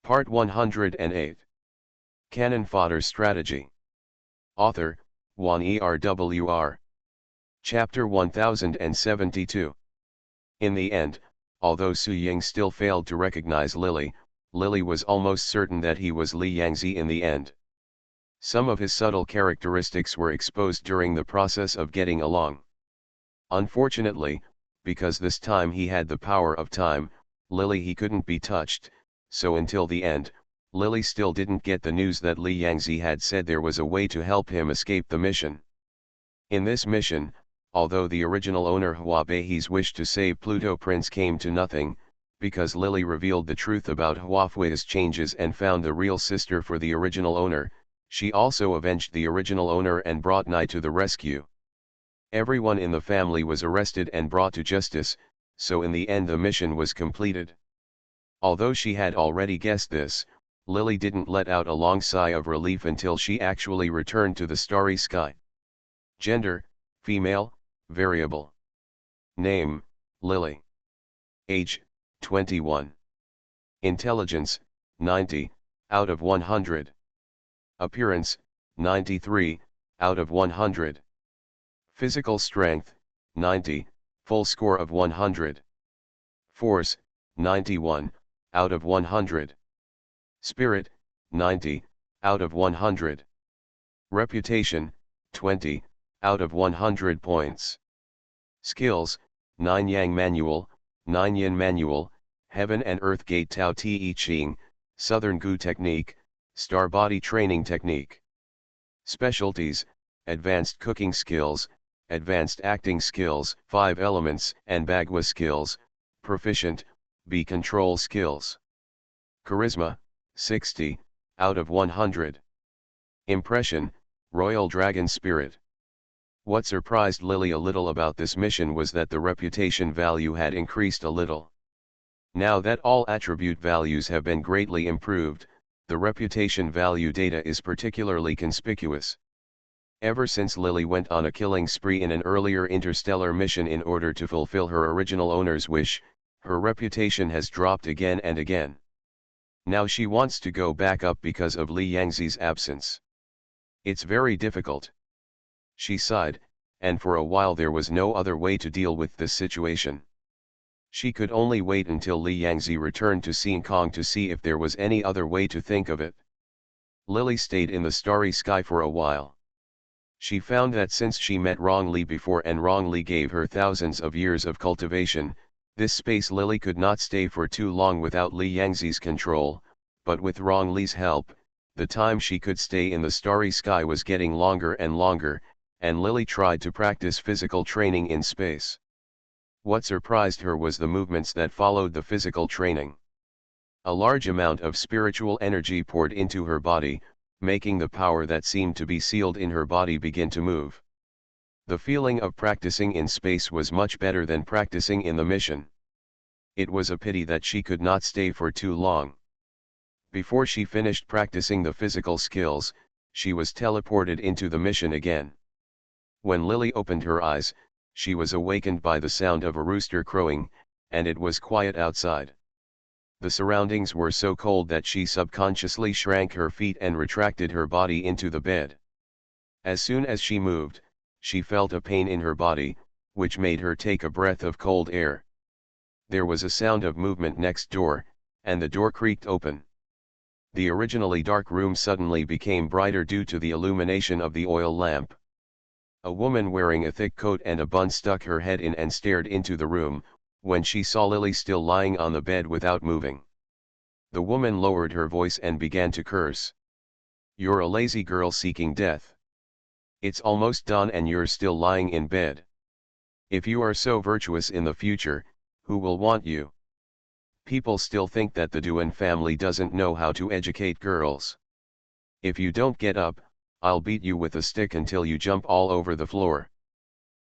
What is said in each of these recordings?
Part 108. Cannon Fodder Strategy. Author, Juan ERWR. Chapter 1072. In the end, although Su Ying still failed to recognize Lily, Lily was almost certain that he was Li Yangzi in the end. Some of his subtle characteristics were exposed during the process of getting along. Unfortunately, because this time he had the power of time, Lily he couldn't be touched, so until the end, Lily still didn't get the news that Li Yangzi had said there was a way to help him escape the mission. In this mission, although the original owner Hua Bei's wish to save Pluto Prince came to nothing, because Lily revealed the truth about Hua Fui's changes and found the real sister for the original owner, she also avenged the original owner and brought Nai to the rescue. Everyone in the family was arrested and brought to justice, so in the end the mission was completed. Although she had already guessed this, Lily didn't let out a long sigh of relief until she actually returned to the starry sky. Gender, female, variable. Name, Lily. Age, 21. Intelligence, 90, out of 100. Appearance, 93, out of 100. Physical strength, 90, full score of 100. Force, 91, out of 100. Spirit, 90, out of 100. Reputation, 20, out of 100 points. Skills, 9 Yang Manual, 9 Yin Manual, Heaven and Earth Gate Tao Te Ching, Southern Gu Technique, Star Body Training Technique. Specialties, Advanced Cooking Skills, Advanced Acting Skills, 5 Elements and Bagua Skills, Proficient, B Control Skills. Charisma, 60, out of 100. Impression, Royal Dragon Spirit. What surprised Lily a little about this mission was that the reputation value had increased a little. Now that all attribute values have been greatly improved, the reputation value data is particularly conspicuous. Ever since Lily went on a killing spree in an earlier interstellar mission in order to fulfill her original owner's wish, her reputation has dropped again and again. Now she wants to go back up because of Li Yangzi's absence. It's very difficult. She sighed, and for a while there was no other way to deal with this situation. She could only wait until Li Yangzi returned to Xing Kong to see if there was any other way to think of it. Lily stayed in the starry sky for a while. She found that since she met Rong Li before and Rong Li gave her thousands of years of cultivation, this space Lily could not stay for too long without Li Yangzi's control, but with Rong Li's help, the time she could stay in the starry sky was getting longer and longer, and Lily tried to practice physical training in space. What surprised her was the movements that followed the physical training. A large amount of spiritual energy poured into her body, making the power that seemed to be sealed in her body begin to move. The feeling of practicing in space was much better than practicing in the mission. It was a pity that she could not stay for too long. Before she finished practicing the physical skills, she was teleported into the mission again. When Lily opened her eyes, she was awakened by the sound of a rooster crowing, and it was quiet outside. The surroundings were so cold that she subconsciously shrank her feet and retracted her body into the bed. As soon as she moved, she felt a pain in her body, which made her take a breath of cold air. There was a sound of movement next door, and the door creaked open. The originally dark room suddenly became brighter due to the illumination of the oil lamp. A woman wearing a thick coat and a bun stuck her head in and stared into the room, when she saw Lily still lying on the bed without moving. The woman lowered her voice and began to curse. "You're a lazy girl seeking death. It's almost dawn and you're still lying in bed. If you are so virtuous in the future, who will want you? People still think that the Duan family doesn't know how to educate girls. If you don't get up, I'll beat you with a stick until you jump all over the floor."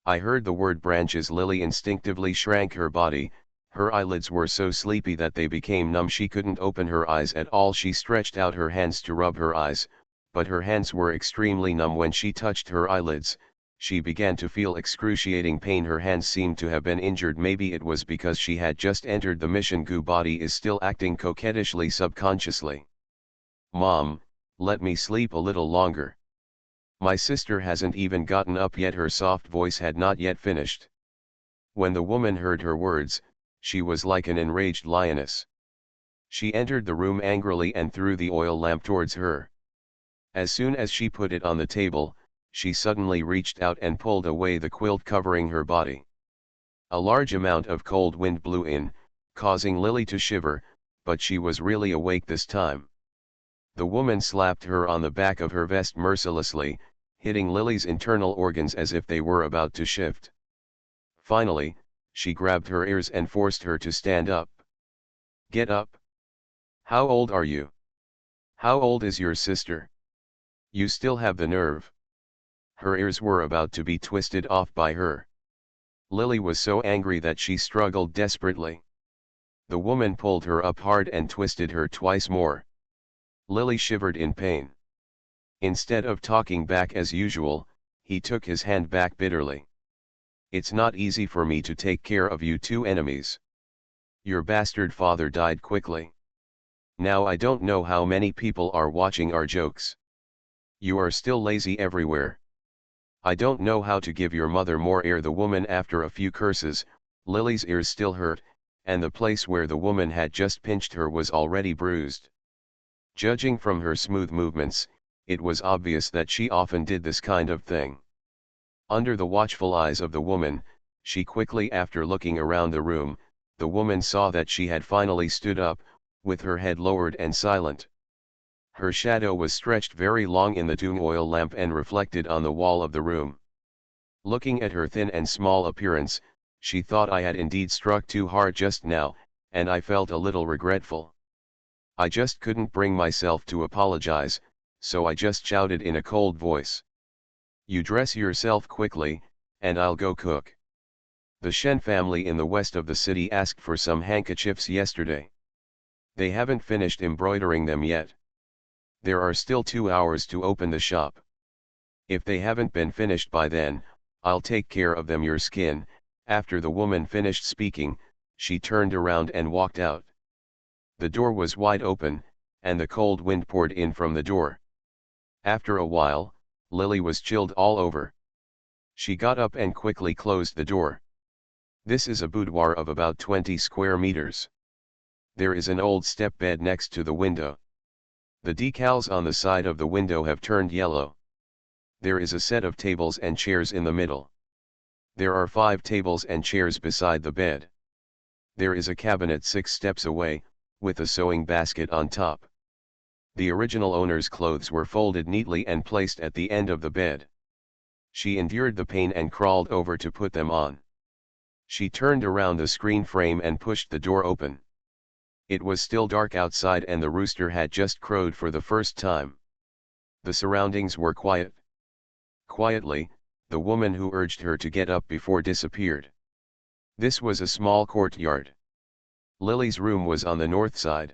I heard the word branches. Lily instinctively shrank her body, her eyelids were so sleepy that they became numb. She couldn't open her eyes at all. She stretched out her hands to rub her eyes, but her hands were extremely numb when she touched her eyelids, She began to feel excruciating pain. Her hands seemed to have been injured. Maybe it was because she had just entered the mission. Goo body is still acting coquettishly subconsciously. Mom, let me sleep a little longer. My sister hasn't even gotten up yet. Her soft voice had not yet finished. When the woman heard her words, she was like an enraged lioness. She entered the room angrily and threw the oil lamp towards her. As soon as she put it on the table, she suddenly reached out and pulled away the quilt covering her body. A large amount of cold wind blew in, causing Lily to shiver, but she was really awake this time. The woman slapped her on the back of her vest mercilessly, hitting Lily's internal organs as if they were about to shift. Finally, she grabbed her ears and forced her to stand up. Get up. How old are you? How old is your sister? You still have the nerve. Her ears were about to be twisted off by her. Lily was so angry that she struggled desperately. The woman pulled her up hard and twisted her twice more. Lily shivered in pain. Instead of talking back as usual, he took his hand back bitterly. It's not easy for me to take care of you two enemies. Your bastard father died quickly. Now I don't know how many people are watching our jokes. You are still lazy everywhere. I don't know how to give your mother more air. The woman, after a few curses, Lily's ears still hurt, and the place where the woman had just pinched her was already bruised. Judging from her smooth movements, it was obvious that she often did this kind of thing. Under the watchful eyes of the woman, she quickly, after looking around the room, the woman saw that she had finally stood up, with her head lowered and silent. Her shadow was stretched very long in the tung oil lamp and reflected on the wall of the room. Looking at her thin and small appearance, she thought, I had indeed struck too hard just now, and I felt a little regretful. I just couldn't bring myself to apologize, so I just shouted in a cold voice. You dress yourself quickly, and I'll go cook. The Shen family in the west of the city asked for some handkerchiefs yesterday. They haven't finished embroidering them yet. There are still 2 hours to open the shop. If they haven't been finished by then, I'll take care of them. Your skin. After the woman finished speaking, she turned around and walked out. The door was wide open, and the cold wind poured in from the door. After a while, Lily was chilled all over. She got up and quickly closed the door. This is a boudoir of about 20 square meters. There is an old step bed next to the window. The decals on the side of the window have turned yellow. There is a set of tables and chairs in the middle. There are 5 tables and chairs beside the bed. There is a cabinet 6 steps away, with a sewing basket on top. The original owner's clothes were folded neatly and placed at the end of the bed. She endured the pain and crawled over to put them on. She turned around the screen frame and pushed the door open. It was still dark outside and the rooster had just crowed for the first time. The surroundings were quiet. Quietly, the woman who urged her to get up before disappeared. This was a small courtyard. Lily's room was on the north side.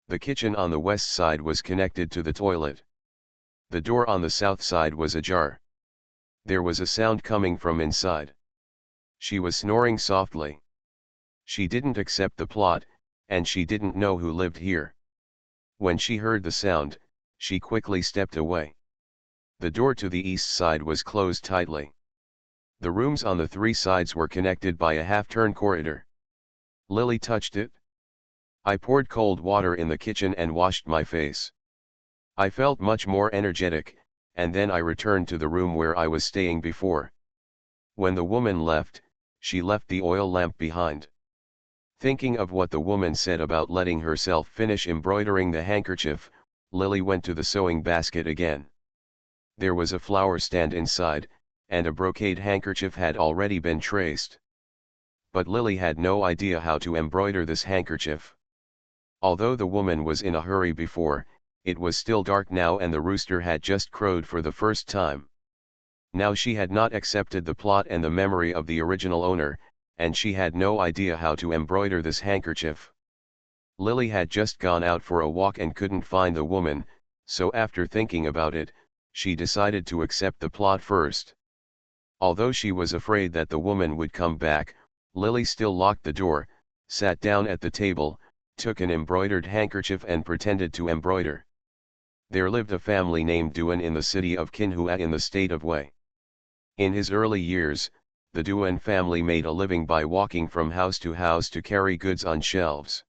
The kitchen on the west side was connected to the toilet. The door on the south side was ajar. There was a sound coming from inside. She was snoring softly. She didn't accept the plot, and she didn't know who lived here. When she heard the sound, she quickly stepped away. The door to the east side was closed tightly. The rooms on the 3 sides were connected by a half-turn corridor. Lily touched it. I poured cold water in the kitchen and washed my face. I felt much more energetic, and then I returned to the room where I was staying before. When the woman left, she left the oil lamp behind. Thinking of what the woman said about letting herself finish embroidering the handkerchief, Lily went to the sewing basket again. There was a flower stand inside, and a brocade handkerchief had already been traced. But Lily had no idea how to embroider this handkerchief. Although the woman was in a hurry before, it was still dark now and the rooster had just crowed for the first time. Now she had not accepted the plot and the memory of the original owner, and she had no idea how to embroider this handkerchief. Lily had just gone out for a walk and couldn't find the woman, so after thinking about it, she decided to accept the plot first. Although she was afraid that the woman would come back, Lily still locked the door, sat down at the table, took an embroidered handkerchief and pretended to embroider. There lived a family named Duan in the city of Qinhua in the state of Wei. In his early years, the Duan family made a living by walking from house to carry goods on shelves.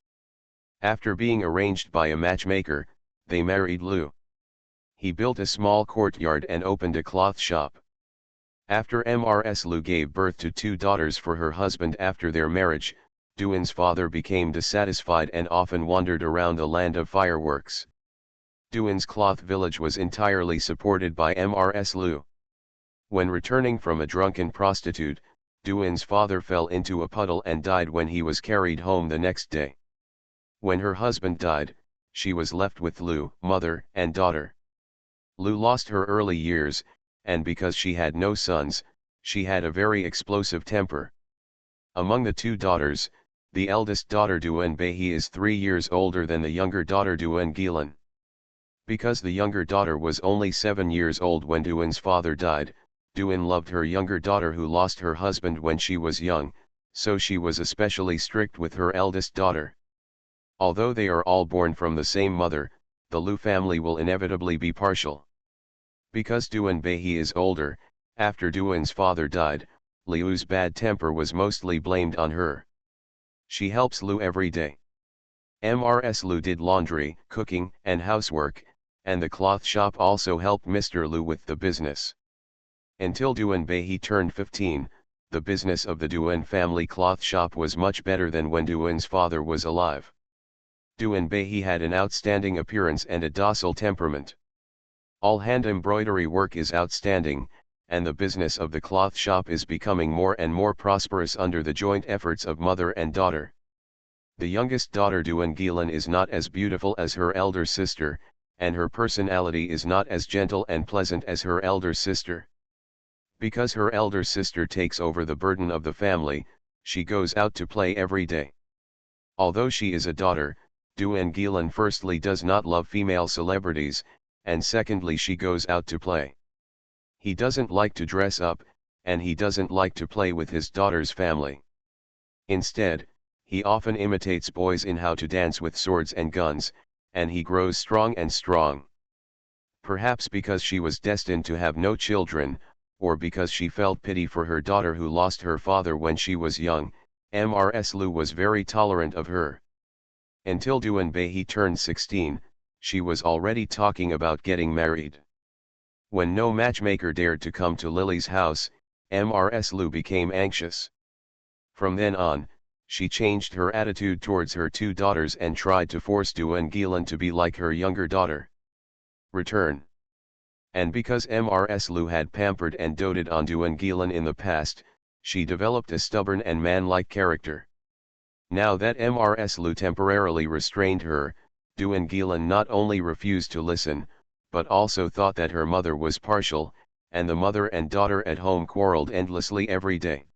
After being arranged by a matchmaker, they married Lu. He built a small courtyard and opened a cloth shop. After Mrs. Lu gave birth to 2 daughters for her husband after their marriage, Duan's father became dissatisfied and often wandered around the land of fireworks. Duan's cloth village was entirely supported by Mrs. Lu. When returning from a drunken prostitute, Duan's father fell into a puddle and died when he was carried home the next day. When her husband died, she was left with Lu, mother and daughter. Lu lost her early years, and because she had no sons, she had a very explosive temper. Among the 2 daughters, the eldest daughter Duan Beihe is 3 years older than the younger daughter Duan Gilan. Because the younger daughter was only 7 years old when Duan's father died, Duan loved her younger daughter who lost her husband when she was young, so she was especially strict with her eldest daughter. Although they are all born from the same mother, the Lu family will inevitably be partial. Because Duan Beihe is older, after Duan's father died, Liu's bad temper was mostly blamed on her. She helps Lu every day. Mrs. Lu did laundry, cooking, and housework, and the cloth shop also helped Mr. Lu with the business. Until Duan Beihe turned 15, the business of the Duan family cloth shop was much better than when Duan's father was alive. Duan Beihe had an outstanding appearance and a docile temperament. All hand embroidery work is outstanding, and the business of the cloth shop is becoming more and more prosperous under the joint efforts of mother and daughter. The youngest daughter Duan Gilan is not as beautiful as her elder sister, and her personality is not as gentle and pleasant as her elder sister. Because her elder sister takes over the burden of the family, she goes out to play every day. Although she is a daughter, Duan Gilan firstly does not love female celebrities, and secondly she goes out to play. He doesn't like to dress up, and he doesn't like to play with his daughter's family. Instead, he often imitates boys in how to dance with swords and guns, and he grows strong and strong. Perhaps because she was destined to have no children, or because she felt pity for her daughter who lost her father when she was young, Mrs. Lu was very tolerant of her. Until Duan Beihe turned 16, she was already talking about getting married. When no matchmaker dared to come to Lily's house, Mrs. Lu became anxious. From then on, she changed her attitude towards her 2 daughters and tried to force Duan Gilan to be like her younger daughter. Return. And because Mrs. Lu had pampered and doted on Duan Gilan in the past, she developed a stubborn and man-like character. Now that Mrs. Lu temporarily restrained her, Duan Gilan not only refused to listen, but also thought that her mother was partial, and the mother and daughter at home quarreled endlessly every day.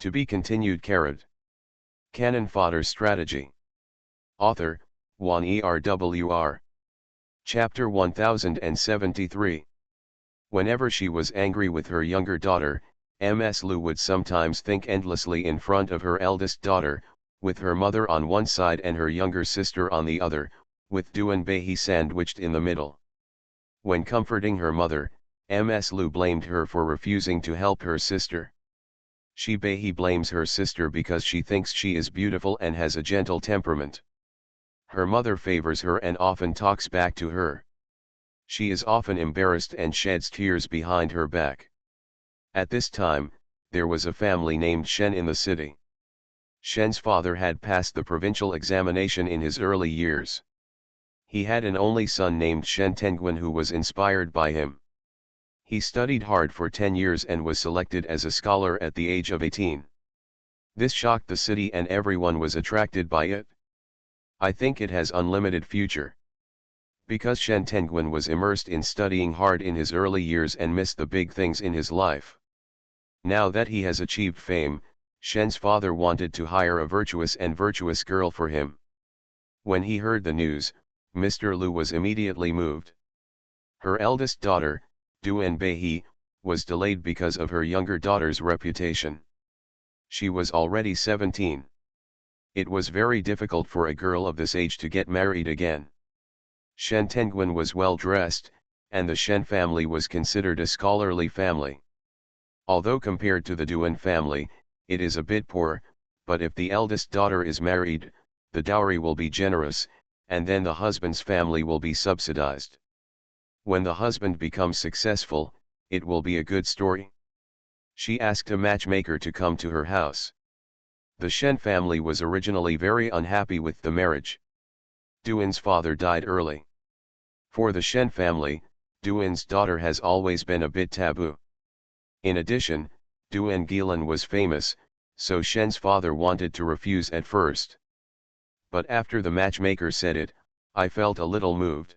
To be continued. Canon Fodder Strategy. Author, Juan Erwr. Chapter 1073. Whenever she was angry with her younger daughter, Ms. Lu would sometimes think endlessly in front of her eldest daughter, with her mother on one side and her younger sister on the other, with Duan Beihe sandwiched in the middle. When comforting her mother, Ms. Lu blamed her for refusing to help her sister. Beihe blames her sister because she thinks she is beautiful and has a gentle temperament. Her mother favors her and often talks back to her. She is often embarrassed and sheds tears behind her back. At this time, there was a family named Shen in the city. Shen's father had passed the provincial examination in his early years. He had an only son named Shen Tenguan who was inspired by him. He studied hard for 10 years and was selected as a scholar at the age of 18. This shocked the city and everyone was attracted by it. I think it has unlimited future. Because Shen Tenguan was immersed in studying hard in his early years and missed the big things in his life. Now that he has achieved fame, Shen's father wanted to hire a virtuous girl for him. When he heard the news, Mr. Lu was immediately moved. Her eldest daughter, Duan Beihe, was delayed because of her younger daughter's reputation. She was already 17. It was very difficult for a girl of this age to get married again. Shen Tenguin was well dressed, and the Shen family was considered a scholarly family. Although compared to the Duan family, it is a bit poor, but if the eldest daughter is married, the dowry will be generous, and then the husband's family will be subsidized. When the husband becomes successful, it will be a good story. She asked a matchmaker to come to her house. The Shen family was originally very unhappy with the marriage. Duan's father died early. For the Shen family, Duan's daughter has always been a bit taboo. In addition, Duan Gilan was famous, so Shen's father wanted to refuse at first. But after the matchmaker said it, I felt a little moved.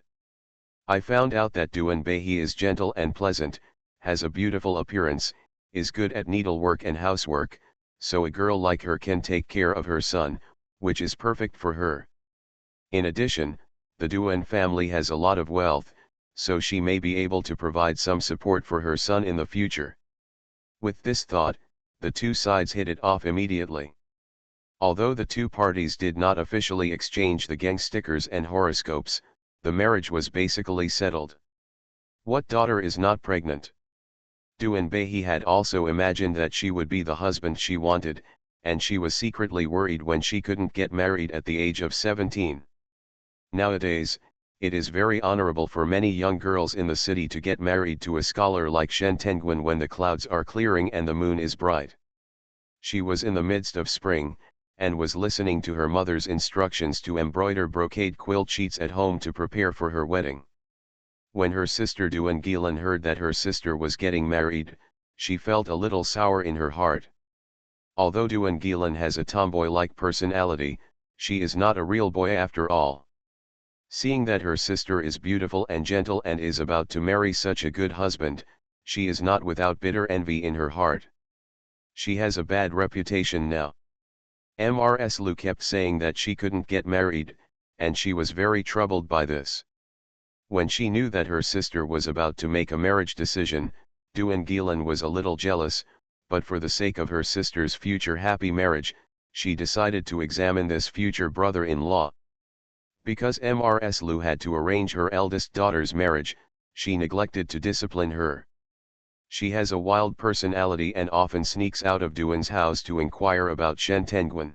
I found out that Duan Behi is gentle and pleasant, has a beautiful appearance, is good at needlework and housework, so a girl like her can take care of her son, which is perfect for her. In addition, the Duan family has a lot of wealth, so she may be able to provide some support for her son in the future. With this thought, the two sides hit it off immediately. Although the two parties did not officially exchange the gang stickers and horoscopes, the marriage was basically settled. What daughter is not pregnant? Duan Behi had also imagined that she would be the husband she wanted, and she was secretly worried when she couldn't get married at the age of 17. Nowadays, it is very honorable for many young girls in the city to get married to a scholar like Shen Tenguin when the clouds are clearing and the moon is bright. She was in the midst of spring, and was listening to her mother's instructions to embroider brocade quilt sheets at home to prepare for her wedding. When her sister Duan Gilan heard that her sister was getting married, she felt a little sour in her heart. Although Duan Gilan has a tomboy-like personality, she is not a real boy after all. Seeing that her sister is beautiful and gentle and is about to marry such a good husband, she is not without bitter envy in her heart. She has a bad reputation now. Mrs. Lu kept saying that she couldn't get married, and she was very troubled by this. When she knew that her sister was about to make a marriage decision, Duan Gilan was a little jealous, but for the sake of her sister's future happy marriage, she decided to examine this future brother-in-law. Because Mrs. Lu had to arrange her eldest daughter's marriage, she neglected to discipline her. She has a wild personality and often sneaks out of Duan's house to inquire about Shen Tenguin.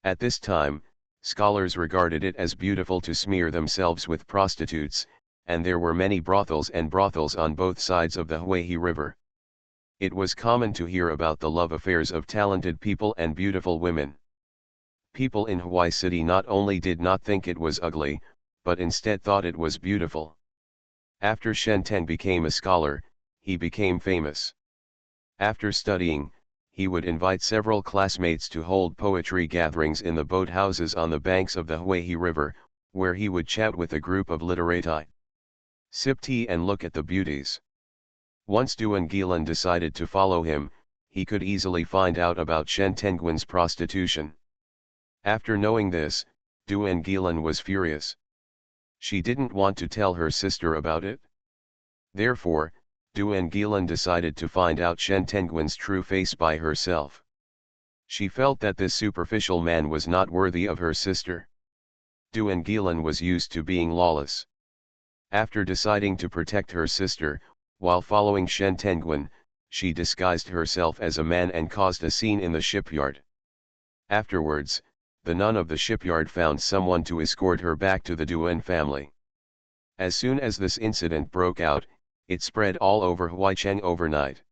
At this time, scholars regarded it as beautiful to smear themselves with prostitutes, and there were many brothels on both sides of the Huaihe River. It was common to hear about the love affairs of talented people and beautiful women. People in Hawaii City not only did not think it was ugly, but instead thought it was beautiful. After Shen Ten became a scholar, he became famous. After studying, he would invite several classmates to hold poetry gatherings in the boat houses on the banks of the Huaihe River, where he would chat with a group of literati, sip tea and look at the beauties. Once Duan Gilan decided to follow him, he could easily find out about Shen Tenguin's prostitution. After knowing this, Duan Gilan was furious. She didn't want to tell her sister about it. Therefore, Duan Gilan decided to find out Shen Tenguin's true face by herself. She felt that this superficial man was not worthy of her sister. Duan Gilan was used to being lawless. After deciding to protect her sister, while following Shen Tenguin, she disguised herself as a man and caused a scene in the shipyard. Afterwards, the nun of the shipyard found someone to escort her back to the Duan family. As soon as this incident broke out, it spread all over Huaicheng overnight.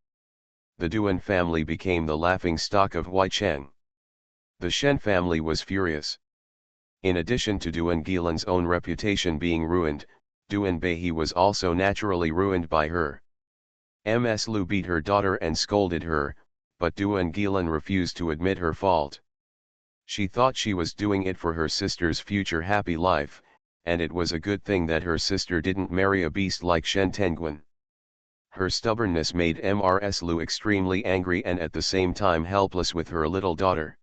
The Duan family became the laughing stock of Huaicheng. The Shen family was furious. In addition to Duan Gilan's own reputation being ruined, Duan Behi was also naturally ruined by her. Ms. Lu beat her daughter and scolded her, but Duan Gilan refused to admit her fault. She thought she was doing it for her sister's future happy life, and it was a good thing that her sister didn't marry a beast like Shen Tenguin. Her stubbornness made Ms. Lu extremely angry and at the same time helpless with her little daughter.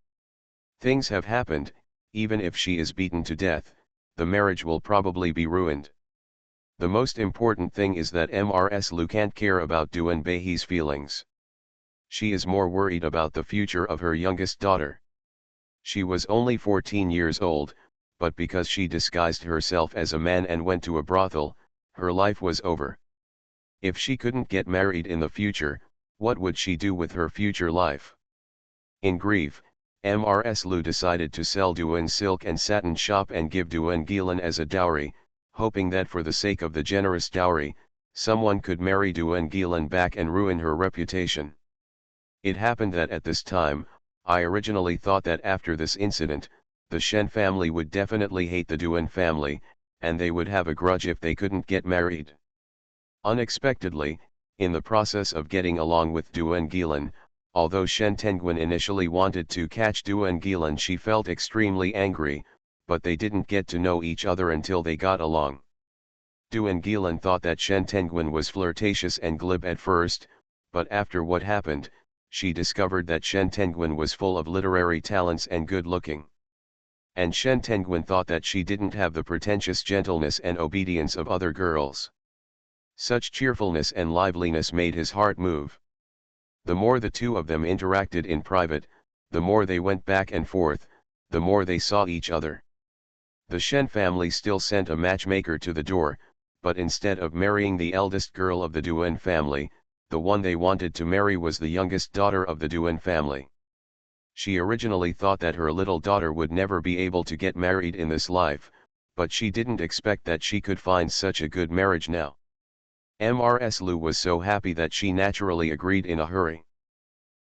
Things have happened, even if she is beaten to death, the marriage will probably be ruined. The most important thing is that Mrs. Lu can't care about Duan Bei's feelings. She is more worried about the future of her youngest daughter. She was only 14 years old, but because she disguised herself as a man and went to a brothel, her life was over. If she couldn't get married in the future, what would she do with her future life? In grief, Mrs. Lu decided to sell Duan's silk and satin shop and give Duan Gilan as a dowry, hoping that for the sake of the generous dowry, someone could marry Duan Gilan back and ruin her reputation. It happened that at this time, I originally thought that after this incident, the Shen family would definitely hate the Duan family, and they would have a grudge if they couldn't get married. Unexpectedly, in the process of getting along with Duan Gilan, although Shen Tenguin initially wanted to catch Duan Gilan, she felt extremely angry, but they didn't get to know each other until they got along. Duan Gilan thought that Shen Tenguin was flirtatious and glib at first, but after what happened, she discovered that Shen Tenguin was full of literary talents and good looking. And Shen Tenguin thought that she didn't have the pretentious gentleness and obedience of other girls. Such cheerfulness and liveliness made his heart move. The more the two of them interacted in private, the more they went back and forth, the more they saw each other. The Shen family still sent a matchmaker to the door, but instead of marrying the eldest girl of the Duan family, the one they wanted to marry was the youngest daughter of the Duan family. She originally thought that her little daughter would never be able to get married in this life, but she didn't expect that she could find such a good marriage now. Mrs. Lu was so happy that she naturally agreed in a hurry.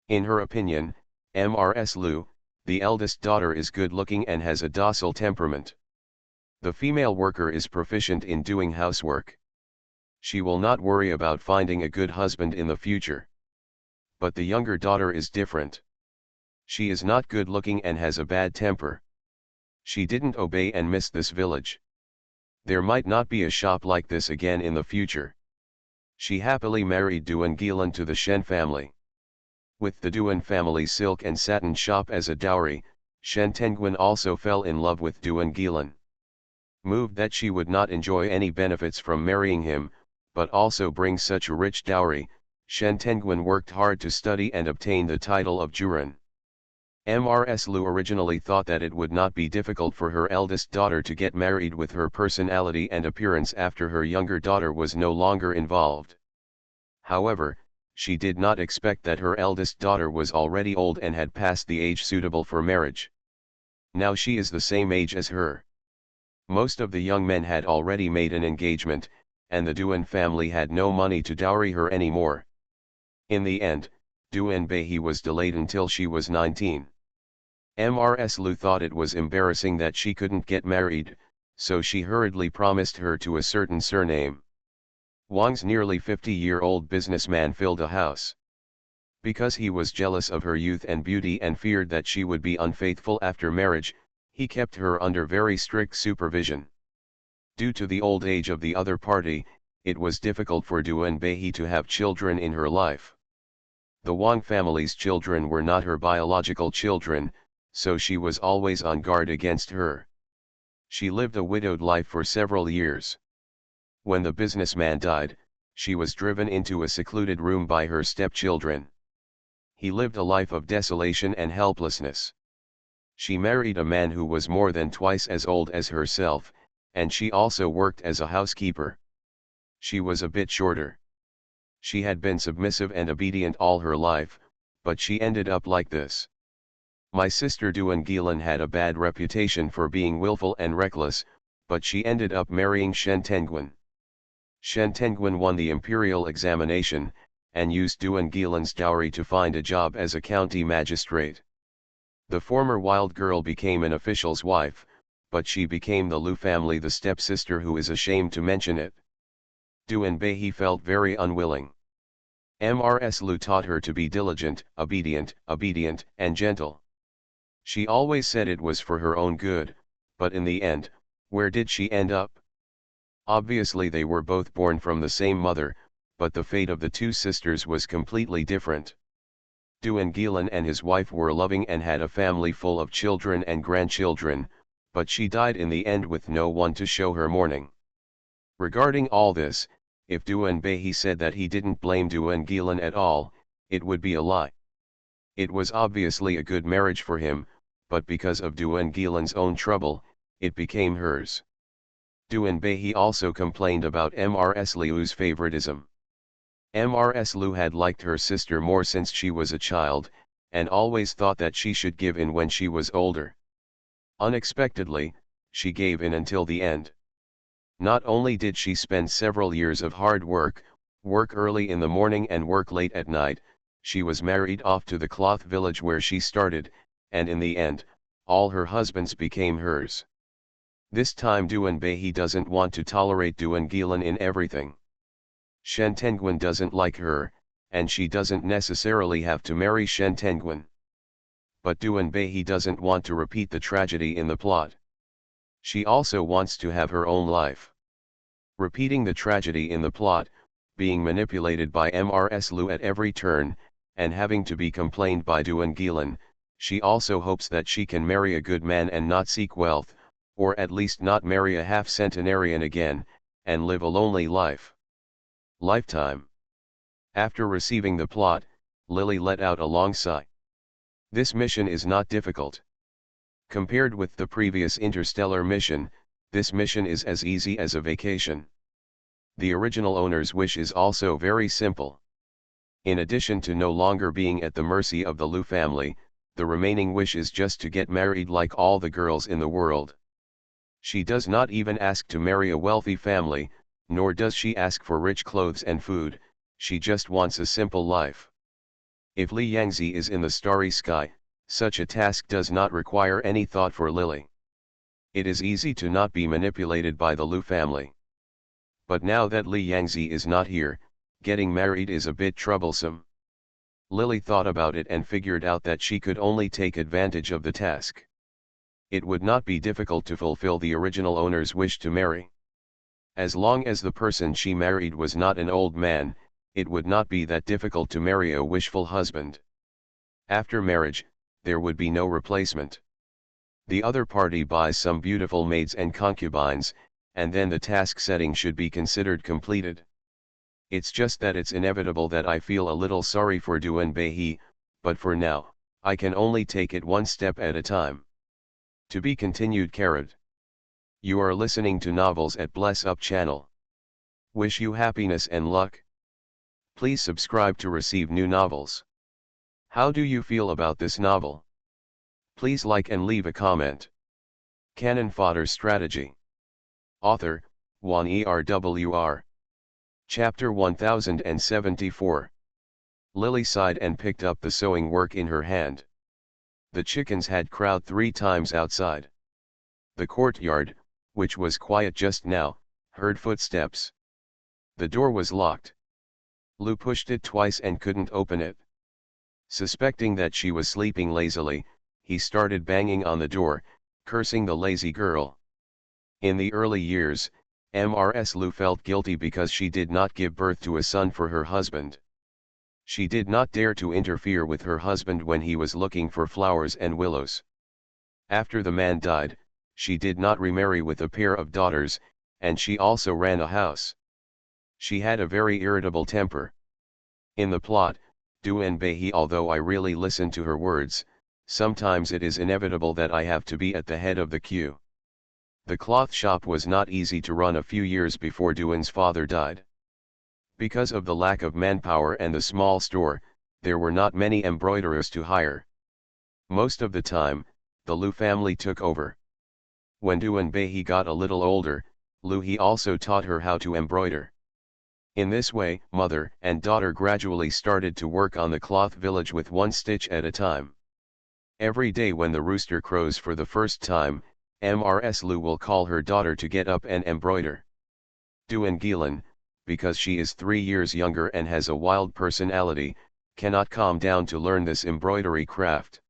In her opinion, Mrs. Lu, the eldest daughter, is good-looking and has a docile temperament. The female worker is proficient in doing housework. She will not worry about finding a good husband in the future. But the younger daughter is different. She is not good-looking and has a bad temper. She didn't obey and missed this village. There might not be a shop like this again in the future. She happily married Duan Gilan to the Shen family. With the Duan family's silk and satin shop as a dowry, Shen Tenguin also fell in love with Duan Gilan. Moved that she would not enjoy any benefits from marrying him, but also bring such a rich dowry, Shen Tenguin worked hard to study and obtain the title of Juren. Mrs. Lu originally thought that it would not be difficult for her eldest daughter to get married with her personality and appearance after her younger daughter was no longer involved. However, she did not expect that her eldest daughter was already old and had passed the age suitable for marriage. Now she is the same age as her. Most of the young men had already made an engagement, and the Duan family had no money to dowry her anymore. In the end, Duan Bei was delayed until she was 19. Mrs. Lu thought it was embarrassing that she couldn't get married, so she hurriedly promised her to a certain surname. Wang's nearly 50-year-old businessman filled a house. Because he was jealous of her youth and beauty and feared that she would be unfaithful after marriage, he kept her under very strict supervision. Due to the old age of the other party, it was difficult for Duan Bei to have children in her life. The Wang family's children were not her biological children, so she was always on guard against her. She lived a widowed life for several years. When the businessman died, she was driven into a secluded room by her stepchildren. He lived a life of desolation and helplessness. She married a man who was more than twice as old as herself, and she also worked as a housekeeper. She was a bit shorter. She had been submissive and obedient all her life, but she ended up like this. My sister Duan Gilan had a bad reputation for being willful and reckless, but she ended up marrying Shen Tenguin. Shen Tenguin won the imperial examination, and used Duan Gilan's dowry to find a job as a county magistrate. The former wild girl became an official's wife, but she became the Lu family the stepsister who is ashamed to mention it. Duan Bei felt very unwilling. Mrs. Lu taught her to be diligent, obedient, and gentle. She always said it was for her own good, but in the end, where did she end up? Obviously they were both born from the same mother, but the fate of the two sisters was completely different. Duan Gilan and his wife were loving and had a family full of children and grandchildren, but she died in the end with no one to show her mourning. Regarding all this, if Duen Behi said that he didn't blame Duen Gilan at all, it would be a lie. It was obviously a good marriage for him, but because of Duen Gilan's own trouble, it became hers. Duen Behi also complained about Mrs. Liu's favoritism. Mrs. Liu had liked her sister more since she was a child, and always thought that she should give in when she was older. Unexpectedly, she gave in until the end. Not only did she spend several years of hard work early in the morning and work late at night, she was married off to the cloth village where she started, and in the end, all her husbands became hers. This time Duen Behi doesn't want to tolerate Duen Gilan in everything. Shen Tenguin doesn't like her, and she doesn't necessarily have to marry Shen Tenguin. But Duen Behi doesn't want to repeat the tragedy in the plot. She also wants to have her own life. Repeating the tragedy in the plot, being manipulated by Mrs. Liu at every turn, and having to be complained by Duen Gilan, she also hopes that she can marry a good man and not seek wealth, or at least not marry a half-centenarian again, and live a lonely life. Lifetime. After receiving the plot, Lily let out a long sigh. This mission is not difficult. Compared with the previous interstellar mission, this mission is as easy as a vacation. The original owner's wish is also very simple. In addition to no longer being at the mercy of the Liu family, the remaining wish is just to get married like all the girls in the world. She does not even ask to marry a wealthy family, nor does she ask for rich clothes and food, she just wants a simple life. If Li Yangzi is in the starry sky, such a task does not require any thought for Lily. It is easy to not be manipulated by the Liu family. But now that Li Yangzi is not here, getting married is a bit troublesome. Lily thought about it and figured out that she could only take advantage of the task. It would not be difficult to fulfill the original owner's wish to marry. As long as the person she married was not an old man, it would not be that difficult to marry a wishful husband. After marriage, there would be no replacement. The other party buys some beautiful maids and concubines, and then the task setting should be considered completed. It's just that it's inevitable that I feel a little sorry for Duen Behi, but for now, I can only take it one step at a time. To be continued. You are listening to novels at Bless Up channel. Wish you happiness and luck. Please subscribe to receive new novels. How do you feel about this novel? Please like and leave a comment. Canon Fodder Strategy. Author, Wan Erwr. Chapter 1074. Lily sighed and picked up the sewing work in her hand. The chickens had crowed 3 times outside. The courtyard, which was quiet just now, heard footsteps. The door was locked. Lou pushed it twice and couldn't open it. Suspecting that she was sleeping lazily, he started banging on the door, cursing the lazy girl. In the early years, Mrs. Liu felt guilty because she did not give birth to a son for her husband. She did not dare to interfere with her husband when he was looking for flowers and willows. After the man died, she did not remarry with a pair of daughters, and she also ran a house. She had a very irritable temper. In the plot, Duen Behi, although I really listen to her words, sometimes it is inevitable that I have to be at the head of the queue. The cloth shop was not easy to run a few years before Duen's father died. Because of the lack of manpower and the small store, there were not many embroiderers to hire. Most of the time, the Liu family took over. When Duen Behi got a little older, Liu he also taught her how to embroider. In this way, mother and daughter gradually started to work on the cloth village with one stitch at a time. Every day when the rooster crows for the first time, Mrs. Liu will call her daughter to get up and embroider. Duen Gilan, because she is 3 years younger and has a wild personality, cannot calm down to learn this embroidery craft.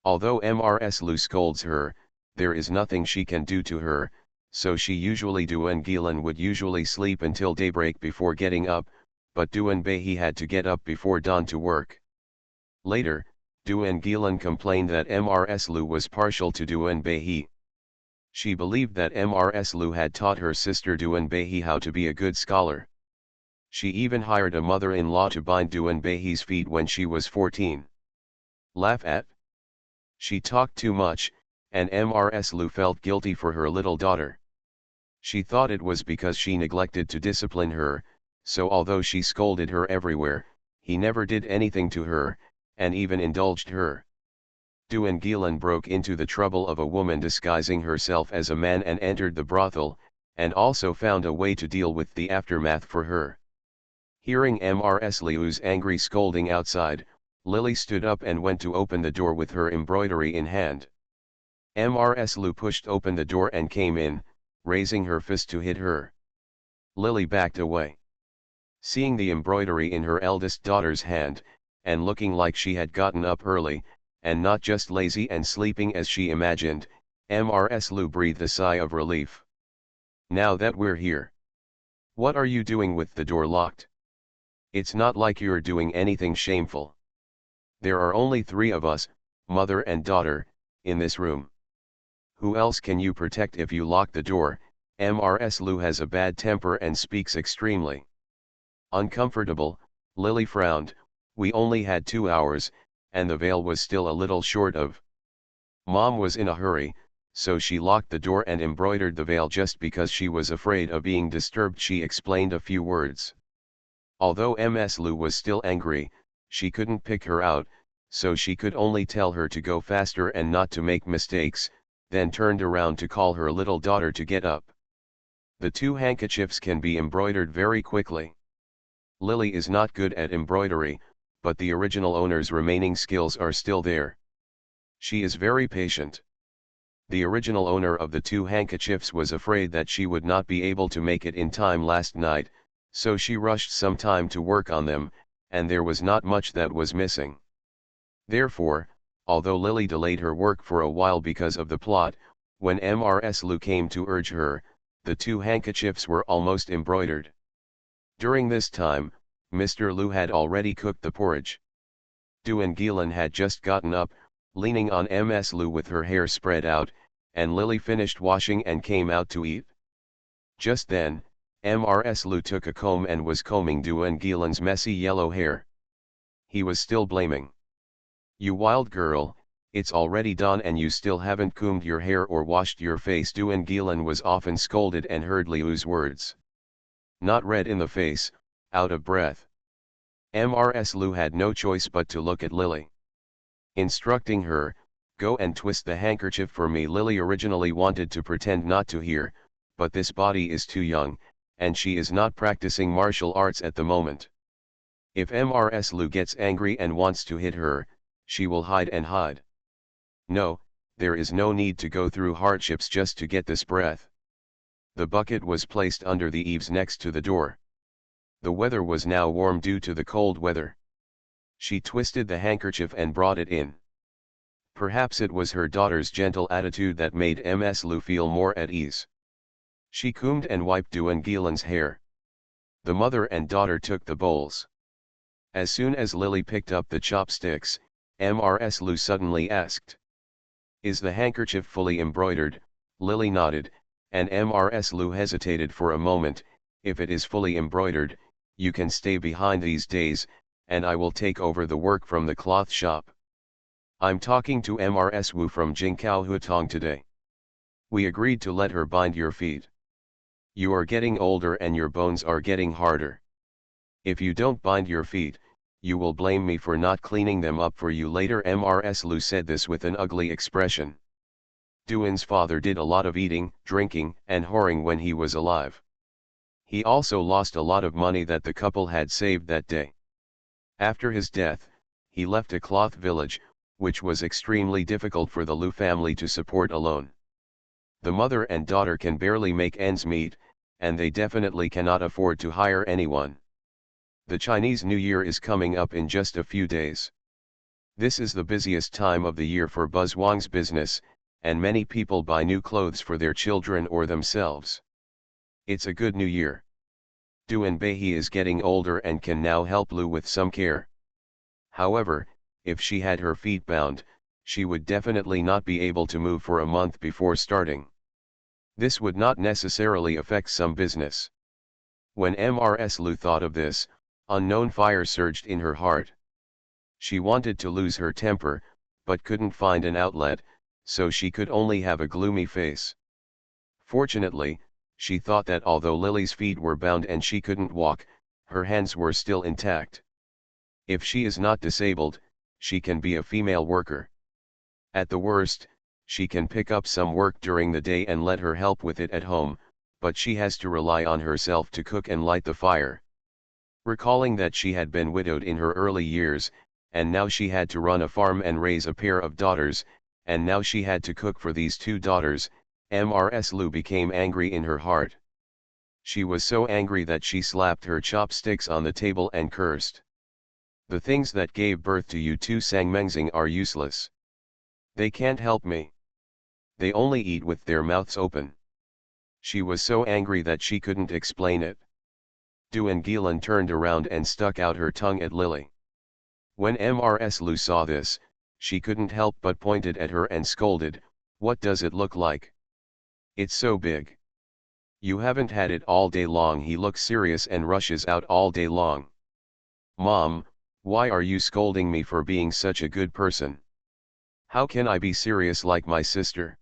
Although Mrs. Liu scolds her, there is nothing she can do to her, so Duen Gilan would usually sleep until daybreak before getting up, but Duen Behi had to get up before dawn to work. Later, Duen Gilan complained that Mrs. Liu was partial to Duen Behi. She believed that Mrs. Lu had taught her sister Duan Behi how to be a good scholar. She even hired a mother-in-law to bind Duan Behi's feet when she was 14. Laugh at? She talked too much, and Mrs. Lu felt guilty for her little daughter. She thought it was because she neglected to discipline her, so although she scolded her everywhere, he never did anything to her, and even indulged her. Duan Gilan broke into the trouble of a woman disguising herself as a man and entered the brothel, and also found a way to deal with the aftermath for her. Hearing Mrs. Liu's angry scolding outside, Lily stood up and went to open the door with her embroidery in hand. Mrs. Liu pushed open the door and came in, raising her fist to hit her. Lily backed away. Seeing the embroidery in her eldest daughter's hand, and looking like she had gotten up early, and not just lazy and sleeping as she imagined, Mrs. Liu breathed a sigh of relief. Now that we're here. What are you doing with the door locked? It's not like you're doing anything shameful. There are only 3 of us, mother and daughter, in this room. Who else can you protect if you lock the door? Mrs. Liu has a bad temper and speaks extremely. Uncomfortable, Lily frowned. We only had 2 hours, and the veil was still a little short of. Mom was in a hurry, so she locked the door and embroidered the veil just because she was afraid of being disturbed. She explained a few words. Although Ms. Liu was still angry, she couldn't pick her out, so she could only tell her to go faster and not to make mistakes, then turned around to call her little daughter to get up. The 2 handkerchiefs can be embroidered very quickly. Lily is not good at embroidery, but the original owner's remaining skills are still there. She is very patient. The original owner of the 2 handkerchiefs was afraid that she would not be able to make it in time last night, so she rushed some time to work on them, and there was not much that was missing. Therefore, although Lily delayed her work for a while because of the plot, when Mrs. Liu came to urge her, the 2 handkerchiefs were almost embroidered. During this time, Mr. Liu had already cooked the porridge. Duan Gilan had just gotten up, leaning on Ms. Liu with her hair spread out, and Lily finished washing and came out to eat. Just then, Mrs. Liu took a comb and was combing Duan Gilan's messy yellow hair. He was still blaming. You wild girl, it's already dawn and you still haven't combed your hair or washed your face. Duan Gilan was often scolded and heard Liu's words. Not red in the face, out of breath. Mrs. Liu had no choice but to look at Lily. Instructing her, go and twist the handkerchief for me. Lily originally wanted to pretend not to hear, but this body is too young, and she is not practicing martial arts at the moment. If Mrs. Liu gets angry and wants to hit her, she will hide and hide. No, there is no need to go through hardships just to get this breath. The bucket was placed under the eaves next to the door. The weather was now warm due to the cold weather. She twisted the handkerchief and brought it in. Perhaps it was her daughter's gentle attitude that made Ms. Liu feel more at ease. She combed and wiped Duan Gilan's hair. The mother and daughter took the bowls. As soon as Lily picked up the chopsticks, Ms. Liu suddenly asked, "Is the handkerchief fully embroidered?" Lily nodded, and Ms. Liu hesitated for a moment. If it is fully embroidered, you can stay behind these days, and I will take over the work from the cloth shop. I'm talking to Mrs. Wu from Jingkao Hutong today. We agreed to let her bind your feet. You are getting older and your bones are getting harder. If you don't bind your feet, you will blame me for not cleaning them up for you later. Mrs. Liu said this with an ugly expression. Duan's father did a lot of eating, drinking, and whoring when he was alive. He also lost a lot of money that the couple had saved that day. After his death, he left a cloth village, which was extremely difficult for the Liu family to support alone. The mother and daughter can barely make ends meet, and they definitely cannot afford to hire anyone. The Chinese New Year is coming up in just a few days. This is the busiest time of the year for Buzz Wang's business, and many people buy new clothes for their children or themselves. It's a good new year. Duan Behi is getting older and can now help Liu with some care. However, if she had her feet bound, she would definitely not be able to move for a month before starting. This would not necessarily affect some business. When Mrs. Lu thought of this, unknown fire surged in her heart. She wanted to lose her temper, but couldn't find an outlet, so she could only have a gloomy face. Fortunately, she thought that although Lily's feet were bound and she couldn't walk, her hands were still intact. If she is not disabled, she can be a female worker. At the worst, she can pick up some work during the day and let her help with it at home, but she has to rely on herself to cook and light the fire. Recalling that she had been widowed in her early years, and now she had to run a farm and raise a pair of daughters, and now she had to cook for these two daughters, Mrs. Lu became angry in her heart. She was so angry that she slapped her chopsticks on the table and cursed. The things that gave birth to you two Sangmengzing are useless. They can't help me. They only eat with their mouths open. She was so angry that she couldn't explain it. Duan Gilan turned around and stuck out her tongue at Lily. When Mrs. Lu saw this, she couldn't help but pointed at her and scolded, "What does it look like? It's so big. You haven't had it all day long." He looks serious and rushes out all day long. "Mom, why are you scolding me for being such a good person? How can I be serious like my sister?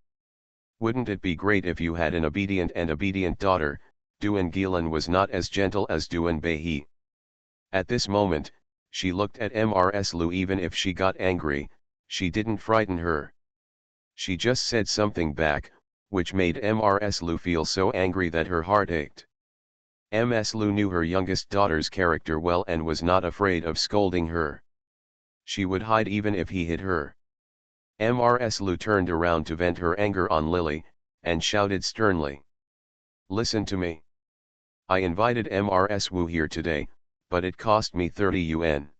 Wouldn't it be great if you had an obedient daughter?" Duan Gilan was not as gentle as Duan Behi. At this moment, she looked at Mrs. Lu. Even if she got angry, she didn't frighten her. She just said something back, which made Mrs. Lu feel so angry that her heart ached. Ms. Lu knew her youngest daughter's character well and was not afraid of scolding her. She would hide even if he hit her. Mrs. Lu turned around to vent her anger on Lily, and shouted sternly, "Listen to me. I invited Mrs. Wu here today, but it cost me 30 yuan.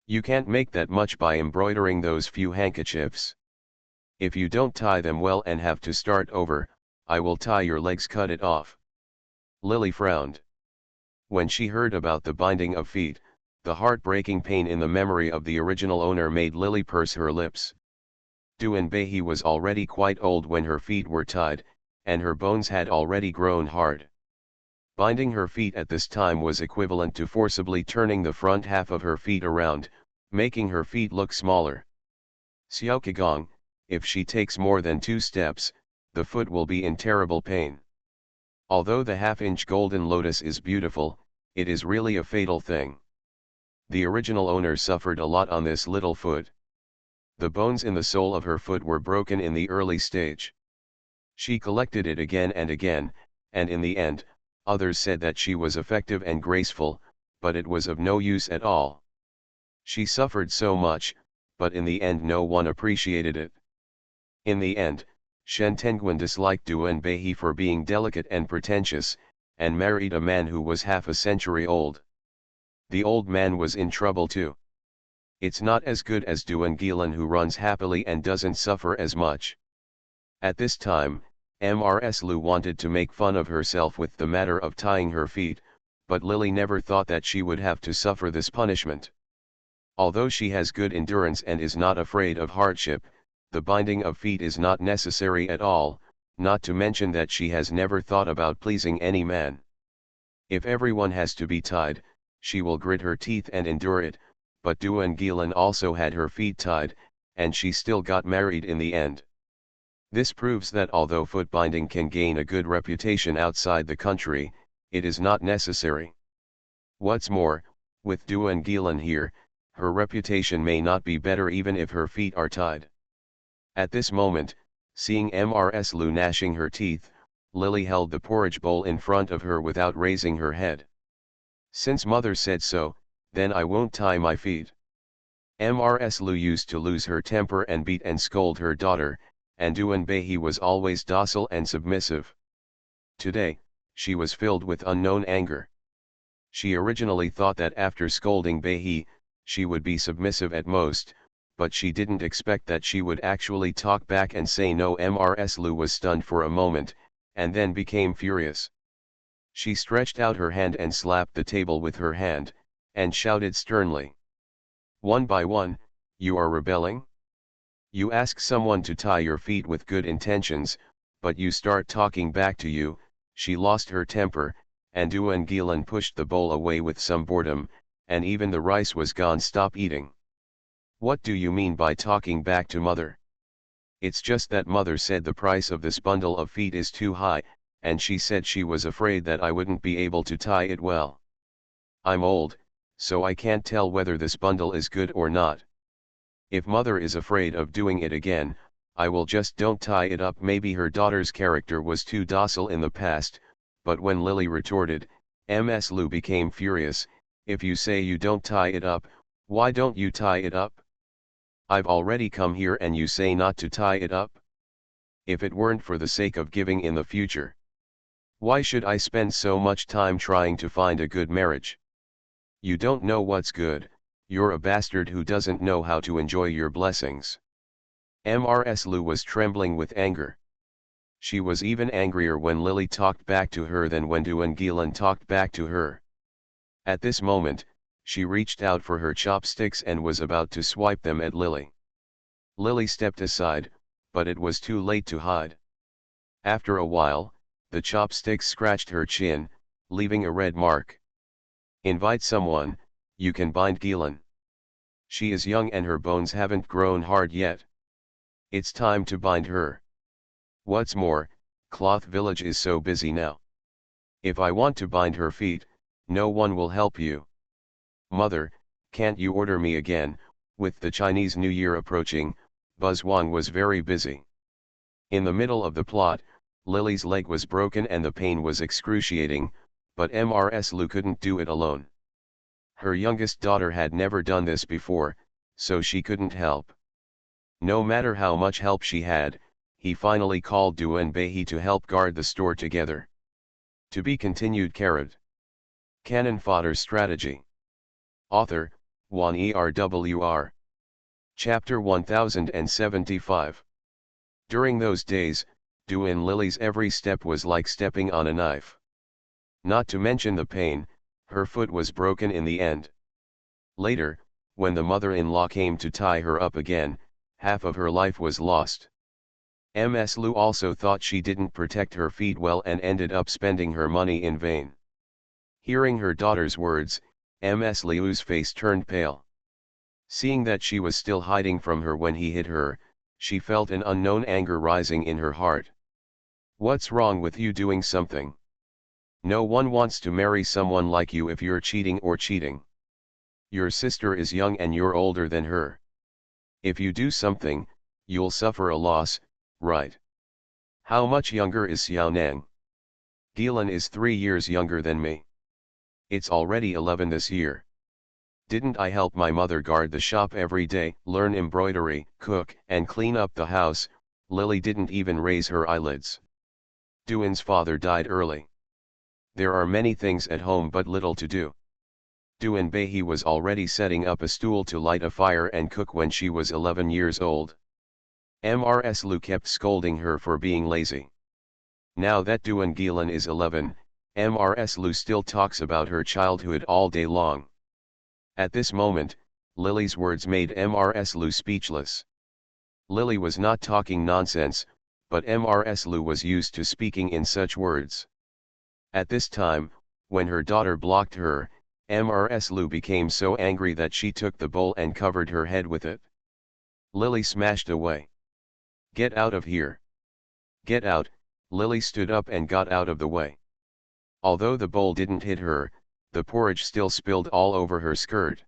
You can't make that much by embroidering those few handkerchiefs. If you don't tie them well and have to start over, I will tie your legs." "Cut it off." Lily frowned. When she heard about the binding of feet, the heartbreaking pain in the memory of the original owner made Lily purse her lips. Duan Behi was already quite old when her feet were tied, and her bones had already grown hard. Binding her feet at this time was equivalent to forcibly turning the front half of her feet around, making her feet look smaller. Xiaokagong, if she takes more than 2 steps, the foot will be in terrible pain. Although the half-inch golden lotus is beautiful, it is really a fatal thing. The original owner suffered a lot on this little foot. The bones in the sole of her foot were broken in the early stage. She collected it again and again, and in the end, others said that she was effective and graceful, but it was of no use at all. She suffered so much, but in the end no one appreciated it. In the end, Shen Tenguan disliked Duan Behi for being delicate and pretentious, and married a man who was half a century old. The old man was in trouble too. It's not as good as Duan Gilan, who runs happily and doesn't suffer as much. At this time, Mrs. Lu wanted to make fun of herself with the matter of tying her feet, but Lily never thought that she would have to suffer this punishment. Although she has good endurance and is not afraid of hardship, the binding of feet is not necessary at all, not to mention that she has never thought about pleasing any man. If everyone has to be tied, she will grit her teeth and endure it, but Duan Gilan also had her feet tied, and she still got married in the end. This proves that although foot binding can gain a good reputation outside the country, it is not necessary. What's more, with Duan Gilan here, her reputation may not be better even if her feet are tied. At this moment, seeing Mrs. Lu gnashing her teeth, Lily held the porridge bowl in front of her without raising her head. "Since mother said so, then I won't tie my feet." Mrs. Lu used to lose her temper and beat and scold her daughter, and Duan Behi was always docile and submissive. Today, she was filled with unknown anger. She originally thought that after scolding Behi, she would be submissive at most, but she didn't expect that she would actually talk back and say no. Mrs. Lu was stunned for a moment, and then became furious. She stretched out her hand and slapped the table with her hand, and shouted sternly, "One by one, you are rebelling? You ask someone to tie your feet with good intentions, but you start talking back to you. She lost her temper, and Duan Gilan pushed the bowl away with some boredom, and even the rice was gone. Stop eating. What do you mean by talking back to mother? It's just that mother said the price of this bundle of feet is too high, and she said she was afraid that I wouldn't be able to tie it well. I'm old, so I can't tell whether this bundle is good or not. If mother is afraid of doing it again, I will just don't tie it up. Maybe her daughter's character was too docile in the past, but when Lily retorted, Ms. Lu became furious. If you say you don't tie it up, why don't you tie it up? I've already come here and you say not to tie it up? If it weren't for the sake of giving in the future, why should I spend so much time trying to find a good marriage? You don't know what's good, you're a bastard who doesn't know how to enjoy your blessings. Ms. Lu was trembling with anger. She was even angrier when Lily talked back to her than when Duan Gilan talked back to her. At this moment, she reached out for her chopsticks and was about to swipe them at Lily. Lily stepped aside, but it was too late to hide. After a while, the chopsticks scratched her chin, leaving a red mark. Invite someone, you can bind Gilan. She is young and her bones haven't grown hard yet. It's time to bind her. What's more, Cloth Village is so busy now. If I want to bind her feet, no one will help you. Mother, can't you order me again? With the Chinese New Year approaching, Buzz Wang was very busy. In the middle of the plot, Lily's leg was broken and the pain was excruciating, but Ms. Lu couldn't do it alone. Her youngest daughter had never done this before, so she couldn't help. No matter how much help she had, he finally called Duan Behi to help guard the store together. To be continued. Cannon Fodder Strategy. Author, Wan Erwr. Chapter 1075. During those days, Duan Lily's every step was like stepping on a knife. Not to mention the pain, her foot was broken in the end. Later, when the mother-in-law came to tie her up again, half of her life was lost. Ms. Lu also thought she didn't protect her feet well and ended up spending her money in vain. Hearing her daughter's words, Ms. Liu's face turned pale. Seeing that she was still hiding from her when he hit her, she felt an unknown anger rising in her heart. What's wrong with you doing something? No one wants to marry someone like you if you're cheating or cheating. Your sister is young and you're older than her. If you do something, you'll suffer a loss, right? How much younger is Xiaoneng? Gilan is 3 years younger than me. It's already 11 this year. Didn't I help my mother guard the shop every day, learn embroidery, cook, and clean up the house? Lily didn't even raise her eyelids. Duan's father died early. There are many things at home but little to do. Duan Behi was already setting up a stool to light a fire and cook when she was 11 years old. Ms. Lu kept scolding her for being lazy. Now that Duan Gilan is 11, Ms. Lu still talks about her childhood all day long. At this moment, Lily's words made Ms. Lu speechless. Lily was not talking nonsense, but Ms. Lu was used to speaking in such words. At this time, when her daughter blocked her, Ms. Lu became so angry that she took the bowl and covered her head with it. Lily smashed away. Get out of here. Get out. Lily stood up and got out of the way. Although the bowl didn't hit her, the porridge still spilled all over her skirt.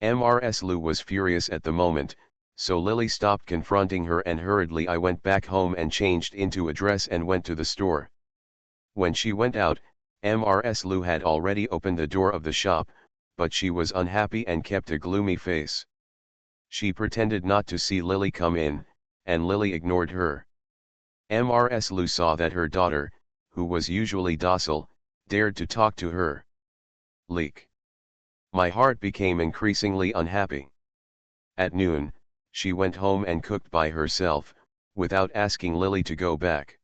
Ms. Lu was furious at the moment, so Lily stopped confronting her and hurriedly I went back home and changed into a dress and went to the store. When she went out, Ms. Lu had already opened the door of the shop, but she was unhappy and kept a gloomy face. She pretended not to see Lily come in, and Lily ignored her. Ms. Lu saw that her daughter, who was usually docile, dared to talk to her. Leak. My heart became increasingly unhappy. At noon, she went home and cooked by herself, without asking Lily to go back.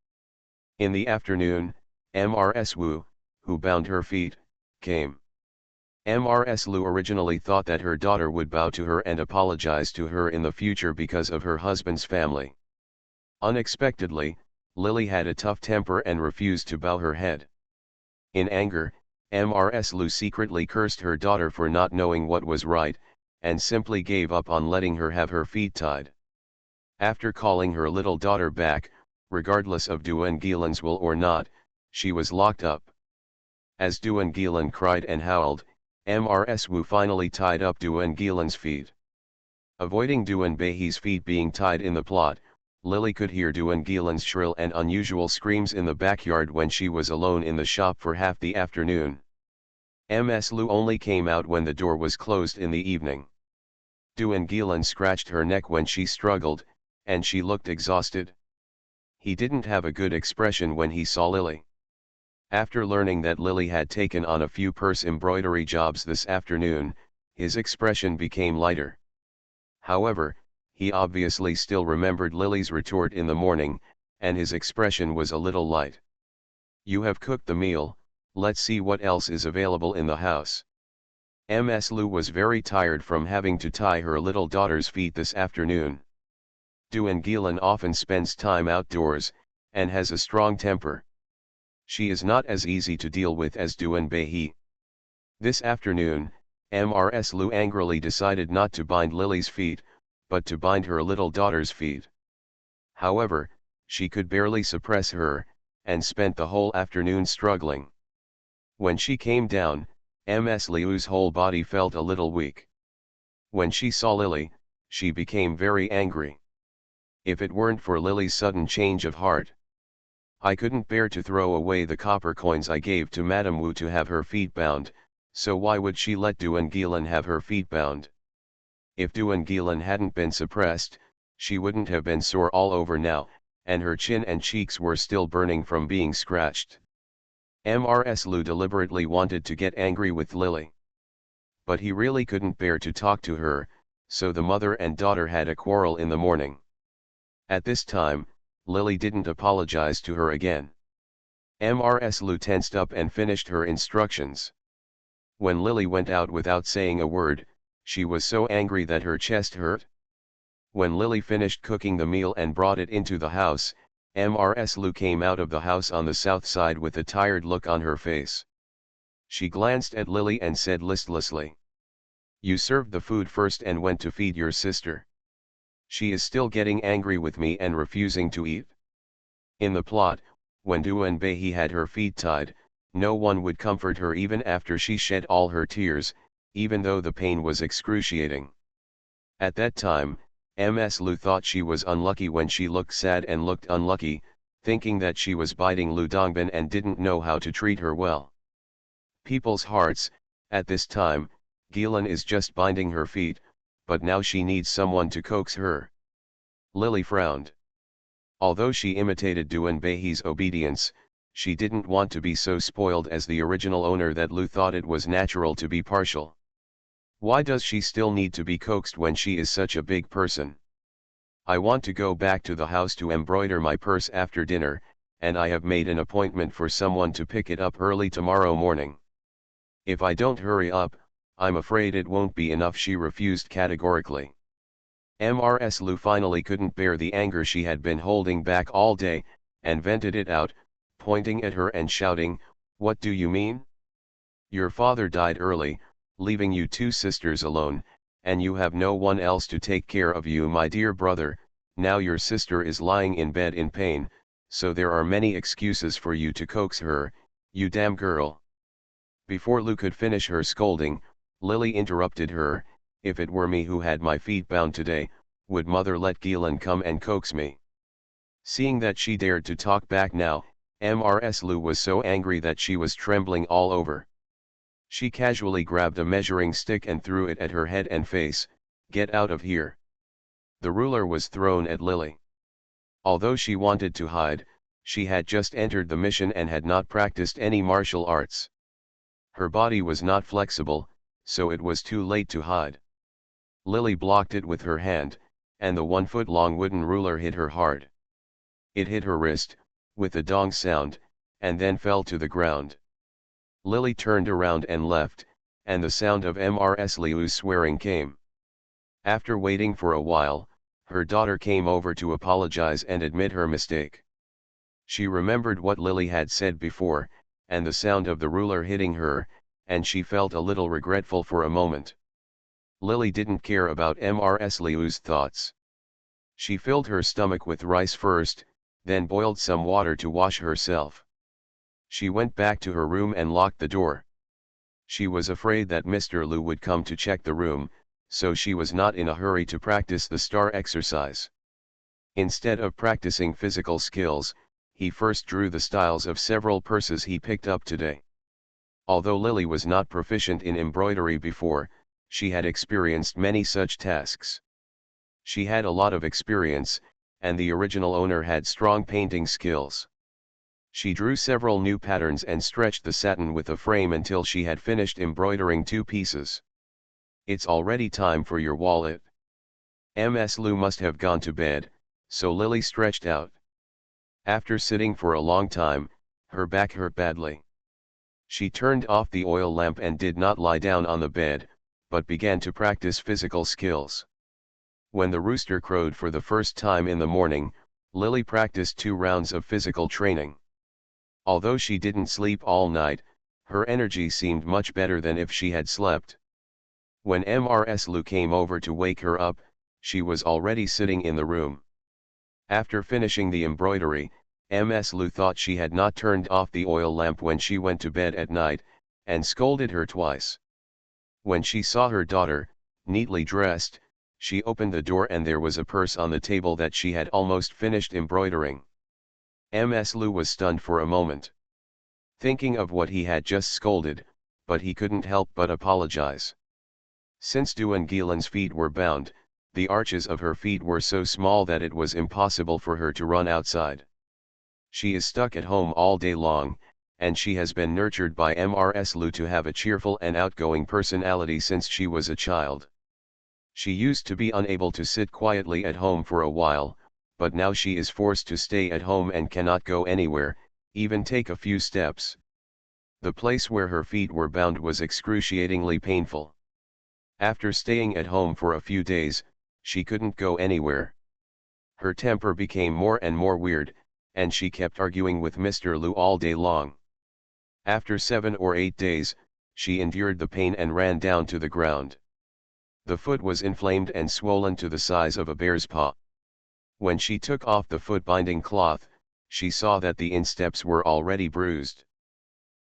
In the afternoon, Ms. Wu, who bound her feet, came. Ms. Lu originally thought that her daughter would bow to her and apologize to her in the future because of her husband's family. Unexpectedly, Lily had a tough temper and refused to bow her head. In anger, Mrs. Lu secretly cursed her daughter for not knowing what was right, and simply gave up on letting her have her feet tied. After calling her little daughter back, regardless of Duan Gilan's will or not, she was locked up. As Duan Gilan cried and howled, Mrs. Wu finally tied up Duan Gilan's feet. Avoiding Duan Beihi's feet being tied in the plot, Lily could hear Duan Gilan's shrill and unusual screams in the backyard when she was alone in the shop for half the afternoon. Ms. Lu only came out when the door was closed in the evening. Duan Gilan scratched her neck when she struggled, and she looked exhausted. He didn't have a good expression when he saw Lily. After learning that Lily had taken on a few purse embroidery jobs this afternoon, his expression became lighter. However, he obviously still remembered Lily's retort in the morning, and his expression was a little light. "You have cooked the meal, let's see what else is available in the house." Ms. Lu was very tired from having to tie her little daughter's feet this afternoon. Duan Gilan often spends time outdoors, and has a strong temper. She is not as easy to deal with as Duan Beihi. This afternoon, Mrs. Lu angrily decided not to bind Lily's feet, but to bind her little daughter's feet. However, she could barely suppress her, and spent the whole afternoon struggling. When she came down, Ms. Liu's whole body felt a little weak. When she saw Lily, she became very angry. If it weren't for Lily's sudden change of heart, I couldn't bear to throw away the copper coins I gave to Madame Wu to have her feet bound, so why would she let Duan Gilan have her feet bound? If Duan Gilan hadn't been suppressed, she wouldn't have been sore all over now, and her chin and cheeks were still burning from being scratched. Mrs. Lu deliberately wanted to get angry with Lily. But he really couldn't bear to talk to her, so the mother and daughter had a quarrel in the morning. At this time, Lily didn't apologize to her again. Mrs. Lu tensed up and finished her instructions. When Lily went out without saying a word, she was so angry that her chest hurt. When Lily finished cooking the meal and brought it into the house, Mrs. Lu came out of the house on the south side with a tired look on her face. She glanced at Lily and said listlessly, "You served the food first and went to feed your sister. She is still getting angry with me and refusing to eat." In the plot, when Duan Beihi had her feet tied, no one would comfort her even after she shed all her tears, even though the pain was excruciating. At that time, Ms. Lu thought she was unlucky when she looked sad and looked unlucky, thinking that she was biting Lu Dongbin and didn't know how to treat her well. People's hearts, at this time, Gilan is just binding her feet, but now she needs someone to coax her. Lily frowned. Although she imitated Duan Beihi's obedience, she didn't want to be so spoiled as the original owner that Lu thought it was natural to be partial. Why does she still need to be coaxed when she is such a big person? I want to go back to the house to embroider my purse after dinner, and I have made an appointment for someone to pick it up early tomorrow morning. If I don't hurry up, I'm afraid it won't be enough, she refused categorically. Ms. Lu finally couldn't bear the anger she had been holding back all day, and vented it out, pointing at her and shouting, "What do you mean? Your father died early, leaving you two sisters alone, and you have no one else to take care of you, my dear brother. Now your sister is lying in bed in pain, so there are many excuses for you to coax her, you damn girl." Before Lu could finish her scolding, Lily interrupted her, "If it were me who had my feet bound today, would mother let Gilan come and coax me?" Seeing that she dared to talk back now, Ms. Lu was so angry that she was trembling all over. She casually grabbed a measuring stick and threw it at her head and face. "Get out of here." The ruler was thrown at Lily. Although she wanted to hide, she had just entered the mission and had not practiced any martial arts. Her body was not flexible, so it was too late to hide. Lily blocked it with her hand, and the 1-foot-long wooden ruler hit her hard. It hit her wrist, with a dong sound, and then fell to the ground. Lily turned around and left, and the sound of Mrs. Liu's swearing came. After waiting for a while, her daughter came over to apologize and admit her mistake. She remembered what Lily had said before, and the sound of the ruler hitting her, and she felt a little regretful for a moment. Lily didn't care about Mrs. Liu's thoughts. She filled her stomach with rice first, then boiled some water to wash herself. She went back to her room and locked the door. She was afraid that Mr. Liu would come to check the room, so she was not in a hurry to practice the star exercise. Instead of practicing physical skills, he first drew the styles of several purses he picked up today. Although Lily was not proficient in embroidery before, she had experienced many such tasks. She had a lot of experience, and the original owner had strong painting skills. She drew several new patterns and stretched the satin with a frame until she had finished embroidering 2 pieces. It's already time for your wallet. Ms. Liu must have gone to bed, so Lily stretched out. After sitting for a long time, her back hurt badly. She turned off the oil lamp and did not lie down on the bed, but began to practice physical skills. When the rooster crowed for the first time in the morning, Lily practiced 2 rounds of physical training. Although she didn't sleep all night, her energy seemed much better than if she had slept. When Mrs. Liu came over to wake her up, she was already sitting in the room. After finishing the embroidery, Ms. Liu thought she had not turned off the oil lamp when she went to bed at night, and scolded her twice. When she saw her daughter, neatly dressed, she opened the door and there was a purse on the table that she had almost finished embroidering. Ms. Liu was stunned for a moment, thinking of what he had just scolded, but he couldn't help but apologize. Since Duangilan's feet were bound, the arches of her feet were so small that it was impossible for her to run outside. She is stuck at home all day long, and she has been nurtured by Mrs. Liu to have a cheerful and outgoing personality since she was a child. She used to be unable to sit quietly at home for a while, but now she is forced to stay at home and cannot go anywhere, even take a few steps. The place where her feet were bound was excruciatingly painful. After staying at home for a few days, she couldn't go anywhere. Her temper became more and more weird, and she kept arguing with Mr. Liu all day long. After 7 or 8 days, she endured the pain and ran down to the ground. The foot was inflamed and swollen to the size of a bear's paw. When she took off the foot binding cloth, she saw that the insteps were already bruised.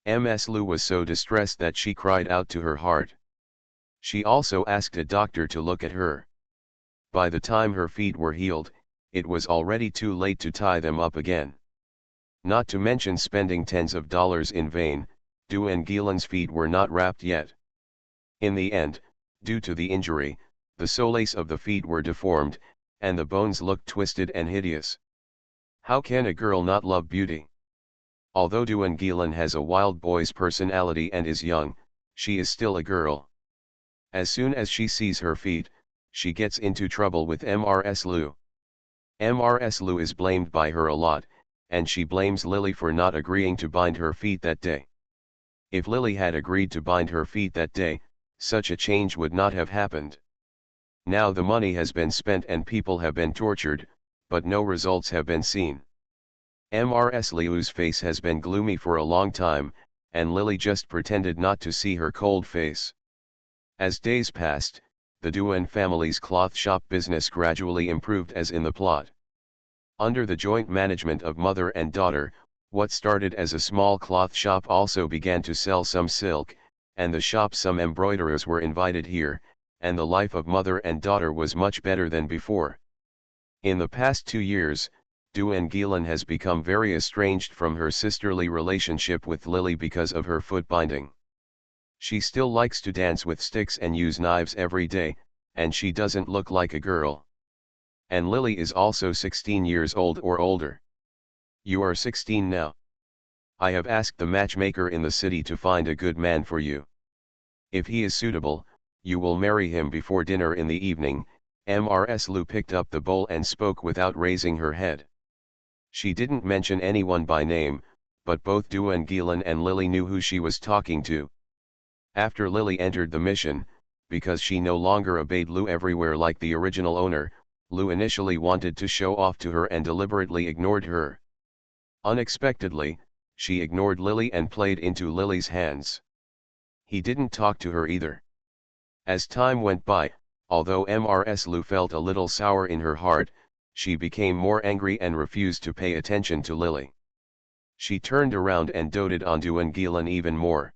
Ms. Liu was so distressed that she cried out to her heart. She also asked a doctor to look at her. By the time her feet were healed, it was already too late to tie them up again. Not to mention spending tens of dollars in vain, Duangilan's feet were not wrapped yet. In the end, due to the injury, the soles of the feet were deformed, and the bones looked twisted and hideous. How can a girl not love beauty? Although Duangilan has a wild boy's personality and is young, she is still a girl. As soon as she sees her feet, she gets into trouble with Mrs. Liu. Mrs. Liu is blamed by her a lot, and she blames Lily for not agreeing to bind her feet that day. If Lily had agreed to bind her feet that day, such a change would not have happened. Now the money has been spent and people have been tortured, but no results have been seen. Mrs. Liu's face has been gloomy for a long time, and Lily just pretended not to see her cold face. As days passed, the Duan family's cloth shop business gradually improved as in the plot. Under the joint management of mother and daughter, what started as a small cloth shop also began to sell some silk, and the shop some embroiderers were invited here, and the life of mother and daughter was much better than before. In the past 2 years, Duangilan has become very estranged from her sisterly relationship with Lily because of her foot binding. She still likes to dance with sticks and use knives every day, and she doesn't look like a girl. And Lily is also 16 years old or older. You are 16 now. I have asked the matchmaker in the city to find a good man for you. If he is suitable, you will marry him before dinner in the evening. Mrs. Liu picked up the bowl and spoke without raising her head. She didn't mention anyone by name, but both Duangilan and Lily knew who she was talking to. After Lily entered the mission, because she no longer obeyed Liu everywhere like the original owner, Liu initially wanted to show off to her and deliberately ignored her. Unexpectedly, she ignored Lily and played into Lily's hands. He didn't talk to her either. As time went by, although Mrs. Lu felt a little sour in her heart, she became more angry and refused to pay attention to Lily. She turned around and doted on Duan Gilan even more.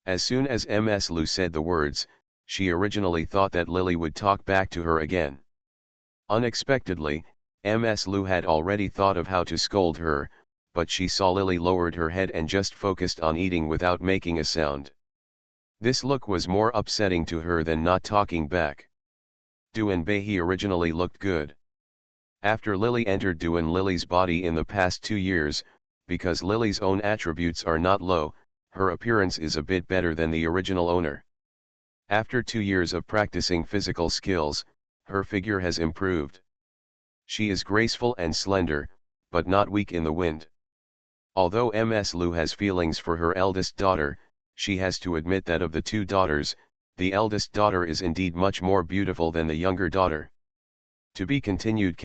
As soon as Ms. Lu said the words, she originally thought that Lily would talk back to her again. Unexpectedly, Ms. Lu had already thought of how to scold her, but she saw Lily lowered her head and just focused on eating without making a sound. This look was more upsetting to her than not talking back. Duan Behi originally looked good. After Lily entered Lily's body in the past 2 years, because Lily's own attributes are not low, her appearance is a bit better than the original owner. After 2 years of practicing physical skills, her figure has improved. She is graceful and slender, but not weak in the wind. Although Ms. Lu has feelings for her eldest daughter, she has to admit that of the 2 daughters, the eldest daughter is indeed much more beautiful than the younger daughter. To be continued.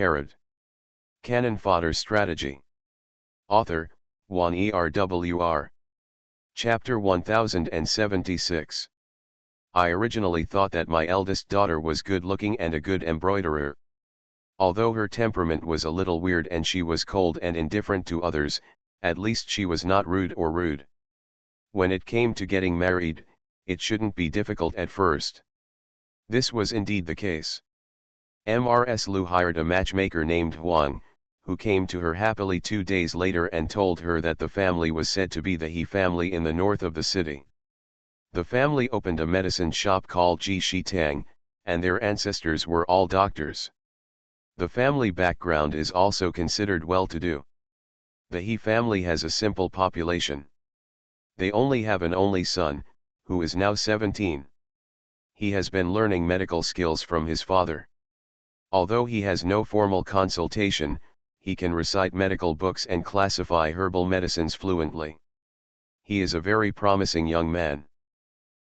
Canon Fodder Strategy. Author, Juan ERWR. Chapter 1076. I originally thought that my eldest daughter was good-looking and a good embroiderer. Although her temperament was a little weird and she was cold and indifferent to others, at least she was not rude. When it came to getting married, it shouldn't be difficult at first. This was indeed the case. Mrs. Lu hired a matchmaker named Huang, who came to her happily 2 days later and told her that the family was said to be the He family in the north of the city. The family opened a medicine shop called Ji Shi Tang, and their ancestors were all doctors. The family background is also considered well-to-do. The He family has a simple population. They only have an only son, who is now 17. He has been learning medical skills from his father. Although he has no formal consultation, he can recite medical books and classify herbal medicines fluently. He is a very promising young man.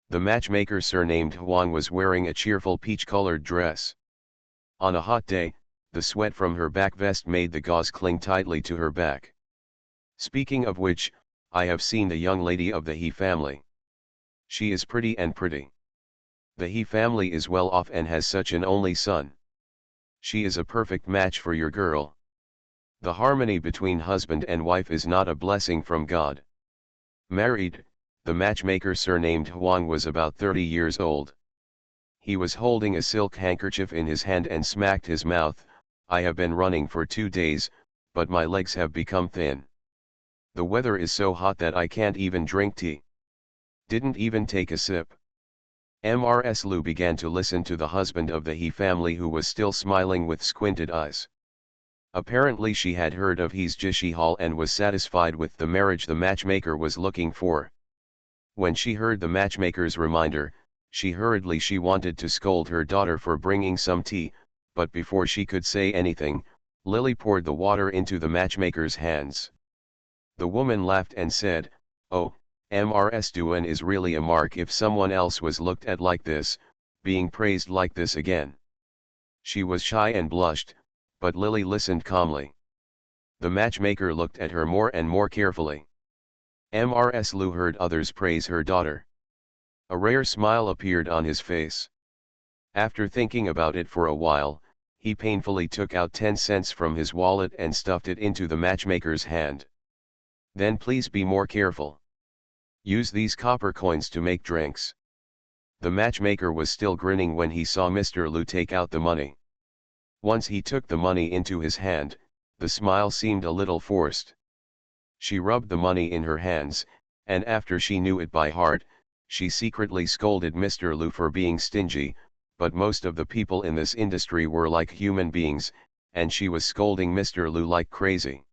The matchmaker surnamed Huang was wearing a cheerful peach-colored dress. On a hot day, the sweat from her back vest made the gauze cling tightly to her back. Speaking of which, I have seen the young lady of the He family. She is pretty. The He family is well off and has such an only son. She is a perfect match for your girl. The harmony between husband and wife is not a blessing from God. Married, the matchmaker surnamed Huang was about 30 years old. He was holding a silk handkerchief in his hand and smacked his mouth. I have been running for 2 days, but my legs have become thin. The weather is so hot that I can't even drink tea. Didn't even take a sip. Mrs. Lu began to listen to the husband of the He family, who was still smiling with squinted eyes. Apparently she had heard of his Jishi Hall and was satisfied with the marriage the matchmaker was looking for. When she heard the matchmaker's reminder, she wanted to scold her daughter for bringing some tea, but before she could say anything, Lily poured the water into the matchmaker's hands. The woman laughed and said, "Oh, Mrs. Duan is really a mark if someone else was looked at like this, being praised like this again." She was shy and blushed, but Lily listened calmly. The matchmaker looked at her more and more carefully. Mrs. Lu heard others praise her daughter. A rare smile appeared on his face. After thinking about it for a while, he painfully took out 10 cents from his wallet and stuffed it into the matchmaker's hand. "Then please be more careful. Use these copper coins to make drinks." The matchmaker was still grinning when he saw Mr. Lu take out the money. Once he took the money into his hand, the smile seemed a little forced. She rubbed the money in her hands, and after she knew it by heart, she secretly scolded Mr. Lu for being stingy, but most of the people in this industry were like human beings, and she was scolding Mr. Lu like crazy.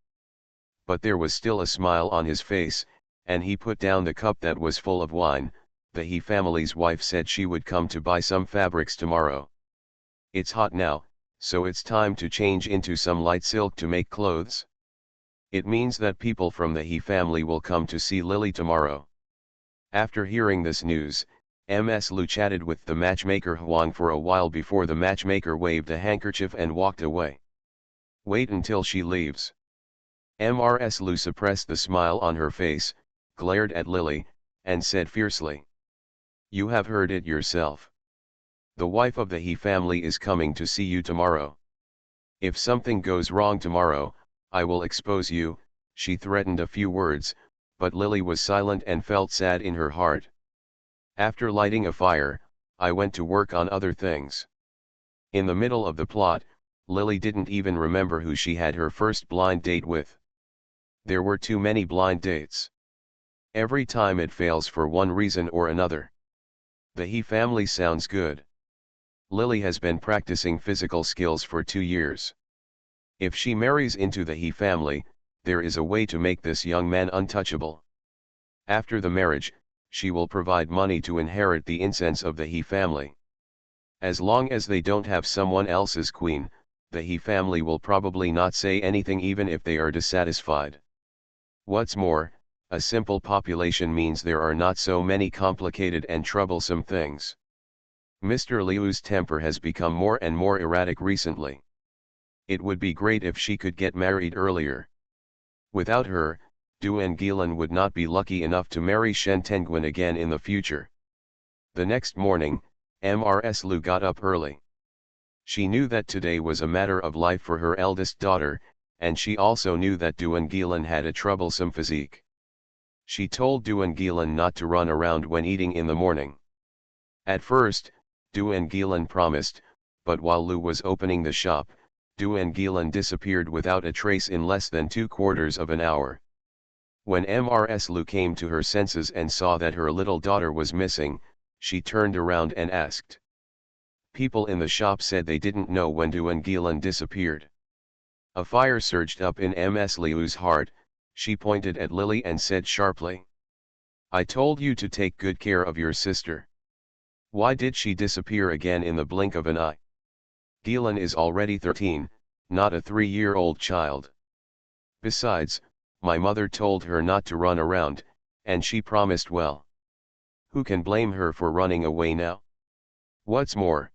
But there was still a smile on his face, and he put down the cup that was full of wine. The He family's wife said she would come to buy some fabrics tomorrow. It's hot now, so it's time to change into some light silk to make clothes. It means that people from the He family will come to see Lily tomorrow. After hearing this news, Ms. Lu chatted with the matchmaker Huang for a while before the matchmaker waved a handkerchief and walked away. "Wait until she leaves. Mrs. Lu suppressed the smile on her face, glared at Lily, and said fiercely. You have heard it yourself. The wife of the He family is coming to see you tomorrow. If something goes wrong tomorrow, I will expose you. She threatened a few words, but Lily was silent and felt sad in her heart. After lighting a fire, I went to work on other things. In the middle of the plot, Lily didn't even remember who she had her first blind date with. There were too many blind dates. Every time it fails for one reason or another. The He family sounds good. Lily has been practicing physical skills for 2 years. If she marries into the He family, there is a way to make this young man untouchable. After the marriage, she will provide money to inherit the incense of the He family. As long as they don't have someone else's queen, the He family will probably not say anything even if they are dissatisfied. What's more, a simple population means there are not so many complicated and troublesome things. Mr. Liu's temper has become more and more erratic recently. It would be great if she could get married earlier. Without her, Duan Gilan would not be lucky enough to marry Shen Tenguin again in the future. The next morning, Mrs. Lu got up early. She knew that today was a matter of life for her eldest daughter, and she also knew that Duan Gilan had a troublesome physique. She told Duan Gilan not to run around when eating in the morning. At first, Duan Gilan promised, but while Lu was opening the shop, Duan Gilan disappeared without a trace in less than 2/4 of an hour. When Mrs. Lu came to her senses and saw that her little daughter was missing, she turned around and asked. People in the shop said they didn't know when Duan Gilan disappeared. A fire surged up in Ms. Liu's heart. She pointed at Lily and said sharply. I told you to take good care of your sister. Why did she disappear again in the blink of an eye? Gilan is already 13, not a 3-year-old child. Besides, my mother told her not to run around, and she promised well. Who can blame her for running away now? What's more,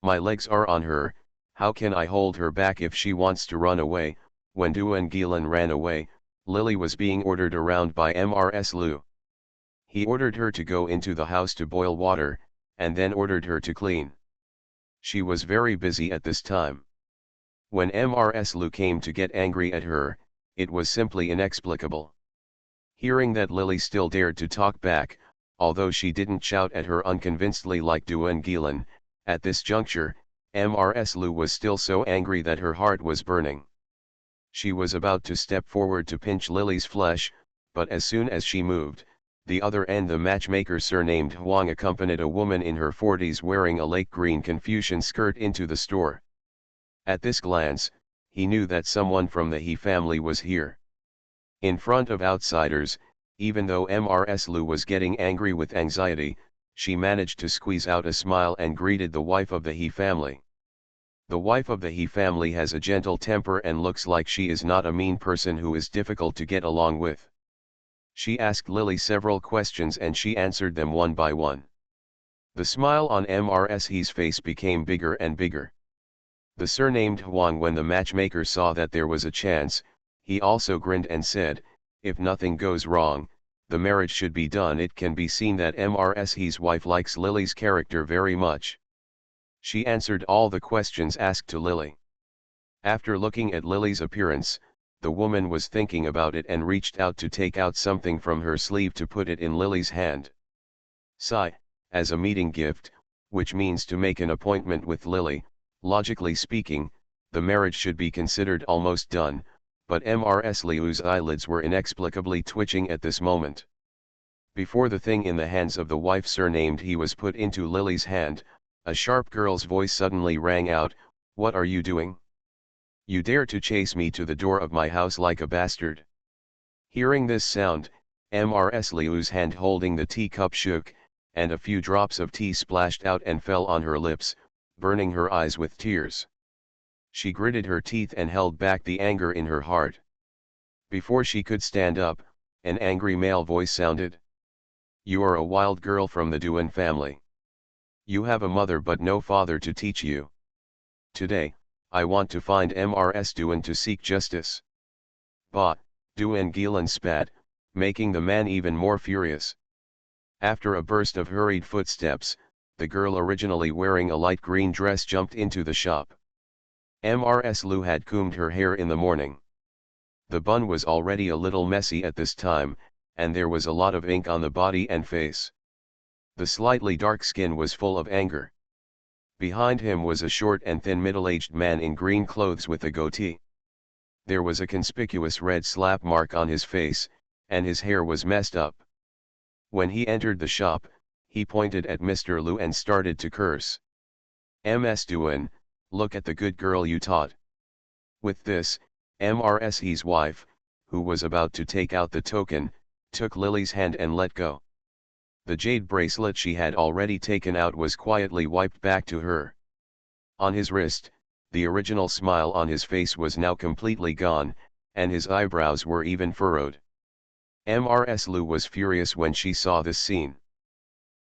my legs are on her, how can I hold her back if she wants to run away? When Duan Gilan ran away, Lily was being ordered around by Mrs. Lu. He ordered her to go into the house to boil water, and then ordered her to clean. She was very busy at this time. When Mrs. Lu came to get angry at her, it was simply inexplicable. Hearing that Lily still dared to talk back, although she didn't shout at her unconvincedly like Duan Gilan, at this juncture, Mrs. Lu was still so angry that her heart was burning. She was about to step forward to pinch Lily's flesh, but as soon as she moved, the other end the matchmaker surnamed Huang accompanied a woman in her 40s wearing a lake green Confucian skirt into the store. At this glance, he knew that someone from the He family was here. In front of outsiders, even though Mrs. Lu was getting angry with anxiety, she managed to squeeze out a smile and greeted the wife of the He family. The wife of the He family has a gentle temper and looks like she is not a mean person who is difficult to get along with. She asked Lily several questions and she answered them one by one. The smile on Mrs. face became bigger and bigger. The surnamed Huang, when the matchmaker saw that there was a chance, he also grinned and said, if nothing goes wrong, the marriage should be done. It can be seen that Mrs. wife likes Lily's character very much. She answered all the questions asked to Lily. After looking at Lily's appearance, the woman was thinking about it and reached out to take out something from her sleeve to put it in Lily's hand. As a meeting gift, which means to make an appointment with Lily. Logically speaking, the marriage should be considered almost done, but Mrs. Liu's eyelids were inexplicably twitching at this moment. Before the thing in the hands of the wife surnamed he was put into Lily's hand, a sharp girl's voice suddenly rang out, what are you doing? You dare to chase me to the door of my house like a bastard. Hearing this sound, Mrs. Liu's hand holding the teacup shook, and a few drops of tea splashed out and fell on her lips, burning her eyes with tears. She gritted her teeth and held back the anger in her heart. Before she could stand up, an angry male voice sounded. You are a wild girl from the Duan family. You have a mother but no father to teach you. Today, I want to find Mrs. Duan to seek justice. Bah, Duan Gilan spat, making the man even more furious. After a burst of hurried footsteps, the girl originally wearing a light green dress jumped into the shop. Mrs. Lu had combed her hair in the morning. The bun was already a little messy at this time, and there was a lot of ink on the body and face. The slightly dark skin was full of anger. Behind him was a short and thin middle-aged man in green clothes with a goatee. There was a conspicuous red slap mark on his face, and his hair was messed up. When he entered the shop, he pointed at Mr. Lu and started to curse. Ms. Duan, look at the good girl you taught. With this, Mrs. wife, who was about to take out the token, took Lily's hand and let go. The jade bracelet she had already taken out was quietly wiped back to her. On his wrist, the original smile on his face was now completely gone, and his eyebrows were even furrowed. Mrs. Lu was furious when she saw this scene.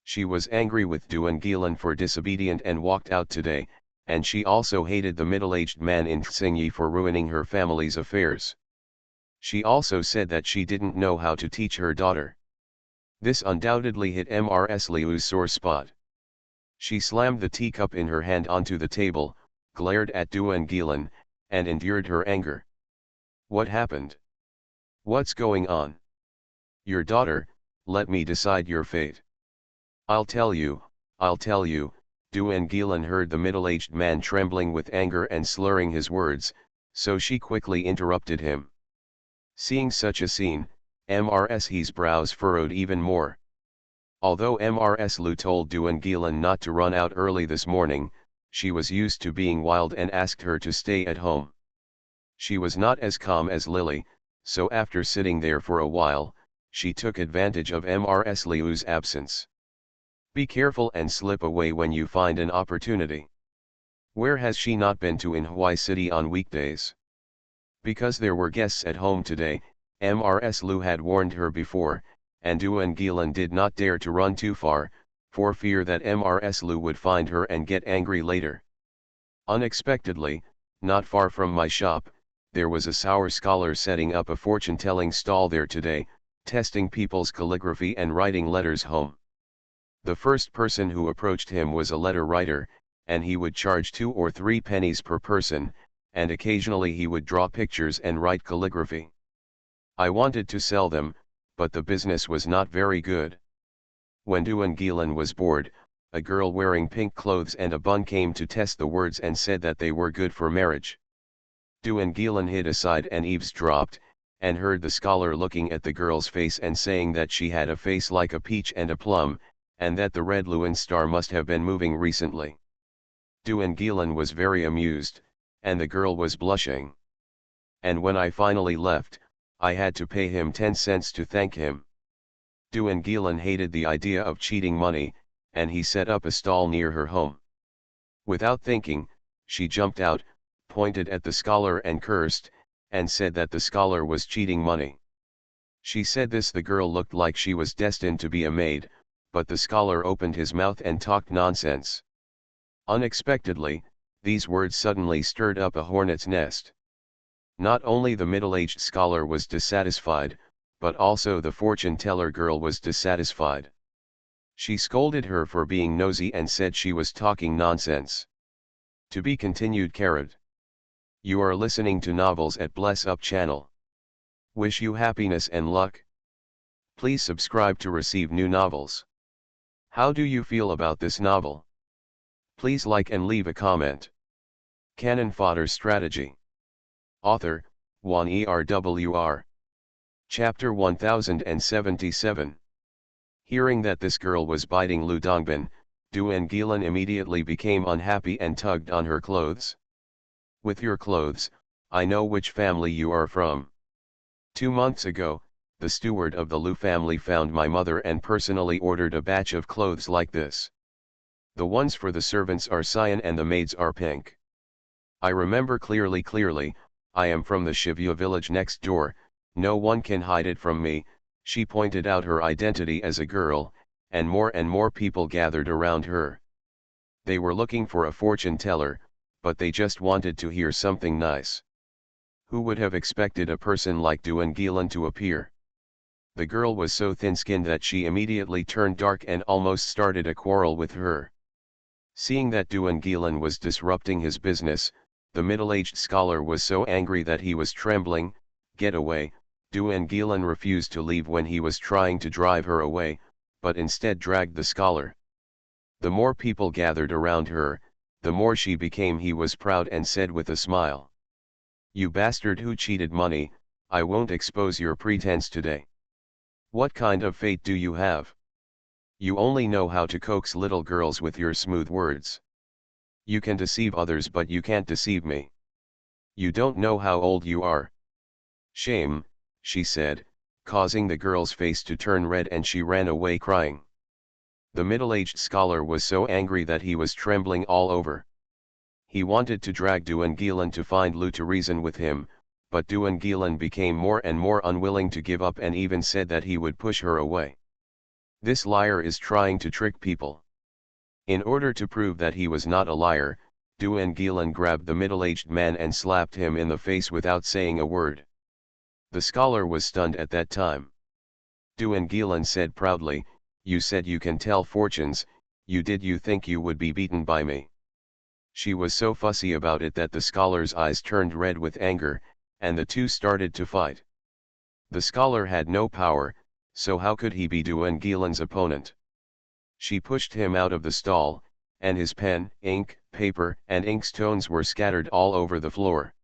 She was angry with Duan Gilan for disobedient and walked out today, and she also hated the middle-aged man in Xingyi for ruining her family's affairs. She also said that she didn't know how to teach her daughter. This undoubtedly hit Mrs. Liu's sore spot. She slammed the teacup in her hand onto the table, glared at Duan Gilan, and endured her anger. What happened? What's going on? Your daughter, let me decide your fate. I'll tell you, Duan Gilan heard the middle-aged man trembling with anger and slurring his words, so she quickly interrupted him. Seeing such a scene, Mrs. brows furrowed even more. Although Mrs. Lu told Duan Gilan not to run out early this morning, she was used to being wild and asked her to stay at home. She was not as calm as Lily, so after sitting there for a while, she took advantage of Mrs. Liu's absence. Be careful and slip away when you find an opportunity. Where has she not been to in Hawaii City on weekdays? Because there were guests at home today, Mrs. Lu had warned her before, and Duan Gilan did not dare to run too far, for fear that Mrs. Lu would find her and get angry later. Unexpectedly, not far from my shop, there was a sour scholar setting up a fortune-telling stall there today, testing people's calligraphy and writing letters home. The first person who approached him was a letter writer, and he would charge 2 or 3 pennies per person, and occasionally he would draw pictures and write calligraphy. I wanted to sell them, but the business was not very good. When Duan Gilan was bored, a girl wearing pink clothes and a bun came to test the words and said that they were good for marriage. Duan Gilan hid aside and eavesdropped, and heard the scholar looking at the girl's face and saying that she had a face like a peach and a plum, and that the red Lewin star must have been moving recently. Duan Gilan was very amused, and the girl was blushing. And when I finally left, I had to pay him 10 cents to thank him. Duan Gilan hated the idea of cheating money, and he set up a stall near her home. Without thinking, she jumped out, pointed at the scholar and cursed, and said that the scholar was cheating money. She said this the girl looked like she was destined to be a maid, but the scholar opened his mouth and talked nonsense. Unexpectedly, these words suddenly stirred up a hornet's nest. Not only the middle-aged scholar was dissatisfied, but also the fortune-teller girl was dissatisfied. She scolded her for being nosy and said she was talking nonsense. To be continued. You are listening to novels at Bless Up channel. Wish you happiness and luck. Please subscribe to receive new novels. How do you feel about this novel? Please like and leave a comment. Cannon Fodder Strategy. Author, Juan Erwr. Chapter 1077. Hearing that this girl was biting Lu Dongbin, Duan Gilan immediately became unhappy and tugged on her clothes. With your clothes, I know which family you are from. 2 months ago, the steward of the Lu family found my mother and personally ordered a batch of clothes like this. The ones for the servants are cyan and the maids are pink. I remember clearly, I am from the Shibuya village next door, no one can hide it from me. She pointed out her identity as a girl, and more people gathered around her. They were looking for a fortune teller, but they just wanted to hear something nice. Who would have expected a person like Duan Gilan to appear? The girl was so thin-skinned that she immediately turned dark and almost started a quarrel with her. Seeing that Duan Gilan was disrupting his business, the middle-aged scholar was so angry that he was trembling. Get away. Duan Gilan refused to leave when he was trying to drive her away, but instead dragged the scholar. The more people gathered around her, the more she became. He was proud and said with a smile, "You bastard who cheated money, I won't expose your pretense today. What kind of fate do you have? You only know how to coax little girls with your smooth words. You can deceive others but you can't deceive me. You don't know how old you are." "Shame," she said, causing the girl's face to turn red, and she ran away crying. The middle-aged scholar was so angry that he was trembling all over. He wanted to drag Duan Gilan to find Lu to reason with him, but Duan Gilan became more and more unwilling to give up and even said that he would push her away. This liar is trying to trick people. In order to prove that he was not a liar, Duan Gilan grabbed the middle-aged man and slapped him in the face without saying a word. The scholar was stunned at that time. Duan Gilan said proudly, "You said you can tell fortunes, did you think you would be beaten by me?" She was so fussy about it that the scholar's eyes turned red with anger, and the two started to fight. The scholar had no power, so how could he be Duan Gilan's opponent? She pushed him out of the stall, and his pen, ink, paper, and inkstones were scattered all over the floor.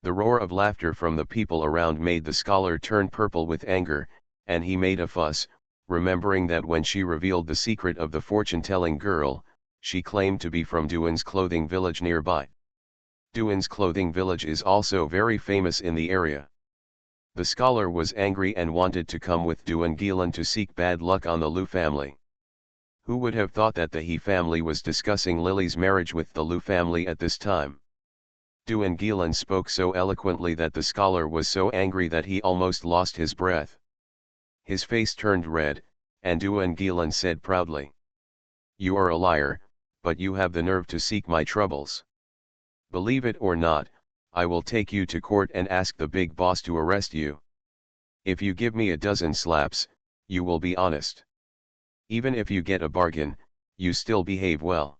The roar of laughter from the people around made the scholar turn purple with anger, and he made a fuss, remembering that when she revealed the secret of the fortune-telling girl, she claimed to be from Duan's clothing village nearby. Duan's clothing village is also very famous in the area. The scholar was angry and wanted to come with Duan Gilan to seek bad luck on the Lu family. Who would have thought that the He family was discussing Lily's marriage with the Lu family at this time? Duan Gilan spoke so eloquently that the scholar was so angry that he almost lost his breath. His face turned red, and Duan Gilan said proudly, "You are a liar, but you have the nerve to seek my troubles. Believe it or not, I will take you to court and ask the big boss to arrest you. If you give me a dozen slaps, you will be honest. Even if you get a bargain, you still behave well."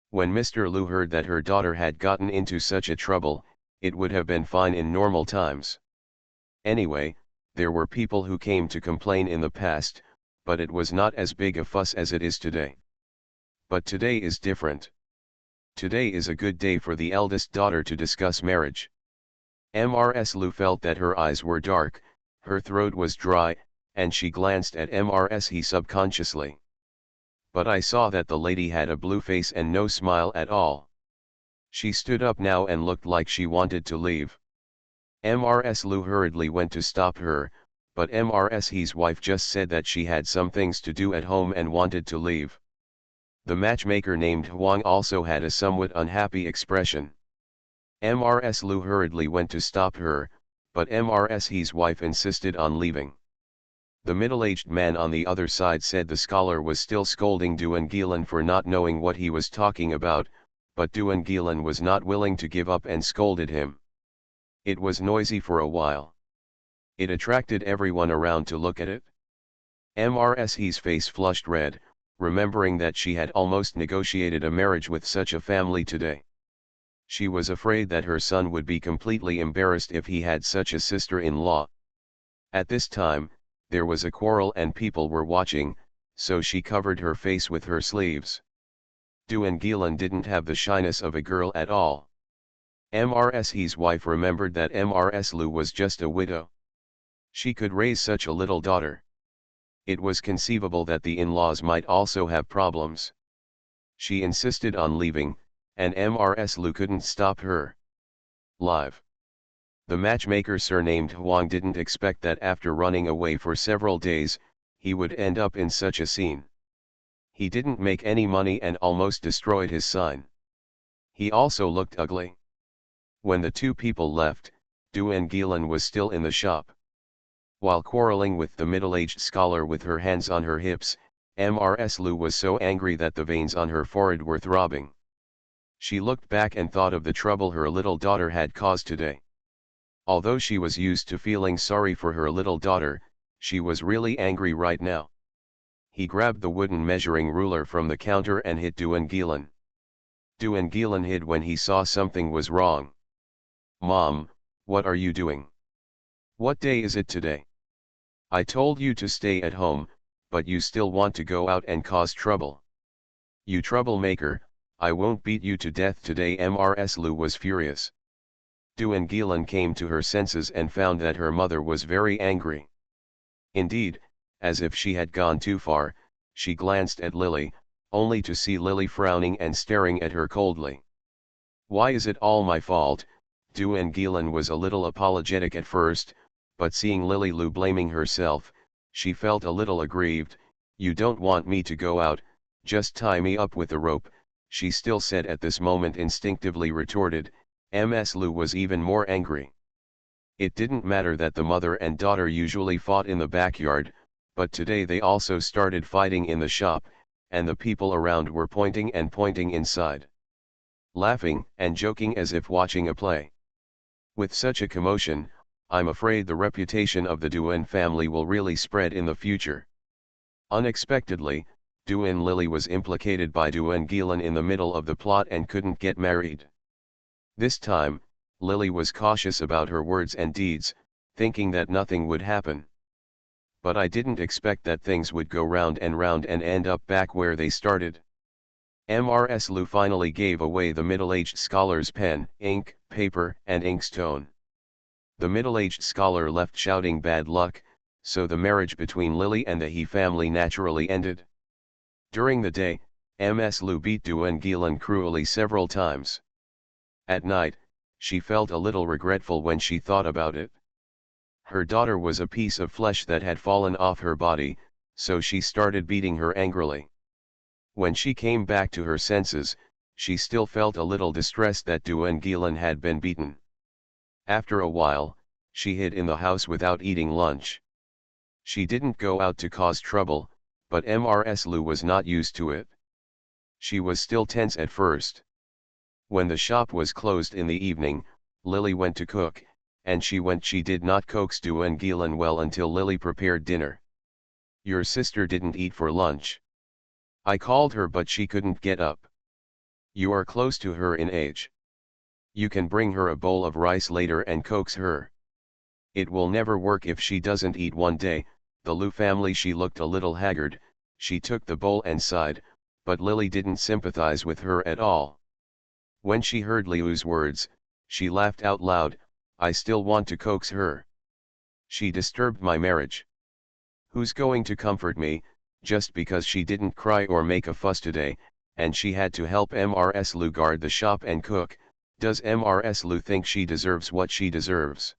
When Mr. Lu heard that her daughter had gotten into such a trouble, it would have been fine in normal times. Anyway, there were people who came to complain in the past, but it was not as big a fuss as it is today. But today is different. Today is a good day for the eldest daughter to discuss marriage. Mrs. Lu felt that her eyes were dark, her throat was dry, and she glanced at Mrs. He subconsciously. But I saw that the lady had a blue face and no smile at all. She stood up now and looked like she wanted to leave. Mrs. Lu hurriedly went to stop her, but Mrs. He's wife just said that she had some things to do at home and wanted to leave. The matchmaker named Huang also had a somewhat unhappy expression. Mrs. Lu hurriedly went to stop her, but Mrs. He's wife insisted on leaving. The middle-aged man on the other side said the scholar was still scolding Duan Gilan for not knowing what he was talking about, but Duan Gilan was not willing to give up and scolded him. It was noisy for a while. It attracted everyone around to look at it. Mrs. He's face flushed red, remembering that she had almost negotiated a marriage with such a family today. She was afraid that her son would be completely embarrassed if he had such a sister-in-law. At this time, there was a quarrel and people were watching, so she covered her face with her sleeves. Duan Gilan didn't have the shyness of a girl at all. Mrs. He's wife remembered that Mrs. Lu was just a widow. She could raise such a little daughter. It was conceivable that the in-laws might also have problems. She insisted on leaving, and Mrs. Lu couldn't stop her. Live. The matchmaker surnamed Huang didn't expect that after running away for several days, he would end up in such a scene. He didn't make any money and almost destroyed his sign. He also looked ugly. When the two people left, Duan Gilan was still in the shop. While quarreling with the middle-aged scholar with her hands on her hips, Mrs. Lu was so angry that the veins on her forehead were throbbing. She looked back and thought of the trouble her little daughter had caused today. Although she was used to feeling sorry for her little daughter, she was really angry right now. He grabbed the wooden measuring ruler from the counter and hit Duangelan. Duangelan hid when he saw something was wrong. "Mom, what are you doing? What day is it today? I told you to stay at home, but you still want to go out and cause trouble. You troublemaker, I won't beat you to death today." Mrs. Lu was furious. Duangelan came to her senses and found that her mother was very angry. Indeed, as if she had gone too far, she glanced at Lily, only to see Lily frowning and staring at her coldly. "Why is it all my fault?" Duangelan was a little apologetic at first, but seeing Lily Lu blaming herself, she felt a little aggrieved. "You don't want me to go out, just tie me up with a rope," she still said at this moment, instinctively retorted. Ms. Lu was even more angry. It didn't matter that the mother and daughter usually fought in the backyard, but today they also started fighting in the shop, and the people around were pointing and pointing inside, laughing and joking as if watching a play. With such a commotion, I'm afraid the reputation of the Duan family will really spread in the future. Unexpectedly, Duan Lily was implicated by Duangelan in the middle of the plot and couldn't get married. This time, Lily was cautious about her words and deeds, thinking that nothing would happen. "But I didn't expect that things would go round and end up back where they started." Mrs. Lu finally gave away the middle-aged scholar's pen, ink, paper, and inkstone. The middle-aged scholar left shouting bad luck, so the marriage between Lily and the He family naturally ended. During the day, Ms. Lu beat Duangelan cruelly several times. At night, she felt a little regretful when she thought about it. Her daughter was a piece of flesh that had fallen off her body, so she started beating her angrily. When she came back to her senses, she still felt a little distressed that Duangelan had been beaten. After a while, she hid in the house without eating lunch. She didn't go out to cause trouble, but Mrs. Lu was not used to it. She was still tense at first. When the shop was closed in the evening, Lily went to cook, and she did not coax Duangelan well until Lily prepared dinner. "Your sister didn't eat for lunch. I called her but she couldn't get up. You are close to her in age. You can bring her a bowl of rice later and coax her. It will never work if she doesn't eat one day." The Lu family. She looked a little haggard, she took the bowl and sighed, but Lily didn't sympathize with her at all. When she heard Liu's words, she laughed out loud. "I still want to coax her. She disturbed my marriage. Who's going to comfort me, just because she didn't cry or make a fuss today, and she had to help Mrs. Lu guard the shop and cook? Does Mrs. Lu think she deserves what she deserves?"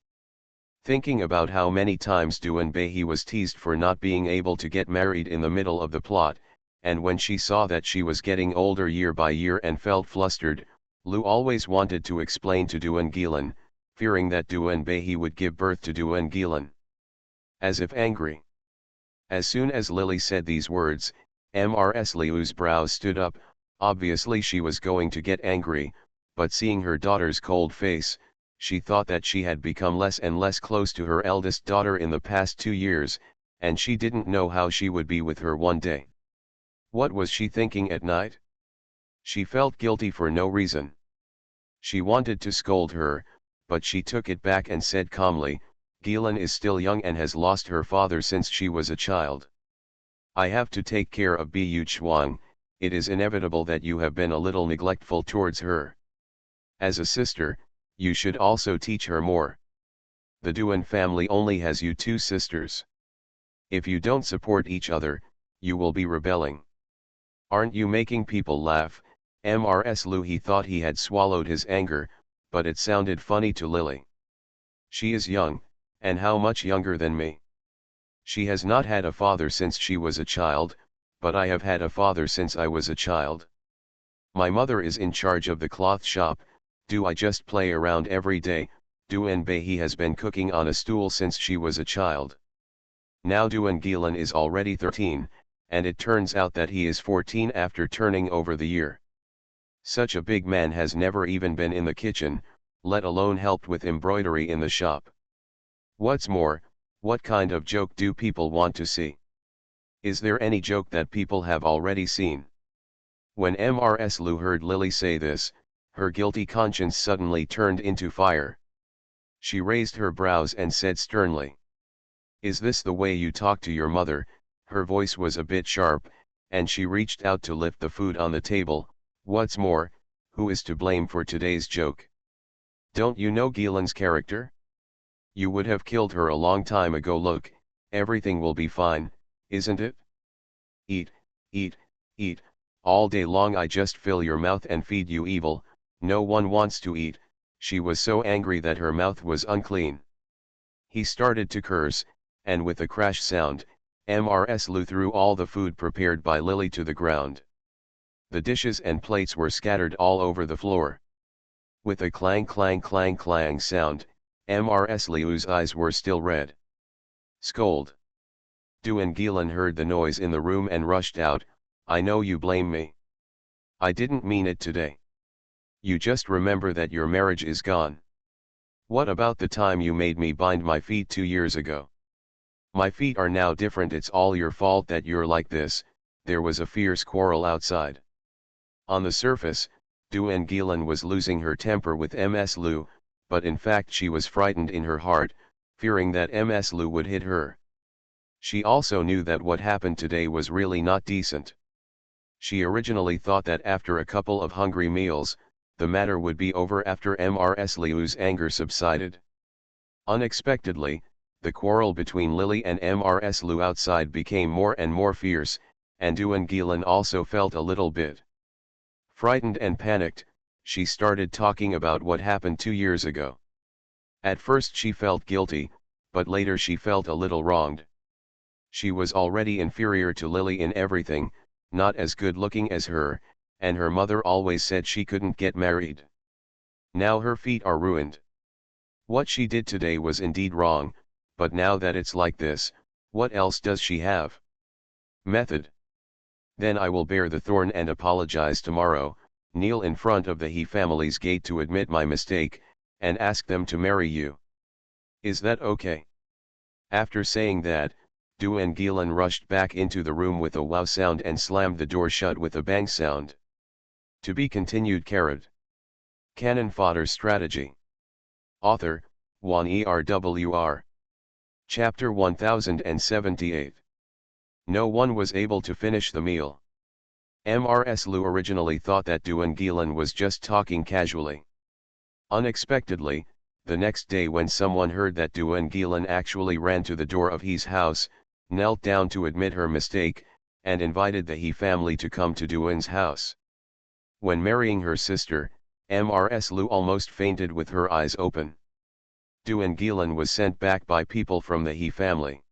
Thinking about how many times Duan Bei was teased for not being able to get married in the middle of the plot, and when she saw that she was getting older year by year and felt flustered, Lu always wanted to explain to Duangelan, fearing that Duan Bei would give birth to Duangelan. As if angry. As soon as Lily said these words, Mrs. Liu's brows stood up. Obviously she was going to get angry, but seeing her daughter's cold face, she thought that she had become less and less close to her eldest daughter in the past 2 years, and she didn't know how she would be with her one day. What was she thinking at night? She felt guilty for no reason. She wanted to scold her, but she took it back and said calmly, "Gelan is still young and has lost her father since she was a child. I have to take care of Bu Chuang. It is inevitable that you have been a little neglectful towards her. As a sister, you should also teach her more. The Duan family only has you 2 sisters. If you don't support each other, you will be rebelling. Aren't you making people laugh?" Mrs. Lu. He thought he had swallowed his anger, but it sounded funny to Lily. "She is young, and how much younger than me? She has not had a father since she was a child, but I have had a father since I was a child. My mother is in charge of the cloth shop. Do I just play around every day?" Duan Bei has been cooking on a stool since she was a child. Now Duangelan is already 13, and it turns out that he is 14 after turning over the year. Such a big man has never even been in the kitchen, let alone helped with embroidery in the shop. What's more, what kind of joke do people want to see? Is there any joke that people have already seen? When Mrs. Lu heard Lily say this, her guilty conscience suddenly turned into fire. She raised her brows and said sternly, "Is this the way you talk to your mother?" Her voice was a bit sharp, and she reached out to lift the food on the table. "What's more, who is to blame for today's joke? Don't you know Gilan's character? You would have killed her a long time ago. Look, everything will be fine, isn't it? Eat, eat, eat, all day long. I just fill your mouth and feed you evil. No one wants to eat." She was so angry that her mouth was unclean. He started to curse, and with a crash sound, Mrs. Lu threw all the food prepared by Lily to the ground. The dishes and plates were scattered all over the floor. With a clang clang clang clang sound, Mrs. Liu's eyes were still red. "Scold." Duan Gilan heard the noise in the room and rushed out. "I know you blame me. I didn't mean it today. You just remember that your marriage is gone. What about the time you made me bind my feet 2 years ago? My feet are now different. It's all your fault that you're like this." There was a fierce quarrel outside. On the surface, Duan Gilan was losing her temper with Ms. Lu, but in fact she was frightened in her heart, fearing that Ms. Lu would hit her. She also knew that what happened today was really not decent. She originally thought that after a couple of hungry meals, the matter would be over after Mrs. Liu's anger subsided. Unexpectedly, the quarrel between Lily and Mrs. Lu outside became more and more fierce, and Duan Gilan also felt a little bit frightened and panicked. She started talking about what happened 2 years ago. At first she felt guilty, but later she felt a little wronged. She was already inferior to Lily in everything, not as good looking as her, and her mother always said she couldn't get married. Now her feet are ruined. What she did today was indeed wrong, but now that it's like this, what else does she have? Method. Then I will bear the thorn and apologize tomorrow, kneel in front of the He family's gate to admit my mistake, and ask them to marry you. Is that okay? After saying that, Duan Gilan rushed back into the room with a wow sound and slammed the door shut with a bang sound. To be continued. Canon Fodder Strategy. Author, Juan ERWR. Chapter 1078. No one was able to finish the meal. Mrs. Lu originally thought that Duan Gilan was just talking casually. Unexpectedly, the next day when someone heard that Duan Gilan actually ran to the door of He's house, knelt down to admit her mistake, and invited the He family to come to Duan's house. When marrying her sister, Mrs. Lu almost fainted with her eyes open. Duan Gilan was sent back by people from the He family.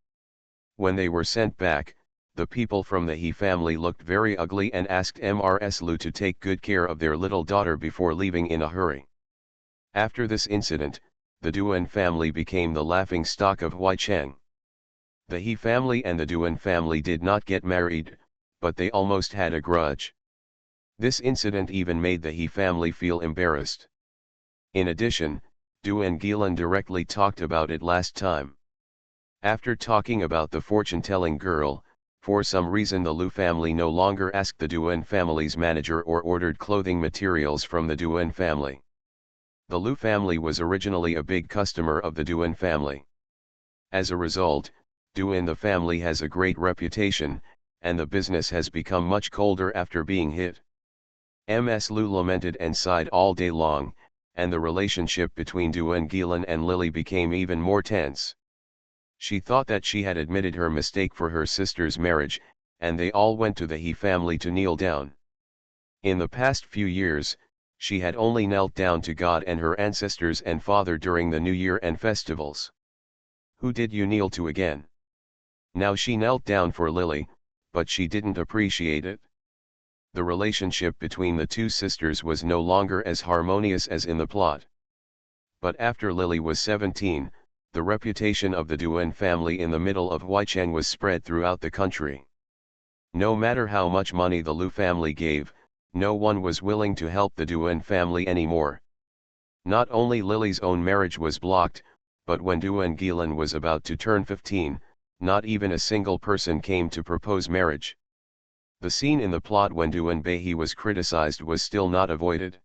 When they were sent back, the people from the He family looked very ugly and asked Mrs. Lu to take good care of their little daughter before leaving in a hurry. After this incident, the Duan family became the laughing stock of Huicheng. The He family and the Duan family did not get married, but they almost had a grudge. This incident even made the He family feel embarrassed. In addition, Duan Gilan directly talked about it last time. After talking about the fortune-telling girl, for some reason the Lu family no longer asked the Duan family's manager or ordered clothing materials from the Duan family. The Lu family was originally a big customer of the Duan family. As a result, Duan the family has a great reputation, and the business has become much colder after being hit. Ms. Lu lamented and sighed all day long, and the relationship between Duan Gilan and Lily became even more tense. She thought that she had admitted her mistake for her sister's marriage, and they all went to the He family to kneel down. In the past few years, she had only knelt down to God and her ancestors and father during the New Year and festivals. Who did you kneel to again? Now she knelt down for Lily, but she didn't appreciate it. The relationship between the two sisters was no longer as harmonious as in the plot. But after Lily was 17, the reputation of the Duan family in the middle of Huicheng was spread throughout the country. No matter how much money the Lu family gave, no one was willing to help the Duan family anymore. Not only Lily's own marriage was blocked, but when Duan Gilan was about to turn 15, not even a single person came to propose marriage. The scene in the plot when Duan Behi was criticized was still not avoided.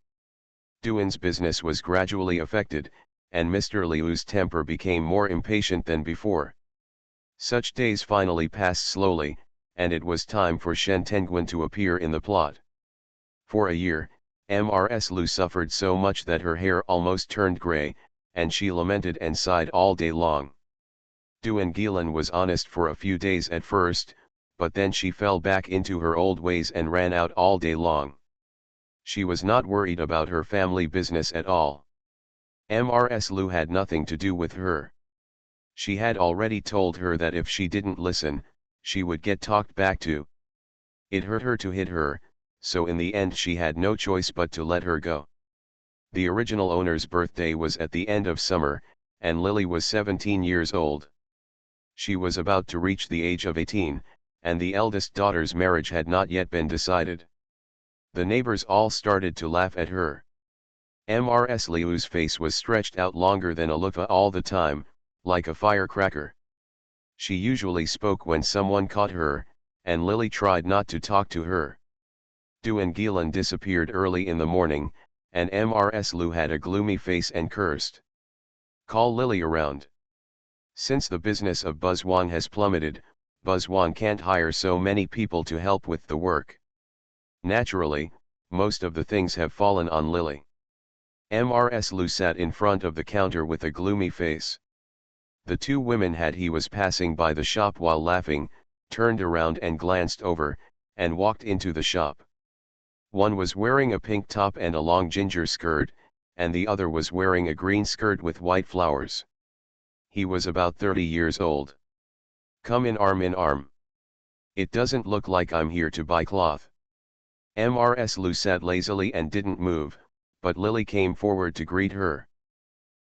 Duan's business was gradually affected, and Mr. Liu's temper became more impatient than before. Such days finally passed slowly, and it was time for Shen Tengguan to appear in the plot. For a year, Mrs. Liu suffered so much that her hair almost turned gray, and she lamented and sighed all day long. Duan Gilan was honest for a few days at first, but then she fell back into her old ways and ran out all day long. She was not worried about her family business at all. Mrs. Liu had nothing to do with her. She had already told her that if she didn't listen, she would get talked back to. It hurt her to hit her, so in the end she had no choice but to let her go. The original owner's birthday was at the end of summer, and Lily was 17 years old. She was about to reach the age of 18, and the eldest daughter's marriage had not yet been decided. The neighbors all started to laugh at her. Mrs. Liu's face was stretched out longer than a loofah all the time, like a firecracker. She usually spoke when someone caught her, and Lily tried not to talk to her. Duan Gilan disappeared early in the morning, and Mrs. Liu had a gloomy face and cursed. "Call Lily around. Since the business of Buzzwang has plummeted, Buzzwang can't hire so many people to help with the work. Naturally, most of the things have fallen on Lily." Mrs. Liu sat in front of the counter with a gloomy face. The two women he was passing by the shop while laughing, turned around and glanced over, and walked into the shop. One was wearing a pink top and a long ginger skirt, and the other was wearing a green skirt with white flowers. He was about 30 years old. "Come in arm. It doesn't look like I'm here to buy cloth." Mrs. Liu sat lazily and didn't move, but Lily came forward to greet her.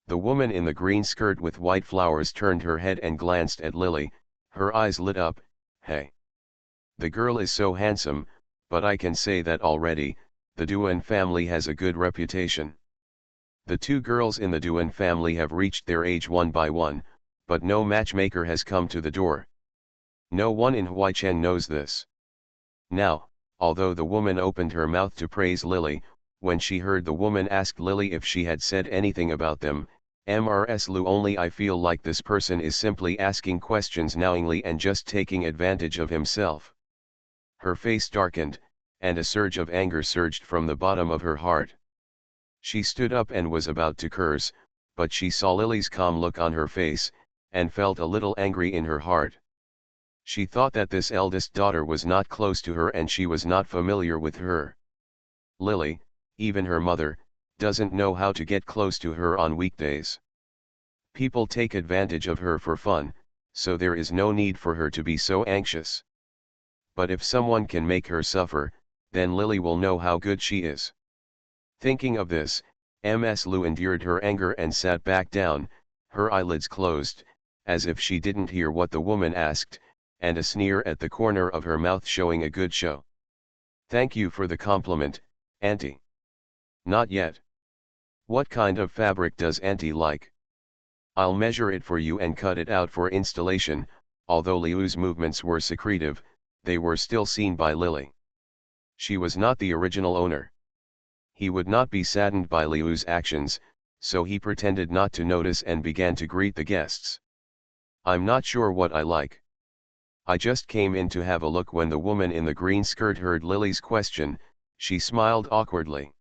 The woman in the green skirt with white flowers turned her head and glanced at Lily, her eyes lit up. "Hey! The girl is so handsome, but I can say that already, the Duan family has a good reputation. The two girls in the Duan family have reached their age one by one, but no matchmaker has come to the door. No one in Huaicheng knows this." Now, although the woman opened her mouth to praise Lily, when she heard the woman ask Lily if she had said anything about them, Mrs. Liu only "I feel like this person is simply asking questions knowingly and just taking advantage of himself." Her face darkened, and a surge of anger surged from the bottom of her heart. She stood up and was about to curse, but she saw Lily's calm look on her face, and felt a little angry in her heart. She thought that this eldest daughter was not close to her and she was not familiar with her. Lily, even her mother, doesn't know how to get close to her on weekdays. People take advantage of her for fun, so there is no need for her to be so anxious. But if someone can make her suffer, then Lily will know how good she is. Thinking of this, Ms. Liu endured her anger and sat back down, her eyelids closed, as if she didn't hear what the woman asked, and a sneer at the corner of her mouth showing a good show. "Thank you for the compliment, Auntie." "Not yet. What kind of fabric does Auntie like? I'll measure it for you and cut it out for installation." Although Liu's movements were secretive, they were still seen by Lily. She was not the original owner. He would not be saddened by Liu's actions, so he pretended not to notice and began to greet the guests. "I'm not sure what I like. I just came in to have a look." When the woman in the green skirt heard Lily's question, she smiled awkwardly.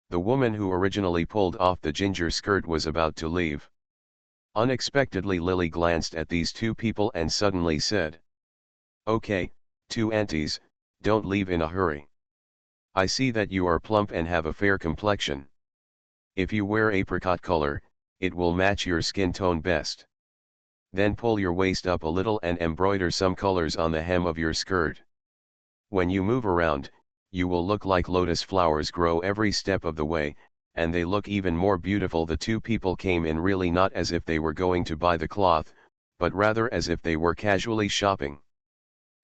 The woman who originally pulled off the ginger skirt was about to leave. Unexpectedly Lily glanced at these two people and suddenly said, "Okay, two aunties, don't leave in a hurry. I see that you are plump and have a fair complexion. If you wear apricot color, it will match your skin tone best. Then pull your waist up a little and embroider some colors on the hem of your skirt. When you move around, you will look like lotus flowers grow every step of the way, and they look even more beautiful." The two people came in really not as if they were going to buy the cloth, but rather as if they were casually shopping.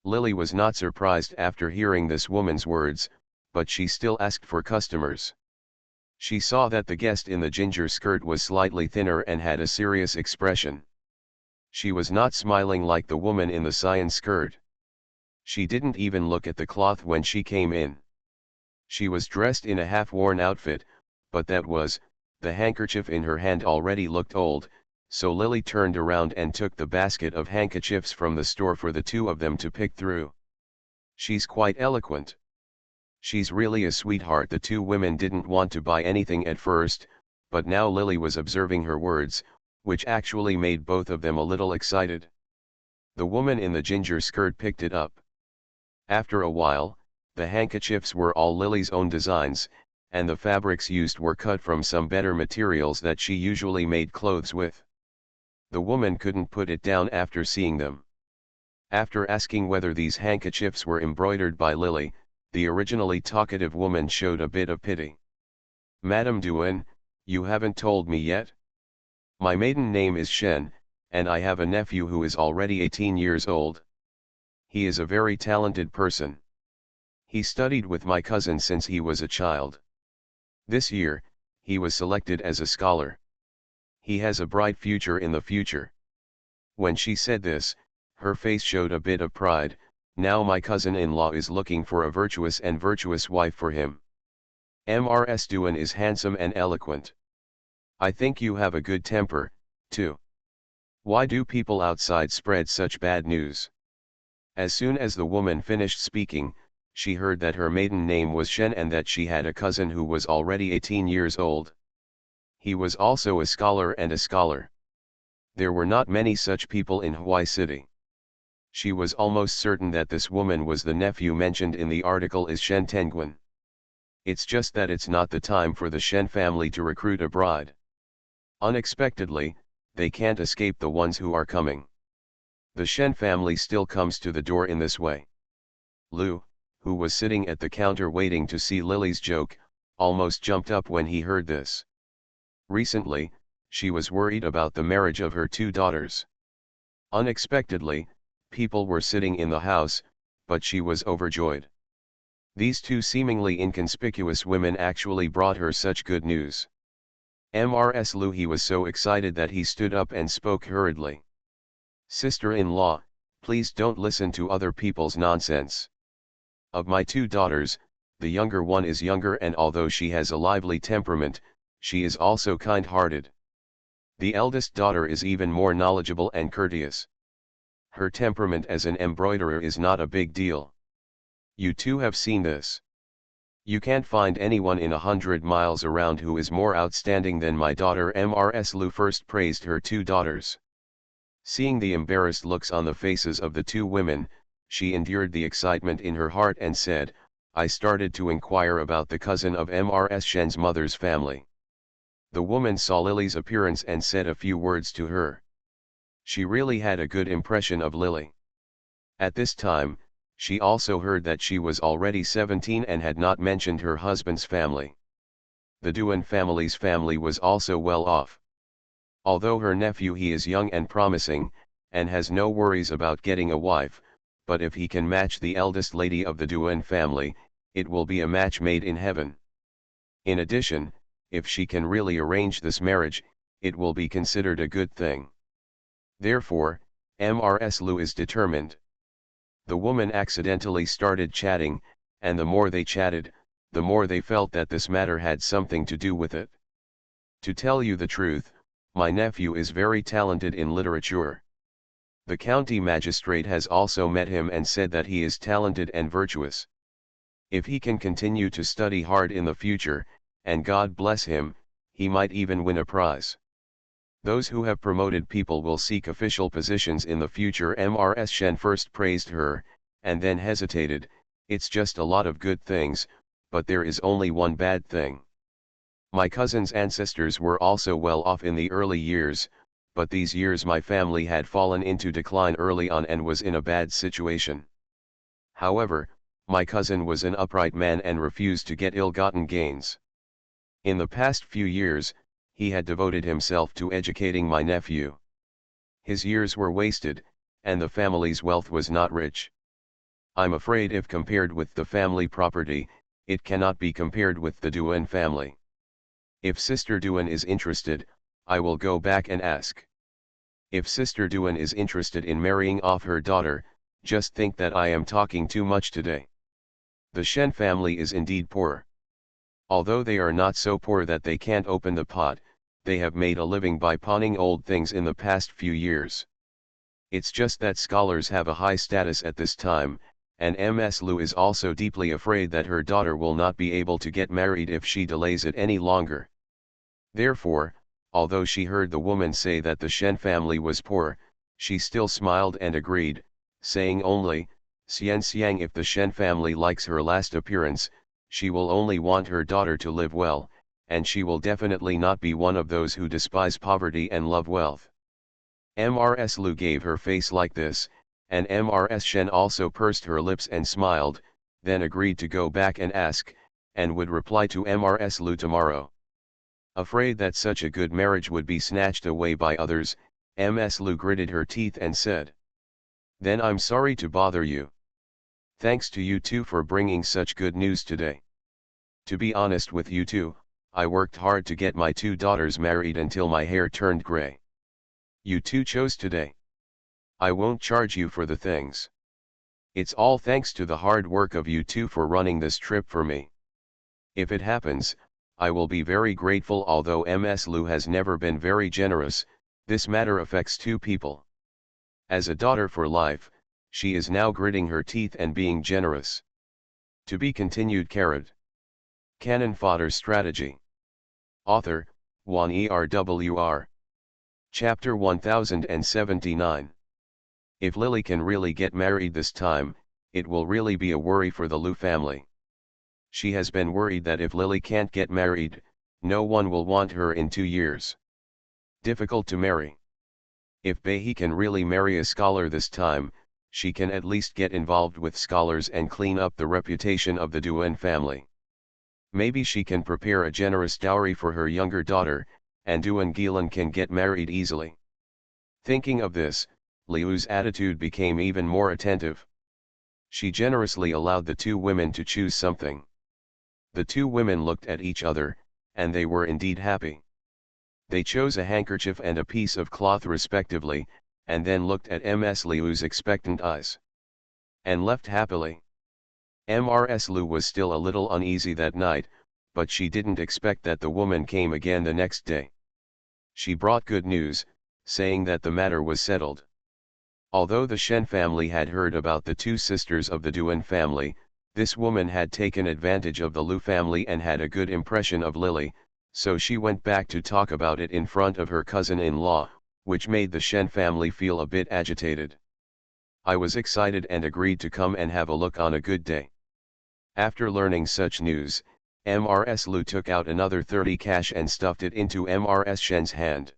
Lily was not surprised after hearing this woman's words, but she still asked for customers. She saw that the guest in the ginger skirt was slightly thinner and had a serious expression. She was not smiling like the woman in the cyan skirt. She didn't even look at the cloth when she came in. She was dressed in a half-worn outfit, but the handkerchief in her hand already looked old, so Lily turned around and took the basket of handkerchiefs from the store for the two of them to pick through. She's quite eloquent. She's really a sweetheart. The two women didn't want to buy anything at first, but now Lily was observing her words, which actually made both of them a little excited. The woman in the ginger skirt picked it up. After a while, the handkerchiefs were all Lily's own designs, and the fabrics used were cut from some better materials that she usually made clothes with. The woman couldn't put it down after seeing them. After asking whether these handkerchiefs were embroidered by Lily, the originally talkative woman showed a bit of pity. "Madame Duan, you haven't told me yet? My maiden name is Shen, and I have a nephew who is already 18 years old. He is a very talented person. He studied with my cousin since he was a child. This year, he was selected as a scholar. He has a bright future in the future." When she said this, her face showed a bit of pride. Now my cousin-in-law is looking for a virtuous wife for him. Mrs. Duan is handsome and eloquent. I think you have a good temper, too. Why do people outside spread such bad news? As soon as the woman finished speaking, she heard that her maiden name was Shen and that she had a cousin who was already 18 years old. He was also a scholar and a scholar. There were not many such people in Hawaii City. She was almost certain that this woman was the nephew mentioned in the article is Shen Tenguin. It's just that it's not the time for the Shen family to recruit a bride. Unexpectedly, they can't escape the ones who are coming. The Shen family still comes to the door in this way. Lu, who was sitting at the counter waiting to see Lily's joke, almost jumped up when he heard this. Recently, she was worried about the marriage of her two daughters. Unexpectedly, people were sitting in the house, but she was overjoyed. These two seemingly inconspicuous women actually brought her such good news. Mrs. Lu, he was so excited that he stood up and spoke hurriedly. "Sister-in-law, please don't listen to other people's nonsense. Of my two daughters, the younger one is younger, and although she has a lively temperament, she is also kind-hearted. The eldest daughter is even more knowledgeable and courteous. Her temperament as an embroiderer is not a big deal. You two have seen this. You can't find anyone in 100 miles around who is more outstanding than my daughter." Mrs. Lu first praised her two daughters. Seeing the embarrassed looks on the faces of the two women, she endured the excitement in her heart and said, "I started to inquire about the cousin of Mrs. Shen's mother's family." The woman saw Lily's appearance and said a few words to her. She really had a good impression of Lily. At this time, she also heard that she was already 17 and had not mentioned her husband's family. The Duan family's family was also well off. Although her nephew he is young and promising, and has no worries about getting a wife, but if he can match the eldest lady of the Duan family, it will be a match made in heaven. In addition, if she can really arrange this marriage, it will be considered a good thing. Therefore, Mrs. Lu is determined. The woman accidentally started chatting, and the more they chatted, the more they felt that this matter had something to do with it. To tell you the truth, my nephew is very talented in literature. The county magistrate has also met him and said that he is talented and virtuous. If he can continue to study hard in the future, and God bless him, he might even win a prize. Those who have promoted people will seek official positions in the future." Mrs. Shen first praised her, and then hesitated. "It's just a lot of good things, but there is only one bad thing. My cousin's ancestors were also well off in the early years, but these years my family had fallen into decline early on and was in a bad situation. However, my cousin was an upright man and refused to get ill-gotten gains. In the past few years, he had devoted himself to educating my nephew. His years were wasted, and the family's wealth was not rich. I'm afraid if compared with the family property, it cannot be compared with the Duan family. If Sister Duan is interested, I will go back and ask. If Sister Duan is interested in marrying off her daughter, just think that I am talking too much today. The Shen family is indeed poor. Although they are not so poor that they can't open the pot, they have made a living by pawning old things in the past few years. It's just that scholars have a high status at this time, and Ms. Lu is also deeply afraid that her daughter will not be able to get married if she delays it any longer. Therefore, although she heard the woman say that the Shen family was poor, she still smiled and agreed, saying only, Xiang if the Shen family likes her last appearance, she will only want her daughter to live well, and she will definitely not be one of those who despise poverty and love wealth. Ms. Lu gave her face like this, and Ms. Shen also pursed her lips and smiled, then agreed to go back and ask, and would reply to Ms. Lu tomorrow. Afraid that such a good marriage would be snatched away by others, Ms. Lu gritted her teeth and said, "Then I'm sorry to bother you. Thanks to you two for bringing such good news today. To be honest with you two, I worked hard to get my two daughters married until my hair turned gray. You two chose today. I won't charge you for the things. It's all thanks to the hard work of you two for running this trip for me. If it happens, I will be very grateful. Although Ms. Lu has never been very generous, this matter affects two people. As a daughter for life, she is now gritting her teeth and being generous. To be continued. Cannon Fodder Strategy. Author, Wan Erwr. Chapter 1079. If Lily can really get married this time, it will really be a worry for the Lu family. She has been worried that if Lily can't get married, no one will want her in 2 years. Difficult to marry. If Beihee can really marry a scholar this time, she can at least get involved with scholars and clean up the reputation of the Duan family. Maybe she can prepare a generous dowry for her younger daughter, and Duan Gilan can get married easily. Thinking of this, Liu's attitude became even more attentive. She generously allowed the two women to choose something. The two women looked at each other, and they were indeed happy. They chose a handkerchief and a piece of cloth respectively, and then looked at Ms. Liu's expectant eyes. And left happily. Ms. Lu was still a little uneasy that night, but she didn't expect that the woman came again the next day. She brought good news, saying that the matter was settled. Although the Shen family had heard about the two sisters of the Duan family, this woman had taken advantage of the Lu family and had a good impression of Lily, so she went back to talk about it in front of her cousin-in-law, which made the Shen family feel a bit agitated. I was excited and agreed to come and have a look on a good day. After learning such news, Ms. Lu took out another 30 cash and stuffed it into Ms. Shen's hand.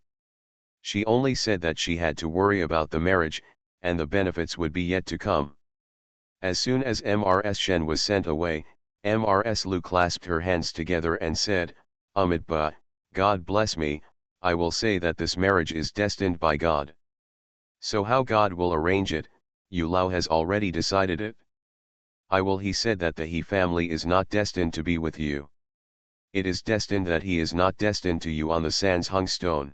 She only said that she had to worry about the marriage, and the benefits would be yet to come. As soon as Ms. Shen was sent away, Ms. Lu clasped her hands together and said, Ba, God bless me, I will say that this marriage is destined by God. So how God will arrange it, Yu Lao has already decided it? I will. He said that the He family is not destined to be with you. It is destined that he is not destined to you on the sands hung stone.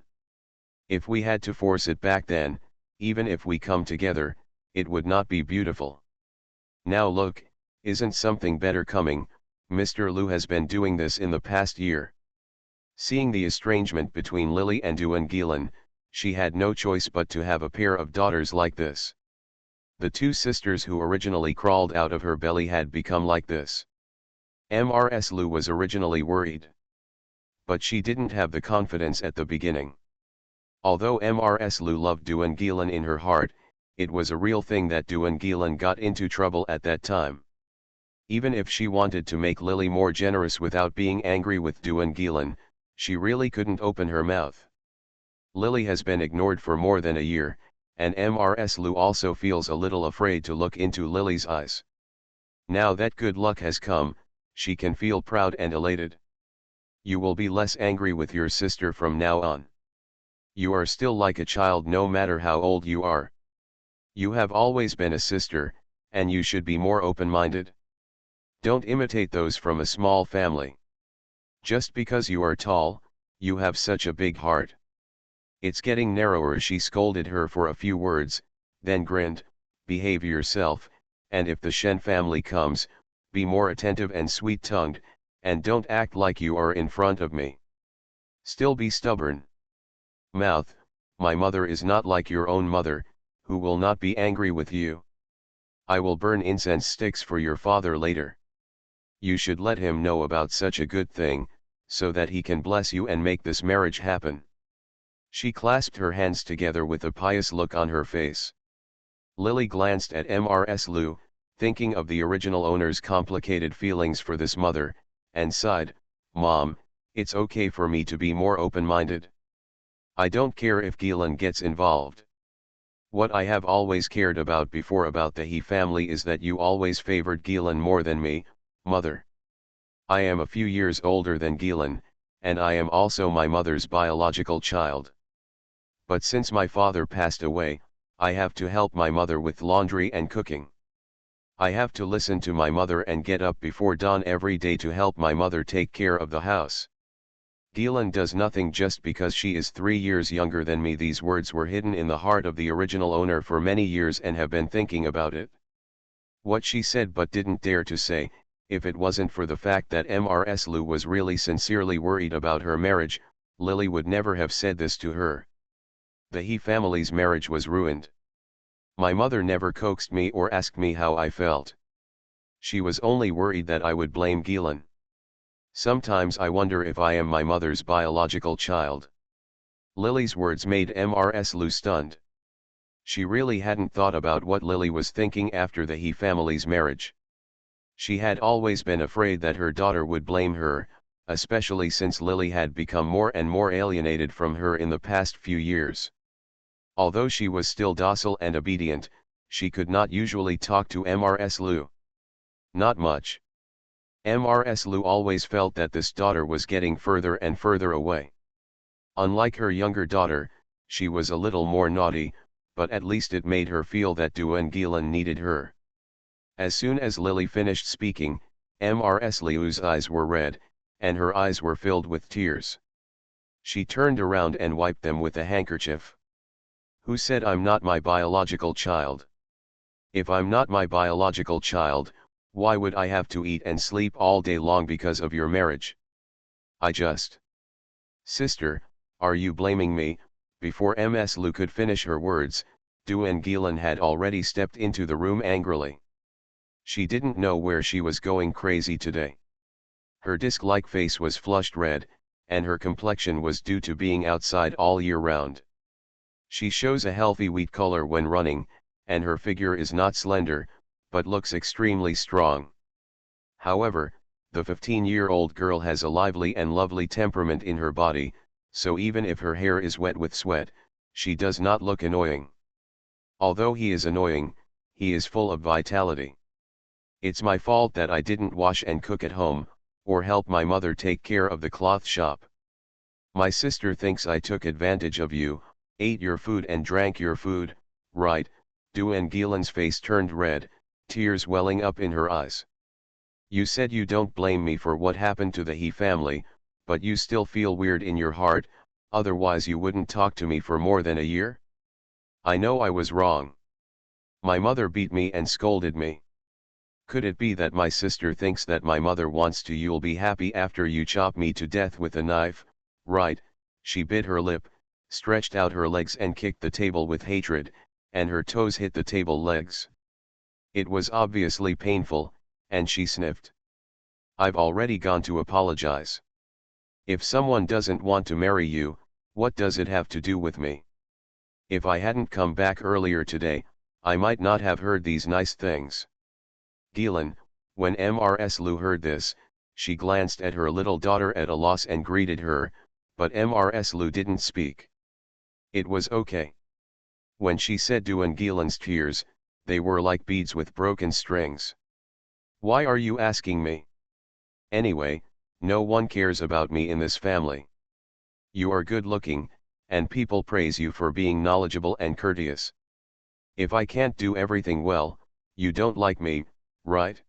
If we had to force it back then, even if we come together, it would not be beautiful. Now look, isn't something better coming? Mr. Lu has been doing this in the past year. Seeing the estrangement between Lily and Duan Gilan, she had no choice but to have a pair of daughters like this. The two sisters who originally crawled out of her belly had become like this. Ms. Lu was originally worried. But she didn't have the confidence at the beginning. Although Ms. Lu loved Duan Gilan in her heart, it was a real thing that Duan Gilan got into trouble at that time. Even if she wanted to make Lily more generous without being angry with Duan Gilan, she really couldn't open her mouth. Lily has been ignored for more than a year, and Ms. Lu also feels a little afraid to look into Lily's eyes. Now that good luck has come, she can feel proud and elated. You will be less angry with your sister from now on. You are still like a child no matter how old you are. You have always been a sister, and you should be more open-minded. Don't imitate those from a small family. Just because you are tall, you have such a big heart. It's getting narrower. She scolded her for a few words, then grinned, behave yourself, and if the Shen family comes, be more attentive and sweet-tongued, and don't act like you are in front of me. Still be stubborn. Mouth, my mother is not like your own mother, who will not be angry with you. I will burn incense sticks for your father later. You should let him know about such a good thing, so that he can bless you and make this marriage happen. She clasped her hands together with a pious look on her face. Lily glanced at Mrs. Lu, thinking of the original owner's complicated feelings for this mother, and sighed, Mom, it's okay for me to be more open-minded. I don't care if Gilan gets involved. What I have always cared about before about the He family is that you always favored Gilan more than me, Mother. I am a few years older than Gilan, and I am also my mother's biological child. But since my father passed away, I have to help my mother with laundry and cooking. I have to listen to my mother and get up before dawn every day to help my mother take care of the house. Gilan does nothing just because she is 3 years younger than me. These words were hidden in the heart of the original owner for many years and have been thinking about it. What she said but didn't dare to say, if it wasn't for the fact that Mrs. Lu was really sincerely worried about her marriage, Lily would never have said this to her. The He family's marriage was ruined. My mother never coaxed me or asked me how I felt. She was only worried that I would blame Gilan. Sometimes I wonder if I am my mother's biological child. Lily's words made Mrs. Lu stunned. She really hadn't thought about what Lily was thinking after the He family's marriage. She had always been afraid that her daughter would blame her, especially since Lily had become more and more alienated from her in the past few years. Although she was still docile and obedient, she could not usually talk to Mrs. Lu. Not much. Mrs. Lu always felt that this daughter was getting further and further away. Unlike her younger daughter, she was a little more naughty, but at least it made her feel that Duan Gilan needed her. As soon as Lily finished speaking, Mrs. Lu's eyes were red, and her eyes were filled with tears. She turned around and wiped them with a handkerchief. Who said I'm not my biological child? If I'm not my biological child, why would I have to eat and sleep all day long because of your marriage? I just... Sister, are you blaming me? Before Mrs. Lu could finish her words, Duan Gilan had already stepped into the room angrily. She didn't know where she was going crazy today. Her disc-like face was flushed red, and her complexion was due to being outside all year round. She shows a healthy wheat color when running, and her figure is not slender, but looks extremely strong. However, the 15-year-old girl has a lively and lovely temperament in her body, so even if her hair is wet with sweat, she does not look annoying. Although he is annoying, he is full of vitality. It's my fault that I didn't wash and cook at home, or help my mother take care of the cloth shop. My sister thinks I took advantage of you, ate your food and drank your food, right? Duan Gilan's face turned red, tears welling up in her eyes. You said you don't blame me for what happened to the He family, but you still feel weird in your heart, otherwise you wouldn't talk to me for more than a year? I know I was wrong. My mother beat me and scolded me. Could it be that my sister thinks that my mother wants to you'll be happy after you chop me to death with a knife, right? She bit her lip, stretched out her legs and kicked the table with hatred, and her toes hit the table legs. It was obviously painful, and she sniffed. I've already gone to apologize. If someone doesn't want to marry you, what does it have to do with me? If I hadn't come back earlier today, I might not have heard these nice things. Gilan, when Mrs. Lu heard this, she glanced at her little daughter at a loss and greeted her, but Mrs. Lu didn't speak. It was okay. When she said Duan Gilan's tears, they were like beads with broken strings. Why are you asking me? Anyway, no one cares about me in this family. You are good looking, and people praise you for being knowledgeable and courteous. If I can't do everything well, you don't like me, right?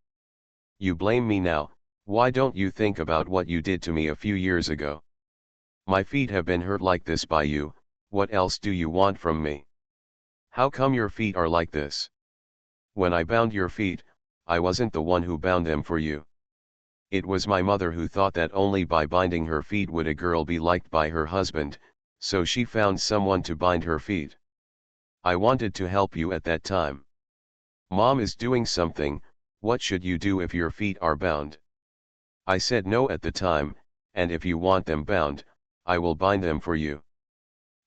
You blame me now, Why don't you think about what you did to me a few years ago? My feet have been hurt like this by you, what else do you want from me? How come your feet are like this? When I bound your feet, I wasn't the one who bound them for you. It was my mother who thought that only by binding her feet would a girl be liked by her husband, so she found someone to bind her feet. I wanted to help you at that time. Mom is doing something, what should you do if your feet are bound? I said no at the time, and if you want them bound, I will bind them for you.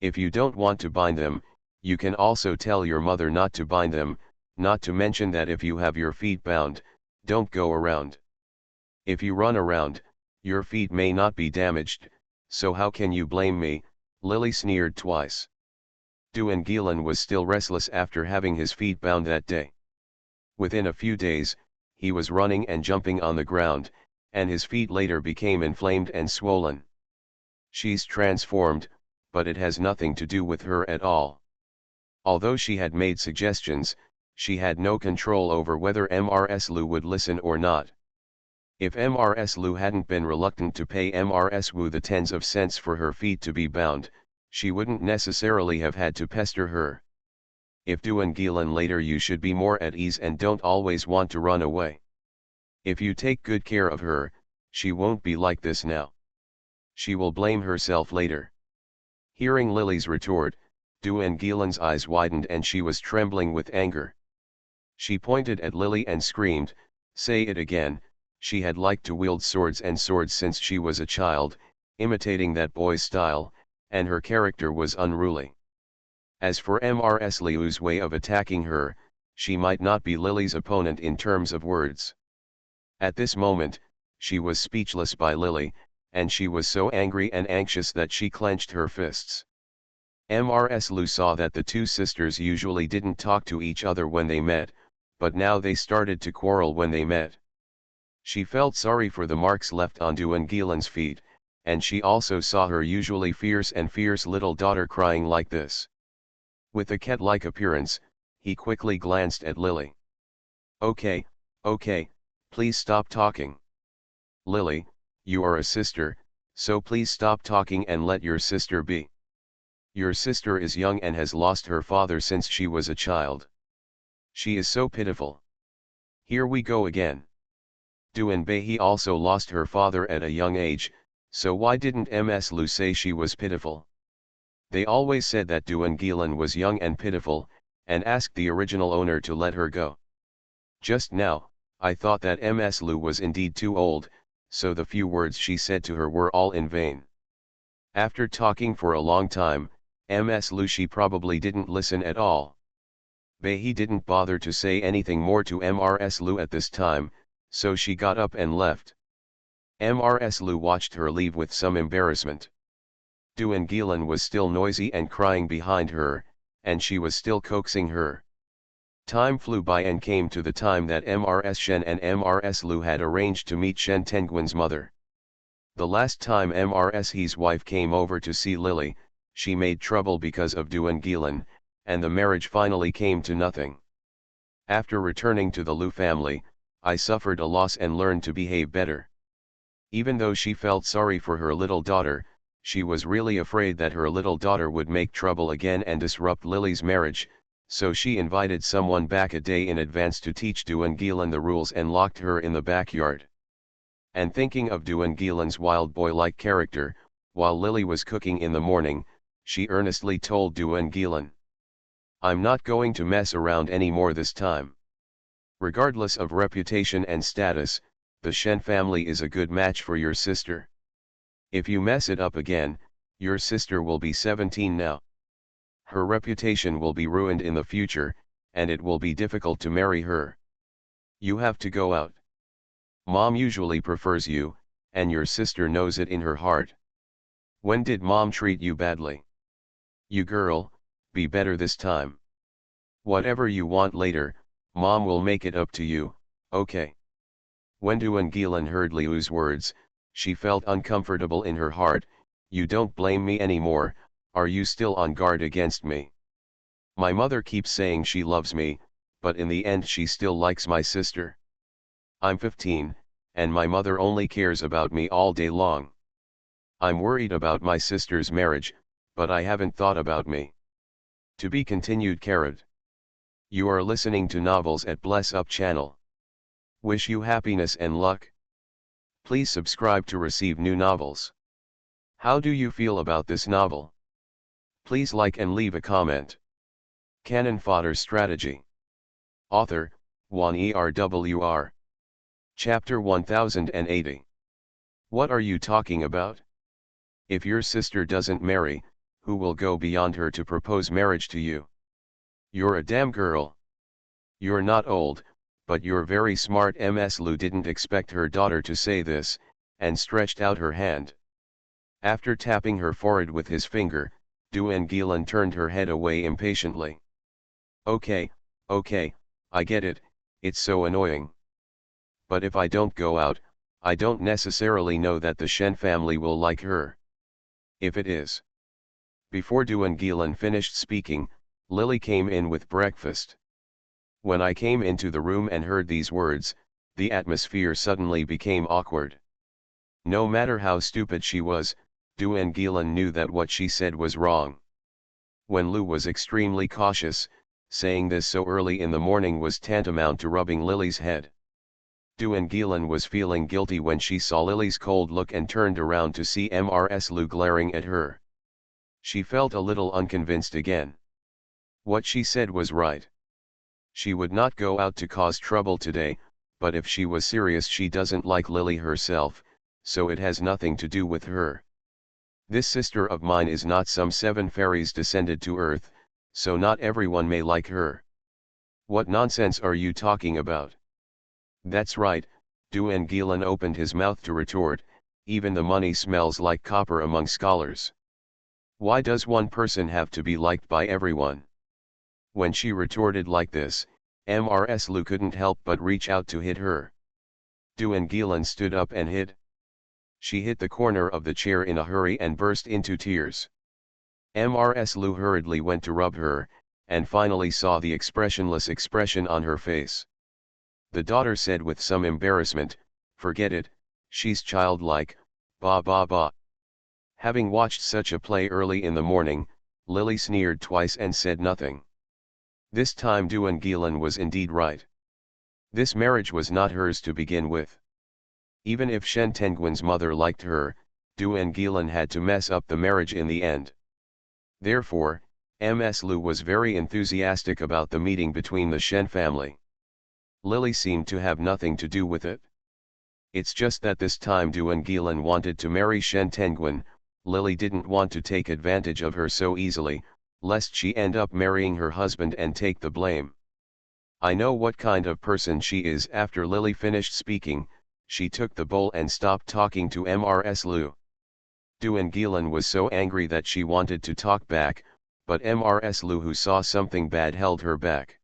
If you don't want to bind them, you can also tell your mother not to bind them, not to mention that if you have your feet bound, don't go around. If you run around, your feet may not be damaged, so how can you blame me? Lily sneered twice. Duangilin was still restless after having his feet bound that day. Within a few days, he was running and jumping on the ground, and his feet later became inflamed and swollen. She's transformed, but it has nothing to do with her at all. Although she had made suggestions, she had no control over whether Mrs. Lu would listen or not. If Mrs. Lu hadn't been reluctant to pay Mrs. Wu the tens of cents for her feet to be bound, she wouldn't necessarily have had to pester her. If Duangilin later, you should be more at ease and don't always want to run away. If you take good care of her, she won't be like this now. She will blame herself later. Hearing Lily's retort, Duangilin's eyes widened and she was trembling with anger. She pointed at Lily and screamed, "Say it again." She had liked to wield swords since she was a child, imitating that boy's style, and her character was unruly. As for Mrs. Liu's way of attacking her, she might not be Lily's opponent in terms of words. At this moment, she was speechless by Lily, and she was so angry and anxious that she clenched her fists. Mrs. Lu saw that the two sisters usually didn't talk to each other when they met, but now they started to quarrel when they met. She felt sorry for the marks left on Duangilin's feet, and she also saw her usually fierce little daughter crying like this. With a cat-like appearance, he quickly glanced at Lily. Okay, please stop talking. Lily, you are a sister, so please stop talking and let your sister be. Your sister is young and has lost her father since she was a child. She is so pitiful. Here we go again. Duanbei also lost her father at a young age, so why didn't Ms. Lu say she was pitiful? They always said that Duangilin was young and pitiful, and asked the original owner to let her go. Just now, I thought that Ms. Lu was indeed too old, so the few words she said to her were all in vain. After talking for a long time, Ms. Lu she probably didn't listen at all. Bei didn't bother to say anything more to Mrs. Lu at this time, so she got up and left. Mrs. Lu watched her leave with some embarrassment. Duangilin was still noisy and crying behind her, and she was still coaxing her. Time flew by and came to the time that Mrs. Shen and Mrs. Lu had arranged to meet Shen Tenguin's mother. The last time Mrs. He's wife came over to see Lily, she made trouble because of Duangilin, and the marriage finally came to nothing. After returning to the Lu family, I suffered a loss and learned to behave better. Even though she felt sorry for her little daughter, she was really afraid that her little daughter would make trouble again and disrupt Lily's marriage, so she invited someone back a day in advance to teach Duangilin the rules and locked her in the backyard. And thinking of Duangilin's wild boy-like character, while Lily was cooking in the morning, she earnestly told Duangilin, "I'm not going to mess around anymore this time. Regardless of reputation and status, the Shen family is a good match for your sister. If you mess it up again, your sister will be 17 now. Her reputation will be ruined in the future, and it will be difficult to marry her. You have to go out. Mom usually prefers you, and your sister knows it in her heart. When did Mom treat you badly? You girl, be better this time. Whatever you want later, Mom will make it up to you, okay?" When Duangilin heard Liu's words, she felt uncomfortable in her heart. "You don't blame me anymore, are you still on guard against me? My mother keeps saying she loves me, but in the end she still likes my sister. I'm 15, and my mother only cares about me all day long. I'm worried about my sister's marriage, but I haven't thought about me. To be continued. Carrot. You are listening to novels at Bless Up channel. Wish you happiness and luck. Please subscribe to receive new novels. How do you feel about this novel? Please like and leave a comment. Cannon Fodder Strategy. Author, Juan ERWR. Chapter 1080. What are you talking about? If your sister doesn't marry, who will go beyond her to propose marriage to you? You're a damn girl. You're not old, but you're very smart. Ms. Lu didn't expect her daughter to say this, and stretched out her hand. After tapping her forehead with his finger, Duan Gilan turned her head away impatiently. Okay, I get it, it's so annoying. But if I don't go out, I don't necessarily know that the Shen family will like her. If it is. Before Duan Gilan finished speaking, Lily came in with breakfast. When I came into the room and heard these words, the atmosphere suddenly became awkward. No matter how stupid she was, Duan Gilan knew that what she said was wrong. When Lu was extremely cautious, saying this so early in the morning was tantamount to rubbing Lily's head. Duan Gilan was feeling guilty when she saw Lily's cold look and turned around to see Mrs. Lu glaring at her. She felt a little unconvinced again. What she said was right. She would not go out to cause trouble today, but if she was serious, she doesn't like Lily herself, so it has nothing to do with her. This sister of mine is not some 7 fairies descended to earth, so not everyone may like her. What nonsense are you talking about? That's right, Duan Gilan opened his mouth to retort, even the money smells like copper among scholars. Why does one person have to be liked by everyone? When she retorted like this, Mrs. Lu couldn't help but reach out to hit her. Duan Gilan stood up and hid. She hit the corner of the chair in a hurry and burst into tears. Mrs. Lu hurriedly went to rub her, and finally saw the expressionless expression on her face. The daughter said with some embarrassment, "Forget it, she's childlike, ba ba ba." Having watched such a play early in the morning, Lily sneered twice and said nothing. This time Duan Gilan was indeed right. This marriage was not hers to begin with. Even if Shen Tengwen's mother liked her, Duan Gilan had to mess up the marriage in the end. Therefore, Ms. Lu was very enthusiastic about the meeting between the Shen family. Lily seemed to have nothing to do with it. It's just that this time Duan Gilan wanted to marry Shen Tengwen. Lily didn't want to take advantage of her so easily, lest she end up marrying her husband and take the blame. I know what kind of person she is. After Lily finished speaking, she took the bowl and stopped talking to Mrs. Lu. Duan Gilan was so angry that she wanted to talk back, but Mrs. Lu, who saw something bad, held her back.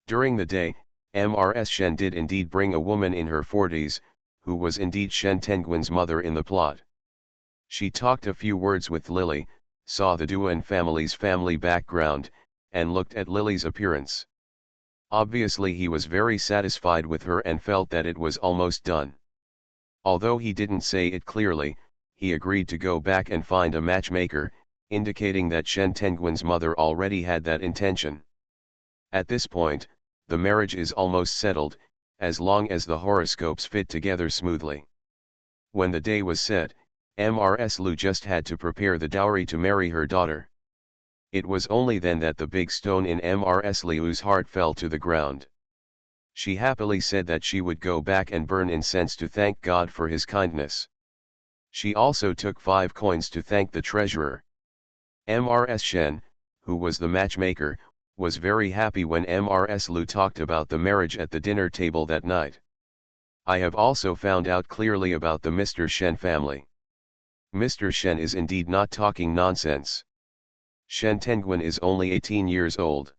During the day, Mrs. Shen did indeed bring a woman in her 40s, who was indeed Shen Tengwen's mother in the plot. She talked a few words with Lily, saw the Duan family's family background, and looked at Lily's appearance. Obviously he was very satisfied with her and felt that it was almost done. Although he didn't say it clearly, he agreed to go back and find a matchmaker, indicating that Shen Tengwen's mother already had that intention. At this point, the marriage is almost settled, as long as the horoscopes fit together smoothly. When the day was set, Mrs. Lu just had to prepare the dowry to marry her daughter. It was only then that the big stone in Mrs. Lu's heart fell to the ground. She happily said that she would go back and burn incense to thank God for his kindness. She also took 5 coins to thank the treasurer. Mrs. Shen, who was the matchmaker, was very happy when Mrs. Lu talked about the marriage at the dinner table that night. I have also found out clearly about the Mr. Shen family. Mr. Shen is indeed not talking nonsense. Shen Tengwen is only 18 years old.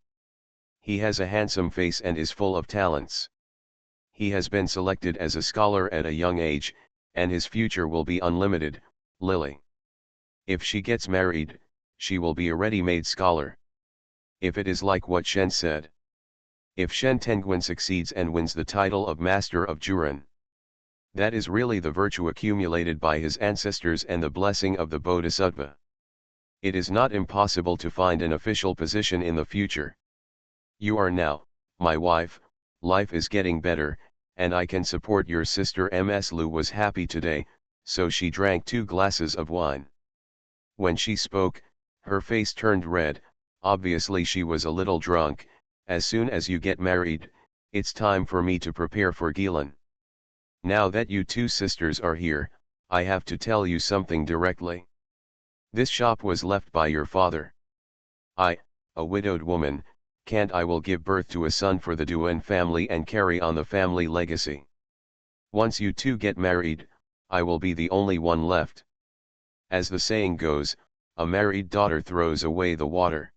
He has a handsome face and is full of talents. He has been selected as a scholar at a young age, and his future will be unlimited. Lily. If she gets married, she will be a ready-made scholar. If it is like what Shen said. If Shen Tengwen succeeds and wins the title of Master of Juren. That is really the virtue accumulated by his ancestors and the blessing of the Bodhisattva. It is not impossible to find an official position in the future. You are now, my wife, life is getting better, and I can support your sister. Ms. Lu was happy today, so she drank 2 glasses of wine. When she spoke, her face turned red, obviously she was a little drunk. As soon as you get married, it's time for me to prepare for Gilan. Now that you 2 sisters are here, I have to tell you something directly. This shop was left by your father. I, a widowed woman, can't. I will give birth to a son for the Duan family and carry on the family legacy. Once you 2 get married, I will be the only one left. As the saying goes, a married daughter throws away the water.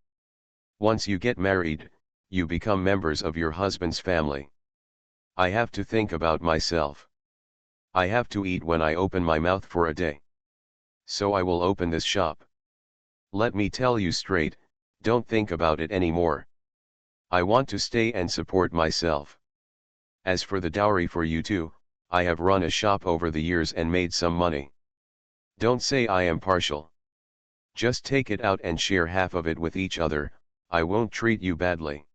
Once you get married, you become members of your husband's family. I have to think about myself. I have to eat when I open my mouth for a day. So I will open this shop. Let me tell you straight, don't think about it anymore. I want to stay and support myself. As for the dowry for you 2, I have run a shop over the years and made some money. Don't say I am partial. Just take it out and share half of it with each other. I won't treat you badly.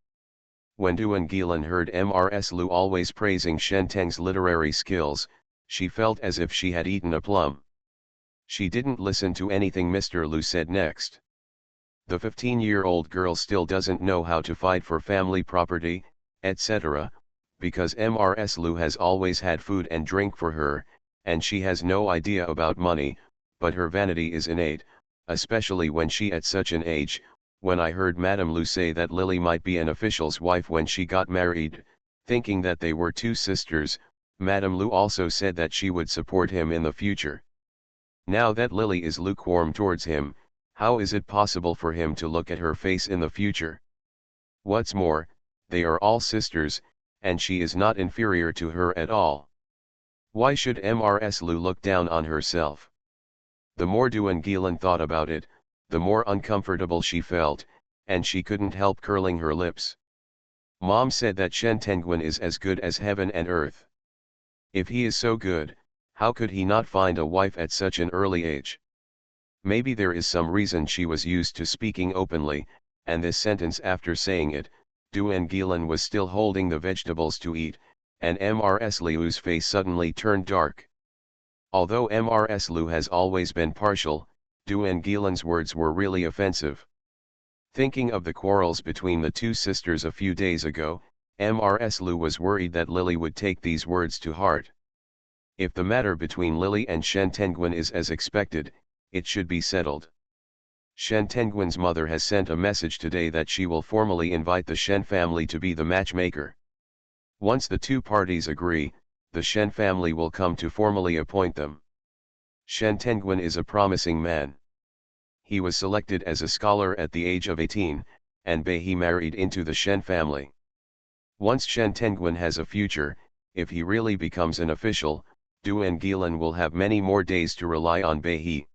When Duan Gilan heard Ms. Lu always praising Shen Teng's literary skills, she felt as if she had eaten a plum. She didn't listen to anything Mr. Lu said next. The 15-year-old girl still doesn't know how to fight for family property, etc., because Ms. Lu has always had food and drink for her, and she has no idea about money, but her vanity is innate, especially when she at such an age. When I heard Madame Lu say that Lily might be an official's wife when she got married, thinking that they were 2 sisters, Madame Lu also said that she would support him in the future. Now that Lily is lukewarm towards him, how is it possible for him to look at her face in the future? What's more, they are all sisters, and she is not inferior to her at all. Why should Ms. Lu look down on herself? The more Duan Gilan thought about it, the more uncomfortable she felt, and she couldn't help curling her lips. Mom said that Shen Tengguan is as good as heaven and earth. If he is so good, how could he not find a wife at such an early age? Maybe there is some reason she was used to speaking openly, and this sentence after saying it, Duan Gilan was still holding the vegetables to eat, and Ms. Liu's face suddenly turned dark. Although Ms. Lu has always been partial, Duan Gilan's words were really offensive. Thinking of the quarrels between the 2 sisters a few days ago, Ms. Lu was worried that Lily would take these words to heart. If the matter between Lily and Shen Tengguan is as expected, it should be settled. Shen Tengguan's mother has sent a message today that she will formally invite the Shen family to be the matchmaker. Once the 2 parties agree, the Shen family will come to formally appoint them. Shen Tengguan is a promising man. He was selected as a scholar at the age of 18, and he married into the Shen family. Once Shen Tengguan has a future, if he really becomes an official, Duan Gilan will have many more days to rely on He.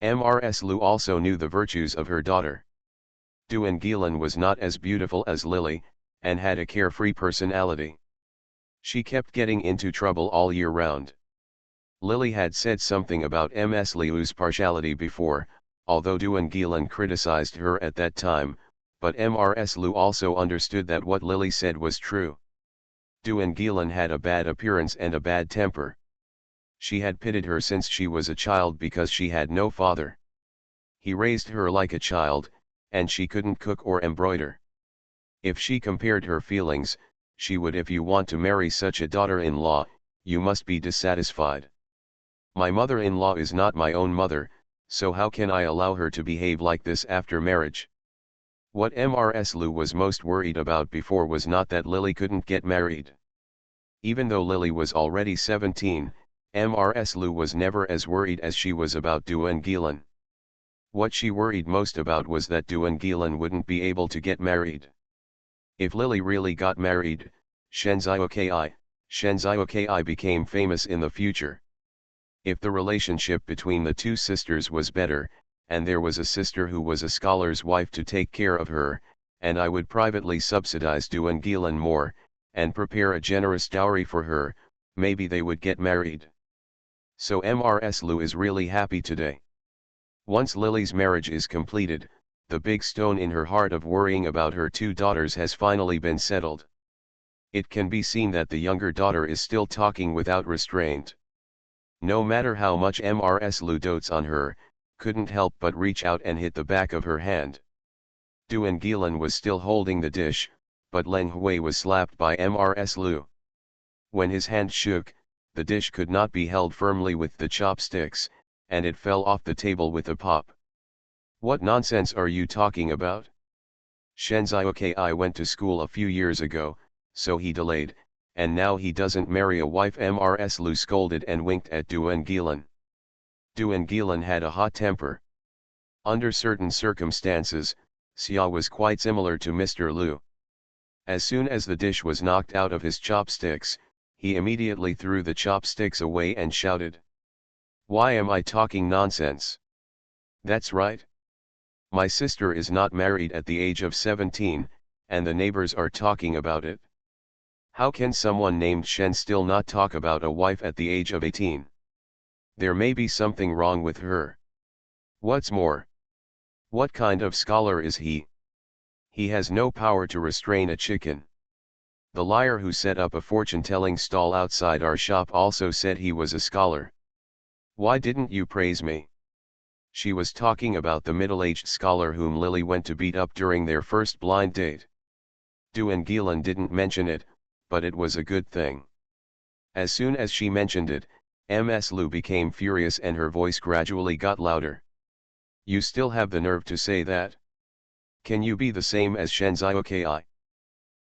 Ms. Lu also knew the virtues of her daughter. Duan Gilan was not as beautiful as Lily, and had a carefree personality. She kept getting into trouble all year round. Lily had said something about Ms. Liu's partiality before, although Duan Gilan criticized her at that time, but Ms. Lu also understood that what Lily said was true. Duan Gilan had a bad appearance and a bad temper. She had pitied her since she was a child because she had no father. He raised her like a child, and she couldn't cook or embroider. If she compared her feelings, she would. If you want to marry such a daughter-in-law, you must be dissatisfied. My mother-in-law is not my own mother, so how can I allow her to behave like this after marriage? What Ms. Lu was most worried about before was not that Lily couldn't get married. Even though Lily was already 17, Ms. Lu was never as worried as she was about Duan Gilan. What she worried most about was that Duan Gilan wouldn't be able to get married. If Lily really got married, Shen Zioki became famous in the future. If the relationship between the 2 sisters was better, and there was a sister who was a scholar's wife to take care of her, and I would privately subsidize Duan Gilan more, and prepare a generous dowry for her, maybe they would get married. So Mrs. Lu is really happy today. Once Lily's marriage is completed, the big stone in her heart of worrying about her two daughters has finally been settled. It can be seen that the younger daughter is still talking without restraint. No matter how much Mrs. Lu dotes on her, couldn't help but reach out and hit the back of her hand. Duan Gilan was still holding the dish, but Leng Hui was slapped by Mrs. Lu. When his hand shook, the dish could not be held firmly with the chopsticks, and it fell off the table with a pop. What nonsense are you talking about? Shenzai went to school a few years ago, so he delayed, and now he doesn't marry a wife. Mrs. Lu scolded and winked at Duan Gilan. Duan Gilan had a hot temper. Under certain circumstances, Xia was quite similar to Mr. Lu. As soon as the dish was knocked out of his chopsticks, he immediately threw the chopsticks away and shouted, "Why am I talking nonsense? That's right. My sister is not married at the age of 17, and the neighbors are talking about it. How can someone named Shen still not talk about a wife at the age of 18? There may be something wrong with her. What's more, what kind of scholar is he? He has no power to restrain a chicken. The liar who set up a fortune-telling stall outside our shop also said he was a scholar. Why didn't you praise me?" She was talking about the middle-aged scholar whom Lily went to beat up during their first blind date. Duan Gilan didn't mention it, but it was a good thing. As soon as she mentioned it, Ms. Lu became furious and her voice gradually got louder. "You still have the nerve to say that? Can you be the same as Shenzai?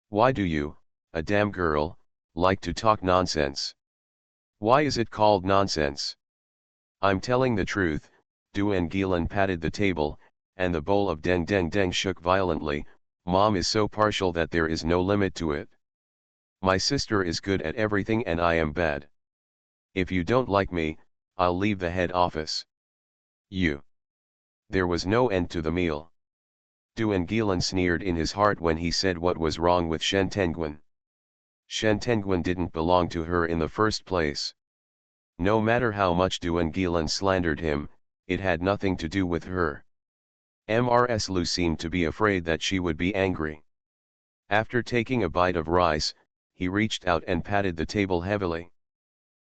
Why do you, a damn girl, like to talk nonsense? Why is it called nonsense? I'm telling the truth." Duan Gilan patted the table, and the bowl of deng deng deng shook violently. "Mom is so partial that there is no limit to it. My sister is good at everything and I am bad. If you don't like me, I'll leave the head office." You. There was no end to the meal. Duan Gilan sneered in his heart when he said what was wrong with Shen Tenguan. Shen Tenguan didn't belong to her in the first place. No matter how much Duan Gilan slandered him, it had nothing to do with her. Mrs. Lu seemed to be afraid that she would be angry. After taking a bite of rice, he reached out and patted the table heavily.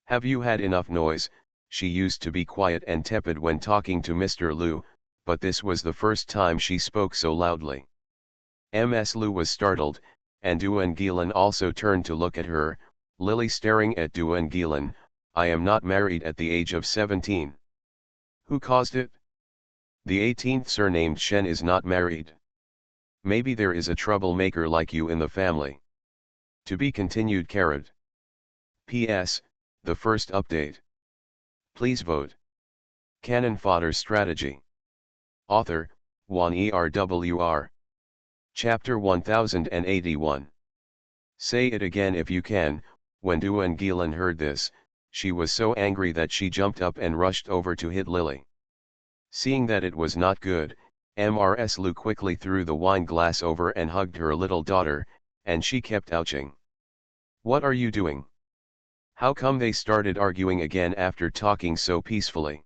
"Have you had enough noise?" She used to be quiet and tepid when talking to Mr. Lu, but this was the first time she spoke so loudly. Ms. Lu was startled, and Duan Gilan also turned to look at her. Lily staring at Duan Gilan, "I am not married at the age of 17. Who caused it? The 18th surnamed Shen is not married. Maybe there is a troublemaker like you in the family." To be continued. P.S. The first update. Please vote. Cannon Fodder Strategy. Author, Juan ERWR. Chapter 1081. Say it again if you can. When Duan Gilan heard this, she was so angry that she jumped up and rushed over to hit Lily. Seeing that it was not good, Mrs. Lu quickly threw the wine glass over and hugged her little daughter, and she kept ouching. "What are you doing? How come they started arguing again after talking so peacefully?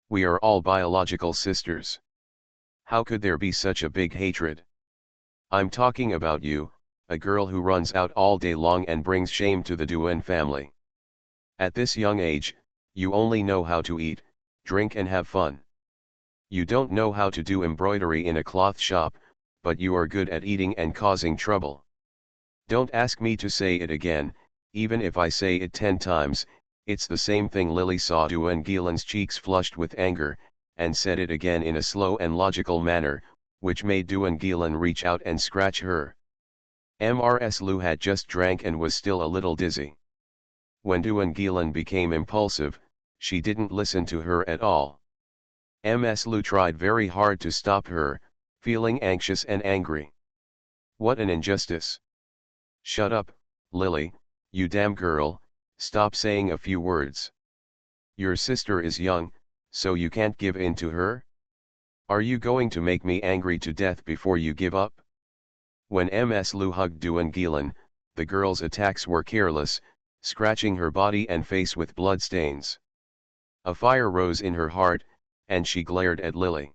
We are all biological sisters. How could there be such a big hatred? I'm talking about you, a girl who runs out all day long and brings shame to the Duan family. At this young age, you only know how to eat, drink and have fun. You don't know how to do embroidery in a cloth shop, but you are good at eating and causing trouble. Don't ask me to say it again, even if I say it 10 times, it's the same thing." Lily saw Duan Gilan's cheeks flushed with anger, and said it again in a slow and logical manner, which made Duan Gilan reach out and scratch her. Mrs. Lu had just drank and was still a little dizzy. When Duan Gilan became impulsive, she didn't listen to her at all. Ms. Lu tried very hard to stop her, feeling anxious and angry. "What an injustice! Shut up, Lily, you damn girl, stop saying a few words. Your sister is young, so you can't give in to her? Are you going to make me angry to death before you give up?" When Ms. Lu hugged Duan Gilan, the girl's attacks were careless, scratching her body and face with blood stains. A fire rose in her heart, and she glared at Lily.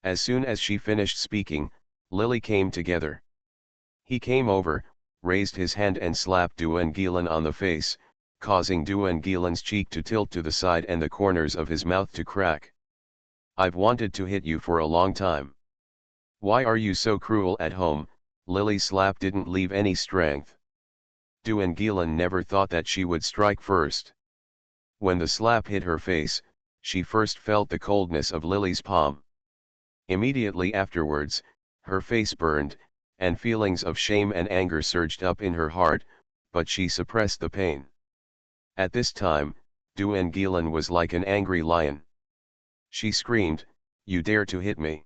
As soon as she finished speaking, Lily came together. He came over, raised his hand and slapped Duengelan on the face, causing Duengelan's cheek to tilt to the side and the corners of his mouth to crack. "I've wanted to hit you for a long time. Why are you so cruel at home?" Lily's slap didn't leave any strength. Duengelan never thought that she would strike first. When the slap hit her face, she first felt the coldness of Lily's palm. Immediately afterwards, her face burned, and feelings of shame and anger surged up in her heart, but she suppressed the pain. At this time, Duengelan was like an angry lion. She screamed, "You dare to hit me!"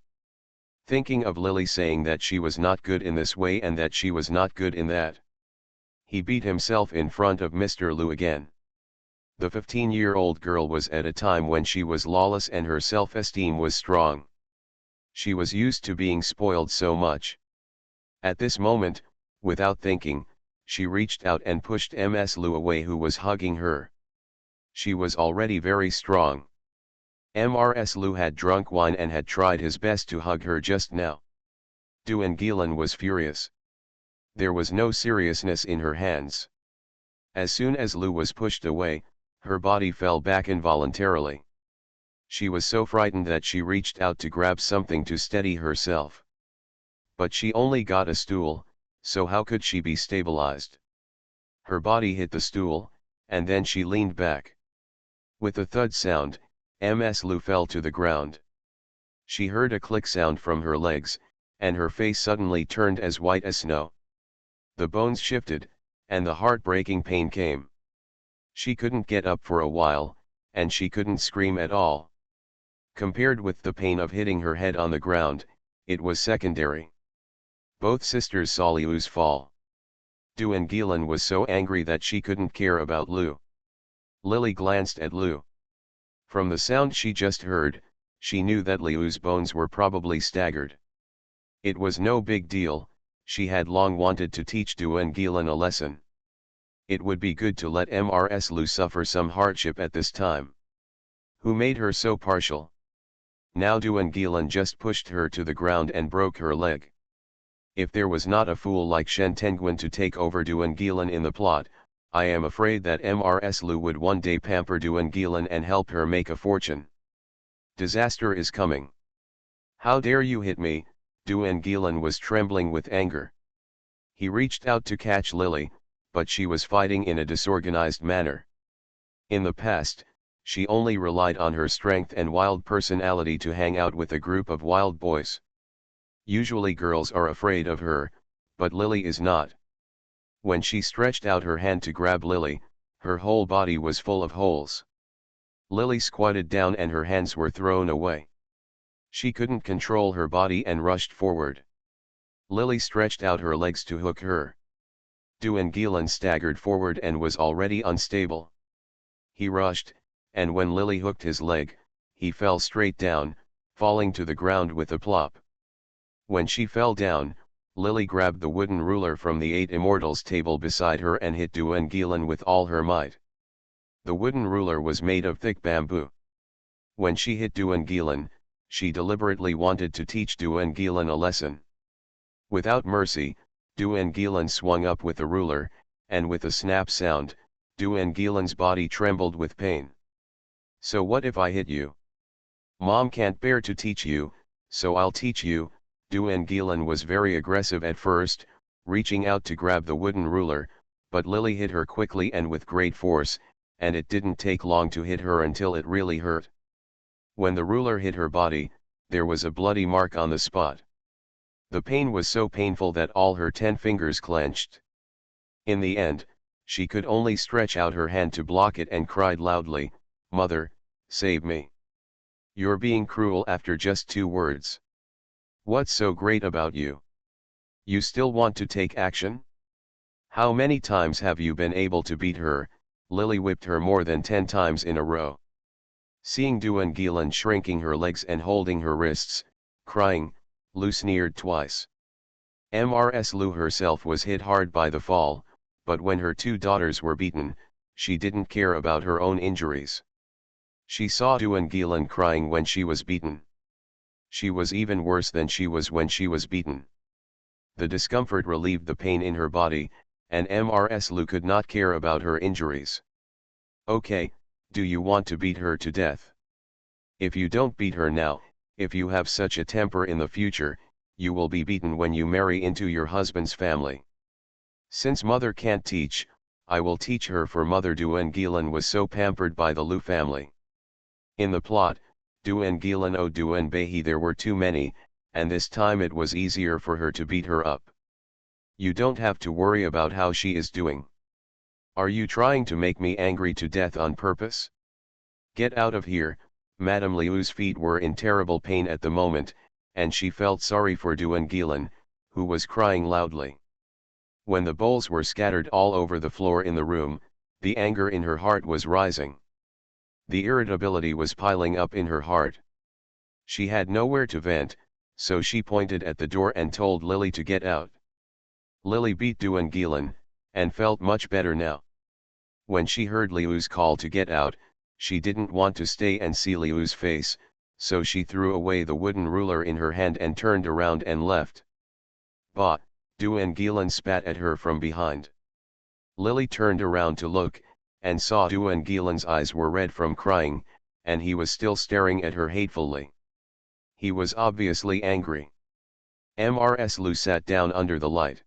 Thinking of Lily saying that she was not good in this way and that she was not good in that. He beat himself in front of Mr. Liu again. The 15-year-old girl was at a time when she was lawless and her self-esteem was strong. She was used to being spoiled so much. At this moment, without thinking, she reached out and pushed Ms. Liu away, who was hugging her. She was already very strong. Ms. Liu had drunk wine and had tried his best to hug her just now. Duengelan was furious. There was no seriousness in her hands. As soon as Liu was pushed away, her body fell back involuntarily. She was so frightened that she reached out to grab something to steady herself. But she only got a stool, so how could she be stabilized? Her body hit the stool, and then she leaned back. With a thud sound, Ms. Liu fell to the ground. She heard a click sound from her legs, and her face suddenly turned as white as snow. The bones shifted, and the heartbreaking pain came. She couldn't get up for a while, and she couldn't scream at all. Compared with the pain of hitting her head on the ground, it was secondary. Both sisters saw Liu's fall. Duengelan was so angry that she couldn't care about Liu. Lily glanced at Liu. From the sound she just heard, she knew that Liu's bones were probably staggered. It was no big deal, she had long wanted to teach Duengelan a lesson. It would be good to let Ms. Liu suffer some hardship at this time. Who made her so partial? Now Duengelan just pushed her to the ground and broke her leg. If there was not a fool like Shen Tenguan to take over Duengelan in the plot, I am afraid that Ms. Liu would one day pamper Duengelan and help her make a fortune. Disaster is coming. "How dare you hit me?" Duengelan was trembling with anger. He reached out to catch Lily, but she was fighting in a disorganized manner. In the past, she only relied on her strength and wild personality to hang out with a group of wild boys. Usually girls are afraid of her, but Lily is not. When she stretched out her hand to grab Lily, her whole body was full of holes. Lily squatted down and her hands were thrown away. She couldn't control her body and rushed forward. Lily stretched out her legs to hook her. Duengelan staggered forward and was already unstable. He rushed, and when Lily hooked his leg, he fell straight down, falling to the ground with a plop. When she fell down, Lily grabbed the wooden ruler from the 8 Immortals table beside her and hit Duengelan with all her might. The wooden ruler was made of thick bamboo. When she hit Duengelan, she deliberately wanted to teach Duengelan a lesson. Without mercy, Duengelan swung up with the ruler, and with a snap sound, Duengelan's body trembled with pain. "So what if I hit you? Mom can't bear to teach you, so I'll teach you." Duengelan was very aggressive at first, reaching out to grab the wooden ruler, but Lily hit her quickly and with great force, and it didn't take long to hit her until it really hurt. When the ruler hit her body, there was a bloody mark on the spot. The pain was so painful that all her 10 fingers clenched. In the end, she could only stretch out her hand to block it and cried loudly, "Mother, save me. You're being cruel after just 2 words. What's so great about you? You still want to take action? How many times have you been able to beat her?" Lily whipped her more than 10 times in a row. Seeing Duengelan shrinking her legs and holding her wrists, crying, Liu sneered twice. Ms. Liu herself was hit hard by the fall, but when her two daughters were beaten, she didn't care about her own injuries. She saw Duan crying when she was beaten. She was even worse than she was when she was beaten. The discomfort relieved the pain in her body, and Mrs. Lu could not care about her injuries. Okay, do you want to beat her to death? If you don't beat her now, if you have such a temper in the future, you will be beaten when you marry into your husband's family. Since mother can't teach, I will teach her, for Mother Duan was so pampered by the Lu family. In the plot, Duan o Duan Behi there were too many, and this time it was easier for her to beat her up. You don't have to worry about how she is doing. Are you trying to make me angry to death on purpose? Get out of here. Madame Liu's feet were in terrible pain at the moment, and she felt sorry for Duan, who was crying loudly. When the bowls were scattered all over the floor in the room, the anger in her heart was rising. The irritability was piling up in her heart. She had nowhere to vent, so she pointed at the door and told Lily to get out. Lily beat Duan, and felt much better now. When she heard Liu's call to get out, she didn't want to stay and see Liu's face, so she threw away the wooden ruler in her hand and turned around and left. Bah! Duan spat at her from behind. Lily turned around to look, and saw Duan eyes were red from crying, and he was still staring at her hatefully. He was obviously angry. Mrs. Lu sat down under the light.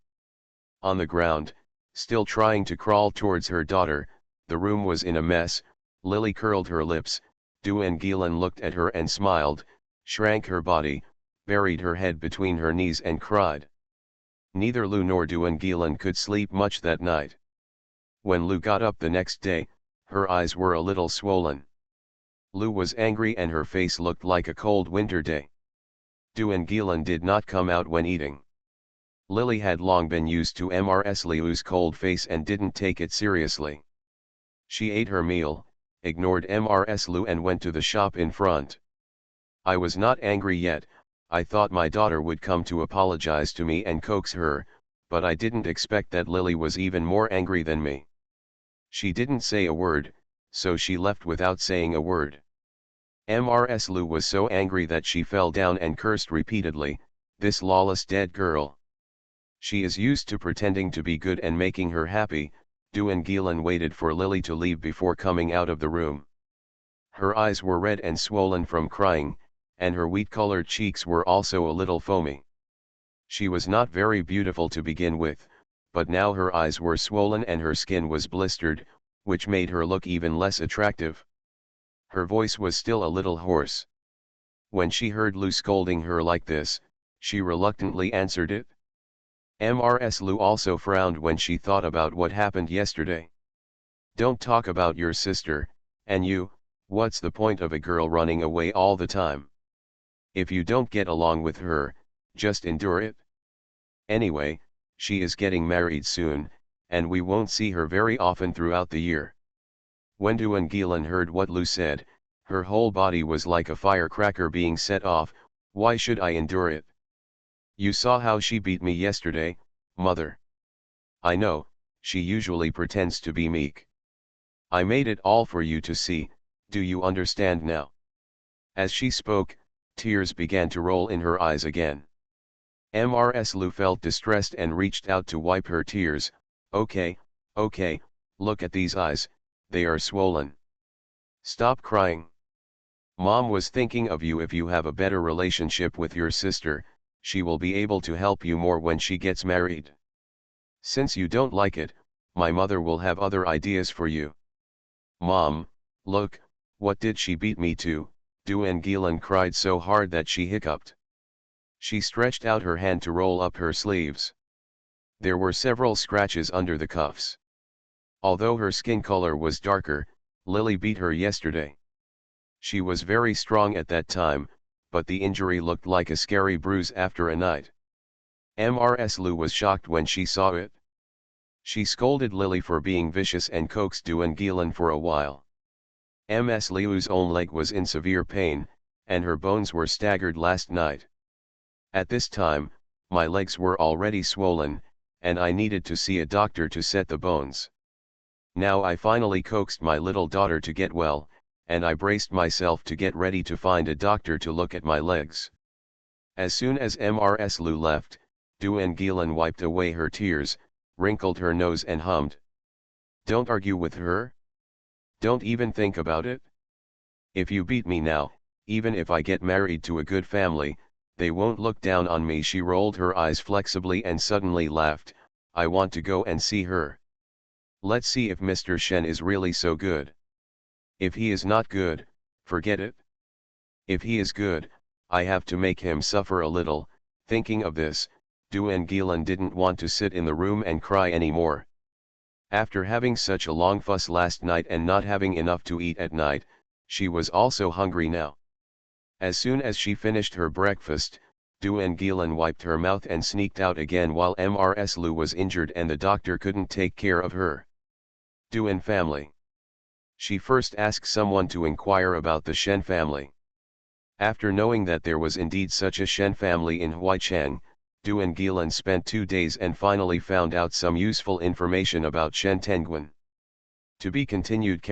On the ground, still trying to crawl towards her daughter, the room was in a mess. Lily curled her lips, Duan looked at her and smiled, shrank her body, buried her head between her knees and cried. Neither Lu nor Duan could sleep much that night. When Lu got up the next day, her eyes were a little swollen. Lu was angry and her face looked like a cold winter day. Duan did not come out when eating. Lily had long been used to Mrs. Liu's cold face and didn't take it seriously. She ate her meal, ignored Mrs. Lu and went to the shop in front. I was not angry yet. I thought my daughter would come to apologize to me and coax her, but I didn't expect that Lily was even more angry than me. She didn't say a word, so she left without saying a word. Mrs. Lu was so angry that she fell down and cursed repeatedly, "This lawless dead girl. She is used to pretending to be good and making her happy." Duan waited for Lily to leave before coming out of the room. Her eyes were red and swollen from crying, and her wheat-colored cheeks were also a little foamy. She was not very beautiful to begin with, but now her eyes were swollen and her skin was blistered, which made her look even less attractive. Her voice was still a little hoarse. When she heard Lu scolding her like this, she reluctantly answered it. Mrs. Lu also frowned when she thought about what happened yesterday. Don't talk about your sister, and you, what's the point of a girl running away all the time? If you don't get along with her, just endure it. Anyway, she is getting married soon, and we won't see her very often throughout the year. When Duan heard what Lu said, her whole body was like a firecracker being set off. Why should I endure it? You saw how she beat me yesterday, mother. I know, she usually pretends to be meek. I made it all for you to see, do you understand now? As she spoke, tears began to roll in her eyes again. Mrs. Lu felt distressed and reached out to wipe her tears. Okay, look at these eyes, they are swollen. Stop crying. Mom was thinking of you. If you have a better relationship with your sister, she will be able to help you more when she gets married. Since you don't like it, my mother will have other ideas for you. Mom, look, what did she beat me to? Duan cried so hard that she hiccuped. She stretched out her hand to roll up her sleeves. There were several scratches under the cuffs. Although her skin color was darker, Lily beat her yesterday. She was very strong at that time, but the injury looked like a scary bruise after a night. Mrs. Lu was shocked when she saw it. She scolded Lily for being vicious and coaxed Duan for a while. Ms. Liu's own leg was in severe pain, and her bones were staggered last night. At this time, my legs were already swollen, and I needed to see a doctor to set the bones. Now I finally coaxed my little daughter to get well, and I braced myself to get ready to find a doctor to look at my legs. As soon as Mrs. Lu left, Duan Gilan wiped away her tears, wrinkled her nose and hummed. Don't argue with her. Don't even think about it. If you beat me now, even if I get married to a good family, they won't look down on me. She rolled her eyes flexibly and suddenly laughed. I want to go and see her. Let's see if Mr. Shen is really so good. If he is not good, forget it. If he is good, I have to make him suffer a little. Thinking of this, Duan Gilan didn't want to sit in the room and cry anymore. After having such a long fuss last night and not having enough to eat at night, she was also hungry now. As soon as she finished her breakfast, Duan Gilan wiped her mouth and sneaked out again while Mrs. Lu was injured and the doctor couldn't take care of her. Duan family. She first asked someone to inquire about the Shen family. After knowing that there was indeed such a Shen family in Huaichang, Duan Gilan spent 2 days and finally found out some useful information about Shen Tenguan. To be continued.